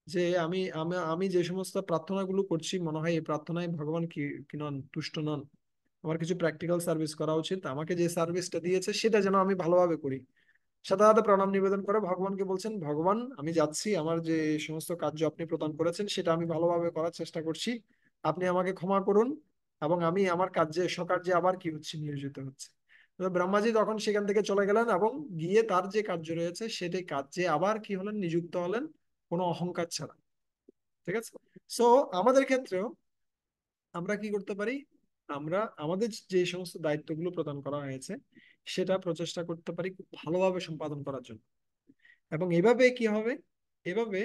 যে আমি আমি আমি যে সমস্ত প্রার্থনাগুলো করছি, মনে হয় এই প্রার্থনায় ভগবান কি কি নন, তুষ্ট নন। আমার কিছু প্র্যাকটিক্যাল সার্ভিস করা উচিত, আমাকে যে সার্ভিসটা দিয়েছে সেটা যেন আমি ভালোভাবে করি। সাথে সাথে প্রণাম নিবেদন করে ভগবানকে বলছেন, ভগবান আমি যাচ্ছি, আমার যে সমস্ত কার্য আপনি প্রদান করেছেন সেটা আমি ভালোভাবে করার চেষ্টা করছি, আপনি আমাকে ক্ষমা করুন, এবং আমি আমার কার্যে স্বকার্যে আবার কি হচ্ছে, নিয়োজিত হচ্ছে। তো ব্রহ্মাজি তখন সেখান থেকে চলে গেলেন এবং গিয়ে তার যে কার্য রয়েছে সেটাই কার্যে আবার কি হলেন, নিযুক্ত হলেন, কোনো অহংকার ছাড়া। ঠিক আছে। সো আমাদের ক্ষেত্রেও আমরা কি করতে পারি, আমরা আমাদের যে সমস্ত দায়িত্বগুলো প্রদান করা হয়েছে সেটা প্রচেষ্টা করতে পারি খুব ভালোভাবে সম্পাদন করার জন্য। এবং এভাবে কি হবে, এভাবে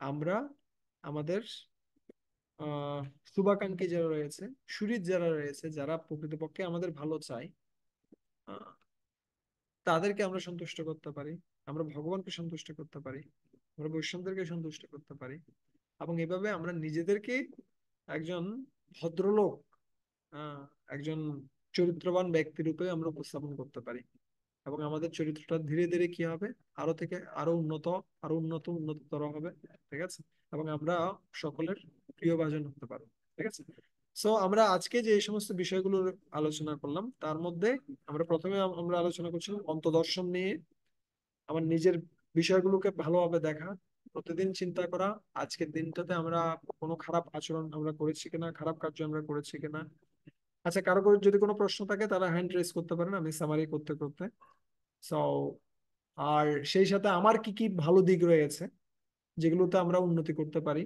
আমরা আমাদের আহ শুভাকাঙ্ক্ষী যারা রয়েছে, সুহৃদ যারা রয়েছে, যারা প্রকৃতপক্ষে আমাদের ভালো চায়, আহ, তাদেরকে আমরা সন্তুষ্ট করতে পারি, আমরা ভগবানকে সন্তুষ্ট করতে পারি, আমরা বৈষ্ণবদেরকে সন্তুষ্ট করতে পারি। এবং এভাবে আমরা নিজেদেরকে একজন ভদ্রলোক, আহ একজন চরিত্রবান ব্যক্তি রূপে আমরা উপস্থাপন করতে পারি। এবং আমাদের চরিত্রটা ধীরে ধীরে কি হবে, আরো থেকে আরো উন্নত, আরো উন্নততর হবে। ঠিক আছে। এবং আমরা সকলের প্রিয় ভাজন হতে পারবো। ঠিক আছে। সো আমরা আজকে যে এই সমস্ত বিষয়গুলো আলোচনা করলাম, তার মধ্যে আমরা প্রথমে আমরা আলোচনা করছিলাম অন্তদর্শন নিয়ে, আমার নিজের বিষয়গুলোকে ভালোভাবে দেখা, প্রতিদিন চিন্তা করা, আজকের দিনটাতে আমরা কোনো খারাপ আচরণ আমরা করেছি কিনা, খারাপ কার্য আমরা করেছি কিনা। আচ্ছা, কারো যদি কোনো প্রশ্ন থাকে তারা হ্যান্ড রেজ করতে পারেন, আমি সামারি করতে করতে। সো আর সেই সাথে আমার কি কি ভালো দিক রয়েছে যেগুলোতে আমরা উন্নতি করতে পারি,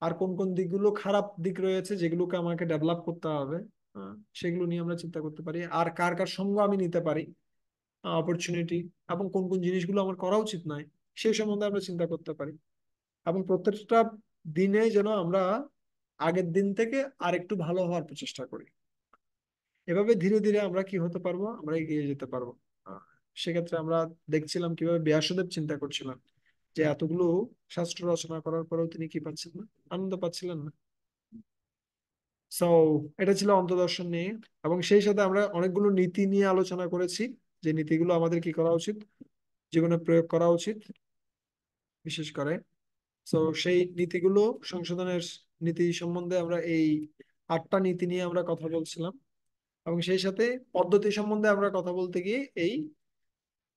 আর কোন কোন দিকগুলো খারাপ দিক রয়েছে যেগুলোকে আমাকে ডেভেলপ করতে হবে, সেগুলো নিয়ে আমরা চিন্তা করতে পারি। আর কার কার সঙ্গ আমি নিতে পারি, অপরচুনিটি, এবং কোন কোন জিনিসগুলো আমার করা উচিত নয় সেই সম্বন্ধে আমরা চিন্তা করতে পারি। এবং প্রত্যেকটা দিনে যেন আমরা আগের দিন থেকে আর একটু ভালো হওয়ার প্রচেষ্টা করি। এভাবে ধীরে ধীরে আমরা কি হতে পারবো, আমরা এগিয়ে যেতে পারবো। আহ, সেক্ষেত্রে আমরা দেখছিলাম কিভাবে ব্যাসদেব চিন্তা করছিলাম যে এতগুলো শাস্ত্র রচনা করার পরেও তিনি কি পাচ্ছেন না, আনন্দ পাচ্ছিলেন না। সো এটা ছিল অন্তদর্শন নিয়ে। এবং সেই সাথে আমরা অনেকগুলো নীতি নিয়ে আলোচনা করেছি, যে নীতিগুলো আমাদের কি করা উচিত, জীবনে প্রয়োগ করা উচিত বিশেষ করে। তো সেই নীতিগুলো সংশোধনের নীতি সম্বন্ধে আমরা এই 8টা নীতি নিয়ে আমরা কথা বলছিলাম। এবং সেই সাথে পদ্ধতি সম্বন্ধে আমরা কথা বলতে গিয়ে এই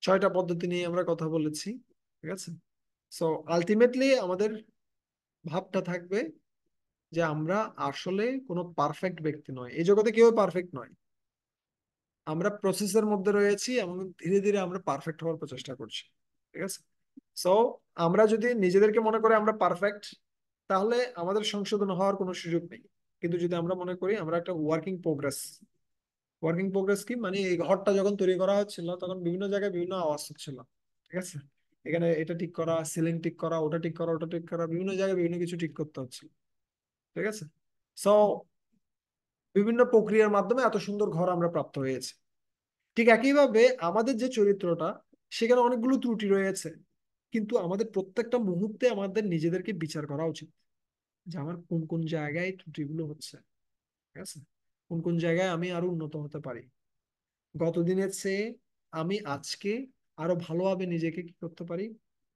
6টা পদ্ধতি নিয়ে আমরা কথা বলেছি। ঠিক আছে। সো আলটিমেটলি আমাদের ভাবটা থাকবে যে আমরা আসলে কোনো পারফেক্ট ব্যক্তি নয়, এই জগতে কেউ পারফেক্ট নয়। আমরা প্রসেসের মধ্যে রয়েছি এবং ধীরে ধীরে আমরা পারফেক্ট হওয়ার প্রচেষ্টা করছি। ঠিক আছে। সো আমরা যদি নিজেদেরকে মনে করি আমরা পারফেক্ট, তাহলে আমাদের সংশোধন হওয়ার কোনো সুযোগ নেই। কিন্তু যদি আমরা মনে করি আমরা একটা ওয়ার্কিং প্রোগ্রেস, ওয়ার্কিং প্রোগ্রেস কি মানে, এই ঘরটা যখন তৈরি করা হচ্ছিল তখন বিভিন্ন জায়গায় বিভিন্ন আওয়াজ হচ্ছিল। ঠিক আছে। এখানে এটা ঠিক করা, সিলিং ঠিক করা, ওটা ঠিক করা, ওটা ঠিক করা, বিভিন্ন জায়গায় বিভিন্ন কিছু ঠিক করতে হচ্ছে। ঠিক আছে। সো বিভিন্ন প্রক্রিয়ার মাধ্যমে এত সুন্দর ঘর আমরা প্রাপ্ত হয়েছে। ঠিক একইভাবে আমাদের যে চরিত্রটা, সেখানে অনেকগুলো ত্রুটি রয়েছে। কিন্তু আমাদের প্রত্যেকটা মুহূর্তে আমাদের নিজেদেরকে বিচার করা উচিত যে আমার কোন কোন জায়গায় ত্রুটিগুলো হচ্ছে। ঠিক আছে। কোন কোন জায়গায় আমি আরো উন্নত হতে পারি, গতদিনের চেয়ে আমি আজকে আরো ভালোভাবে নিজেকে কি করতে পারি,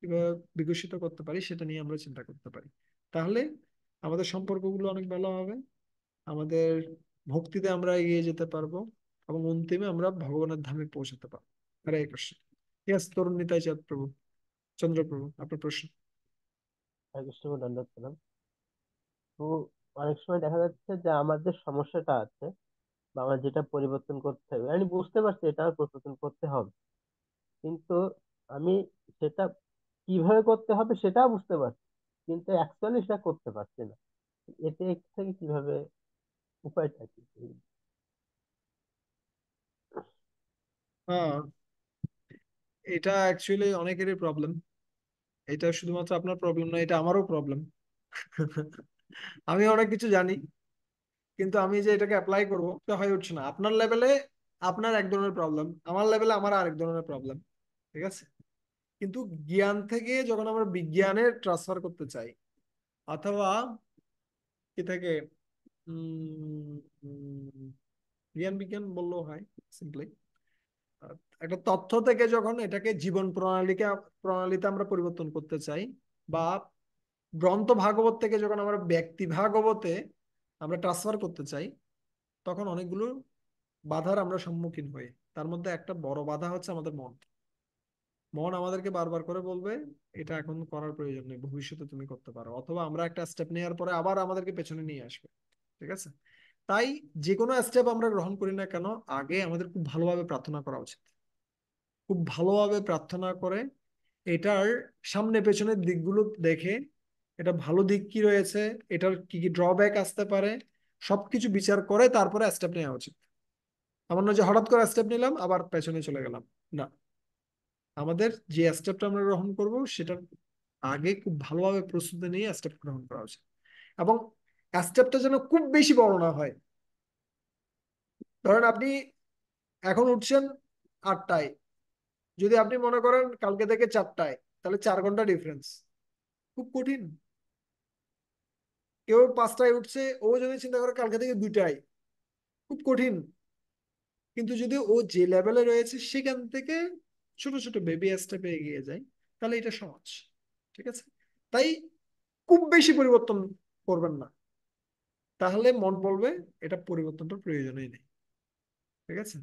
কিভাবে বিকশিত করতে পারি, সেটা নিয়ে আমরা চিন্তা করতে পারি। তাহলে আমাদের সম্পর্কগুলো অনেক ভালো হবে, আমাদের ভক্তিতে আমরা এগিয়ে যেতে পারবো, এবং অন্তিমে আমরা ভগবানের ধামে পৌঁছাতে পারবো। হরে কৃষ্ণ। ঠিক আছে, তরুণ নিতাই চাঁদ প্রভু, চন্দ্রপ্রভু, আপনার প্রশ্ন। কৃষ্ণকে দণ্ডক পেলাম। তো অনেক সময় দেখা যাচ্ছে যে আমাদের সমস্যাটা আছে, বা আমার যেটা পরিবর্তন করতে হবে, আমি বুঝতে পারছি এটা আমার পরিবর্তন করতে হবে, কিন্তু আমি সেটা কিভাবে করতে হবে সেটাও বুঝতে পারছি, কিন্তু অ্যাকচুয়ালি সেটা করতে পারছি না। এতে থেকে কিভাবে, উপায়টা কি? হ্যাঁ, এটা অ্যাকচুয়ালি অনেকেরই প্রবলেম। এটা শুধুমাত্র আপনার প্রবলেম না, এটা আমারও প্রবলেম। আমি অনেক কিছু জানি, কিন্তু আমি যে এটাকে অ্যাপ্লাই করবো এটা হয়ে উঠছে না। আপনার লেভেলে আপনার এক ধরনের প্রবলেম, আমার লেভেলে আমার আরেক ধরনের প্রবলেম। ঠিক আছে। কিন্তু জ্ঞান থেকে যখন আমরা বিজ্ঞানে ট্রান্সফার করতে চাই, অথবা কি থেকে উম উম, জ্ঞান বিজ্ঞান বললেও হয় সিম্পলি, একটা তথ্য থেকে যখন এটাকে জীবন প্রণালীতে আমরা পরিবর্তন করতে চাই, বা গ্রন্থ ভাগবত থেকে যখন আমরা ব্যক্তি ভাগবতে আমরা ট্রান্সফার করতে চাই, তখন অনেকগুলো বাধার আমরা সম্মুখীন হই। তার মধ্যে একটা বড় বাধা হচ্ছে আমাদের মন। মন আমাদেরকে বারবার করে বলবে এটা এখন করার প্রয়োজন নেই, ভবিষ্যতে তুমি করতে পারো, অথবা আমরা একটা স্টেপ নেওয়ার পরে আবার আমাদেরকে পেছনে নিয়ে আসবে। ঠিক আছে। তাই যে কোনো স্টেপ আমরা গ্রহণ করি না কেন, আগে আমাদের খুব ভালোভাবে প্রার্থনা করা উচিত। খুব ভালোভাবে প্রার্থনা করে এটার সামনে পেছনের দিকগুলো দেখে, এটা ভালো দিক কি রয়েছে, এটার কি কি ড্রব্যাক আসতে পারে, সবকিছু বিচার করে তারপরে স্টেপ নেওয়া উচিত। এমন না যে হঠাৎ করে স্টেপ নিলাম আবার পেছনে চলে গেলাম। না, আমাদের যে স্টেপটা আমরা গ্রহণ করব সেটার আগে খুব ভালোভাবে প্রস্তুতি নিয়ে স্টেপ গ্রহণ করা উচিত। এবং স্টেপটা যেন খুব বেশি বড় না হয়। ধরেন আপনি এখন উঠছেন 8টায়, যদি আপনি মনে করেন কালকে থেকে 4টায়, তাহলে 4 ঘন্টা ডিফারেন্স, খুব কঠিন। কেউ 5টায় উঠছে, ও যদি চিন্তা করে কালকে থেকে 2টায়, খুব কঠিন। কিন্তু যদি ও যে লেভেলে রয়েছে সেখান থেকে ছোট ছোট বেবি স্টেপে এগিয়ে যায়, তাহলে এটা সহজ। ঠিক আছে। তাই খুব বেশি পরিবর্তন করবেন না, তাহলে মন বলবে এটা পরিবর্তনটার প্রয়োজনই নেই। ঠিক আছে।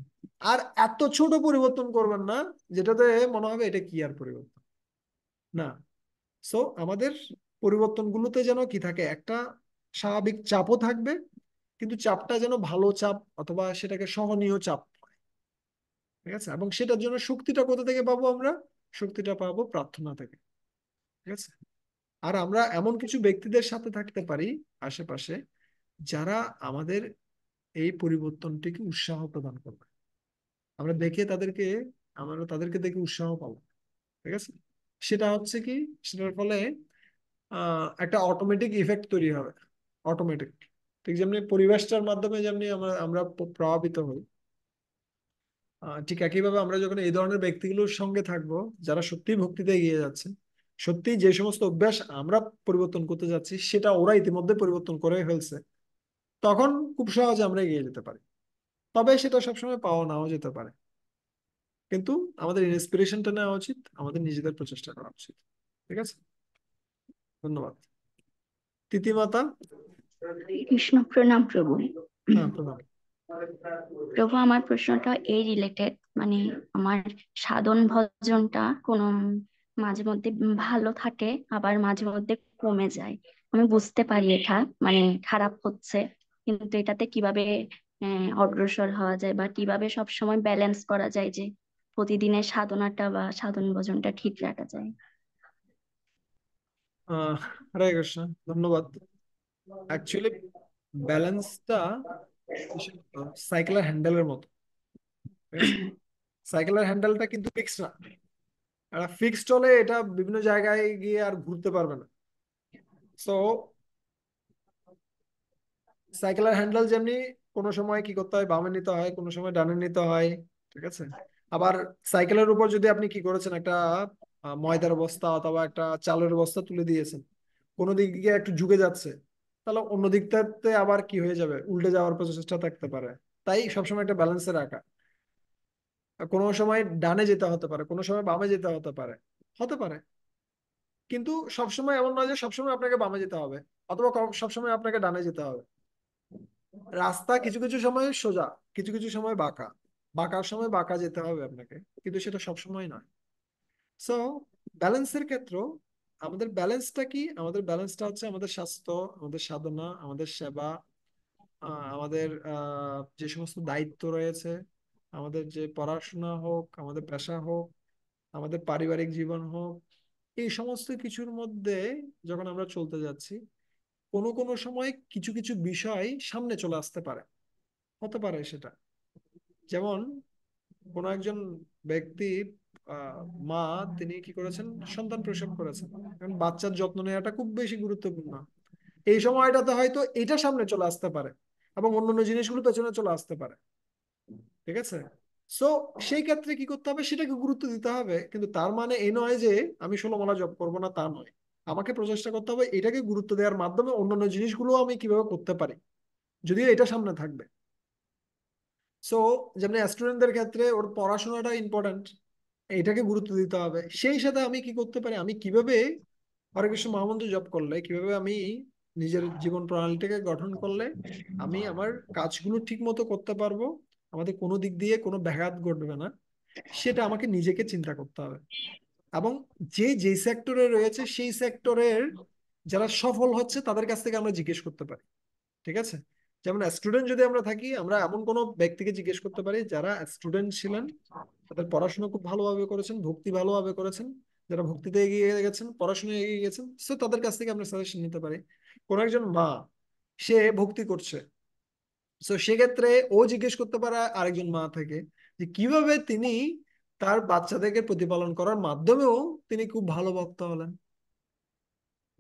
আর এত ছোট পরিবর্তন করবেন না যেটাতে মনে হবে এটা কি আর পরিবর্তন না। সো আমাদের পরিবর্তনগুলোতে যেন কি থাকে, একটা স্বাভাবিক চাপও থাকবে, কিন্তু চাপটা যেন ভালো চাপ, অথবা সেটাকে সহনীয় চাপ। ঠিক আছে। এবং সেটার জন্য শক্তিটা কোথা থেকে পাবো আমরা, শক্তিটা পাবো প্রার্থনা থেকে। ঠিক আছে। আর আমরা এমন কিছু ব্যক্তিদের সাথে থাকতে পারি আশেপাশে, যারা আমাদের এই পরিবর্তনটিকে উৎসাহ প্রদান করবে। আমরা দেখে তাদেরকে, আমরা তাদেরকে দেখে উৎসাহ পাবো। ঠিক আছে। সেটা হচ্ছে কি, সেটার ফলে একটা অটোমেটিক ইফেক্ট তৈরি হবে, অটোমেটিক। ঠিক যেমনি পরিবেশটার মাধ্যমে যেমনি আমরা আমরা প্রভাবিত হই, ঠিক একইভাবে আমরা যখন এই ধরনের ব্যক্তিগুলোর সঙ্গে থাকবো, যারা সত্যি ভক্তিতে এগিয়ে যাচ্ছে, সত্যি যে সমস্ত অভ্যাস আমরা পরিবর্তন করতে যাচ্ছি সেটা ওরা ইতিমধ্যে পরিবর্তন করে ফেলছে, তখন খুব সহজে আমরা এগিয়ে যেতে পারি। তবে সেটা সবসময় পাওয়া নাও যেতে পারে, কিন্তু আমাদের ইন্সপিরেশনটা নেওয়া উচিত, আমাদের নিজেদের প্রচেষ্টা করা উচিত। ঠিক আছে, ধন্যবাদ। তিতিমাতা। কৃষ্ণ প্রণাম প্রভু। হ্যাঁ, প্রণাম। প্রভু, আমার প্রশ্নটা এই রিলেটেড, মানে আমার সাধন ভজনটা কোনো মাঝে মধ্যে ভালো থাকে, আবার মাঝে মধ্যে কমে যায়। আমি বুঝতে পারি এটা মানে খারাপ হচ্ছে, কিন্তু এটাতে কিভাবে অগ্রসর হওয়া যায় বা কিভাবে সব সময় ব্যালেন্স করা যায় যে প্রতিদিনের সাধনাটা বা সাধন ভজনটা ঠিক রাখা যায়। আহ হরে কৃষ্ণ, ধন্যবাদ। অ্যাকচুয়ালি ব্যালেন্সটা সাইকেলের হ্যান্ডেলের মতো। ঠিক আছে, সাইকেলের হ্যান্ডেলটা কিন্তু ফিক্সড না। এটা ফিক্সড হলে এটা বিভিন্ন জায়গায় গিয়ে আর ঘুরতে পারবে না। সো সাইকেলের হ্যান্ডেল যেমনি কোনো সময় কি করতে হয়, বামে নিতে হয়, কোনো সময় ডানে নিতে হয়। ঠিক আছে, আবার সাইকেলের উপর যদি আপনি কি করেছেন, একটা ময়দার বস্তা অথবা একটা চালের বস্তা তুলে দিয়েছেন, কোনো দিক দিয়ে একটু ঝুঁকে যাচ্ছে, তাহলে অন্য দিকটাতে আবার কি হয়ে যাবে, উল্টে যাওয়ার প্রচেষ্টা থাকতে পারে। তাই সবসময় একটা ব্যালেন্সে রাখা। কোনো সময় ডানে যেতে হতে পারে, কোনো সময় বামে যেতে হতে পারে, হতে পারে। কিন্তু সবসময় এমন নয় যে সবসময় আপনাকে বামে যেতে হবে, অথবা সবসময় আপনাকে ডানে যেতে হবে। রাস্তা কিছু কিছু সময় সোজা, কিছু কিছু সময় বাঁকা, বাঁকার সময় বাঁকা যেতে হবে আপনাকে, কিন্তু সেটা সব সময় নয়। সো ব্যালেন্সের ক্ষেত্র, আমাদের ব্যালেন্সটা কি, আমাদের ব্যালেন্সটা হচ্ছে আমাদের স্বাস্থ্য, আমাদের সাধনা, আমাদের সেবা, আমাদের যে সমস্ত দায়িত্ব রয়েছে, আমাদের যে পড়াশোনা হোক, আমাদের পেশা হোক, আমাদের পারিবারিক জীবন হোক, এই সমস্ত কিছুর মধ্যে যখন আমরা চলতে যাচ্ছি, কোনো কোনো সময় কিছু কিছু বিষয় সামনে চলে আসতে পারে, হতে পারে সেটা। যেমন কোন একজন ব্যক্তি, আহ, মা, তিনি কি করেছেন, সন্তান প্রসব করেছেন, কারণ বাচ্চার যত্ন নেওয়াটা খুব বেশি গুরুত্বপূর্ণ। এই সময়টাতে হয়তো এটা সামনে চলে আসতে পারে এবং অন্যান্য জিনিসগুলো পেছনে চলে আসতে পারে। ঠিক আছে, সো সেই ক্ষেত্রে কি করতে হবে, সেটাকে গুরুত্ব দিতে হবে, কিন্তু তার মানে এই নয় যে আমি 16 মালা জপ করবো না, তা নয়। আমাকে প্রচেষ্টা করতে হবে এটাকে গুরুত্ব দেওয়ার মাধ্যমে অন্যান্য জিনিসগুলো আমি কিভাবে করতে পারি, যদিও এটা সামনে থাকবে। সো যেমন স্টুডেন্টদের ক্ষেত্রে ওর পড়াশোনাটা ইম্পর্ট্যান্ট, এটাকে গুরুত্ব দিতে হবে। সেই সাথে আমি কি করতে পারি, আমি কিভাবে হরে কৃষ্ণ মহামন্ত্র জপ করলে, কিভাবে আমি নিজের জীবন প্রণালীটাকে গঠন করলে আমি আমার কাজগুলো ঠিক মতো করতে পারবো, আমাদের কোনো দিক দিয়ে কোনো ব্যাঘাত ঘটবে না, সেটা আমাকে নিজেকে চিন্তা করতে হবে। এবং যে যে সেক্টরে রয়েছে সেই সেক্টরের যারা সফল হচ্ছে তাদের কাছ থেকে আমরা জিজ্ঞেস করতে পারি। ঠিক আছে, যেমন স্টুডেন্ট যদি আমরা থাকি, আমরা এমন কোনো ব্যক্তিকে জিজ্ঞেস করতে পারি যারা স্টুডেন্ট ছিলেন, তাদের পড়াশোনা খুব ভালোভাবে করেছেন, ভক্তি ভালোভাবে করেছেন, যারা ভক্তিতে এগিয়ে গেছেন, পড়াশোনায় এগিয়ে গেছেন, সো তাদের কাছ থেকে আমরা সাজেশন নিতে পারি। কোন একজন মা, সে ভক্তি করছে, সো সেক্ষেত্রে ও জিজ্ঞেস করতে পারে আরেকজন মা থেকে যে কিভাবে তিনি তার বাচ্চাদেরকে প্রতিপালন করার মাধ্যমেও তিনি খুব ভালো ভক্ত হলেন।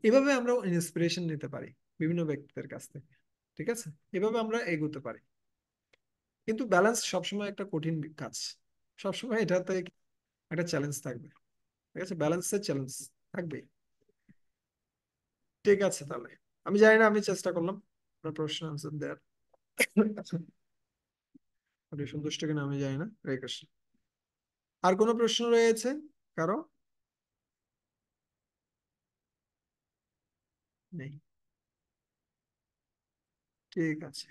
এভাবে আমরা ইন্সপিরেশন নিতে পারি বিভিন্ন ব্যক্তিদের কাছ থেকে। ঠিক আছে, এভাবে আমরা এগোতে পারি। কিন্তু ব্যালেন্স সবসময় একটা কঠিন কাজ, সবসময় এটাতে একটা চ্যালেঞ্জ থাকবে। ঠিক আছে, ব্যালেন্সের চ্যালেঞ্জ থাকবে। ঠিক আছে, তাহলে আমি জানি না, আমি চেষ্টা করলাম আপনার প্রশ্ন আনসার দেওয়ার। আপনি সন্তুষ্ট কিনা আমি জানি না। হরে কৃষ্ণ। আর কোনো প্রশ্ন রয়েছে কারো? নেই। ঠিক আছে।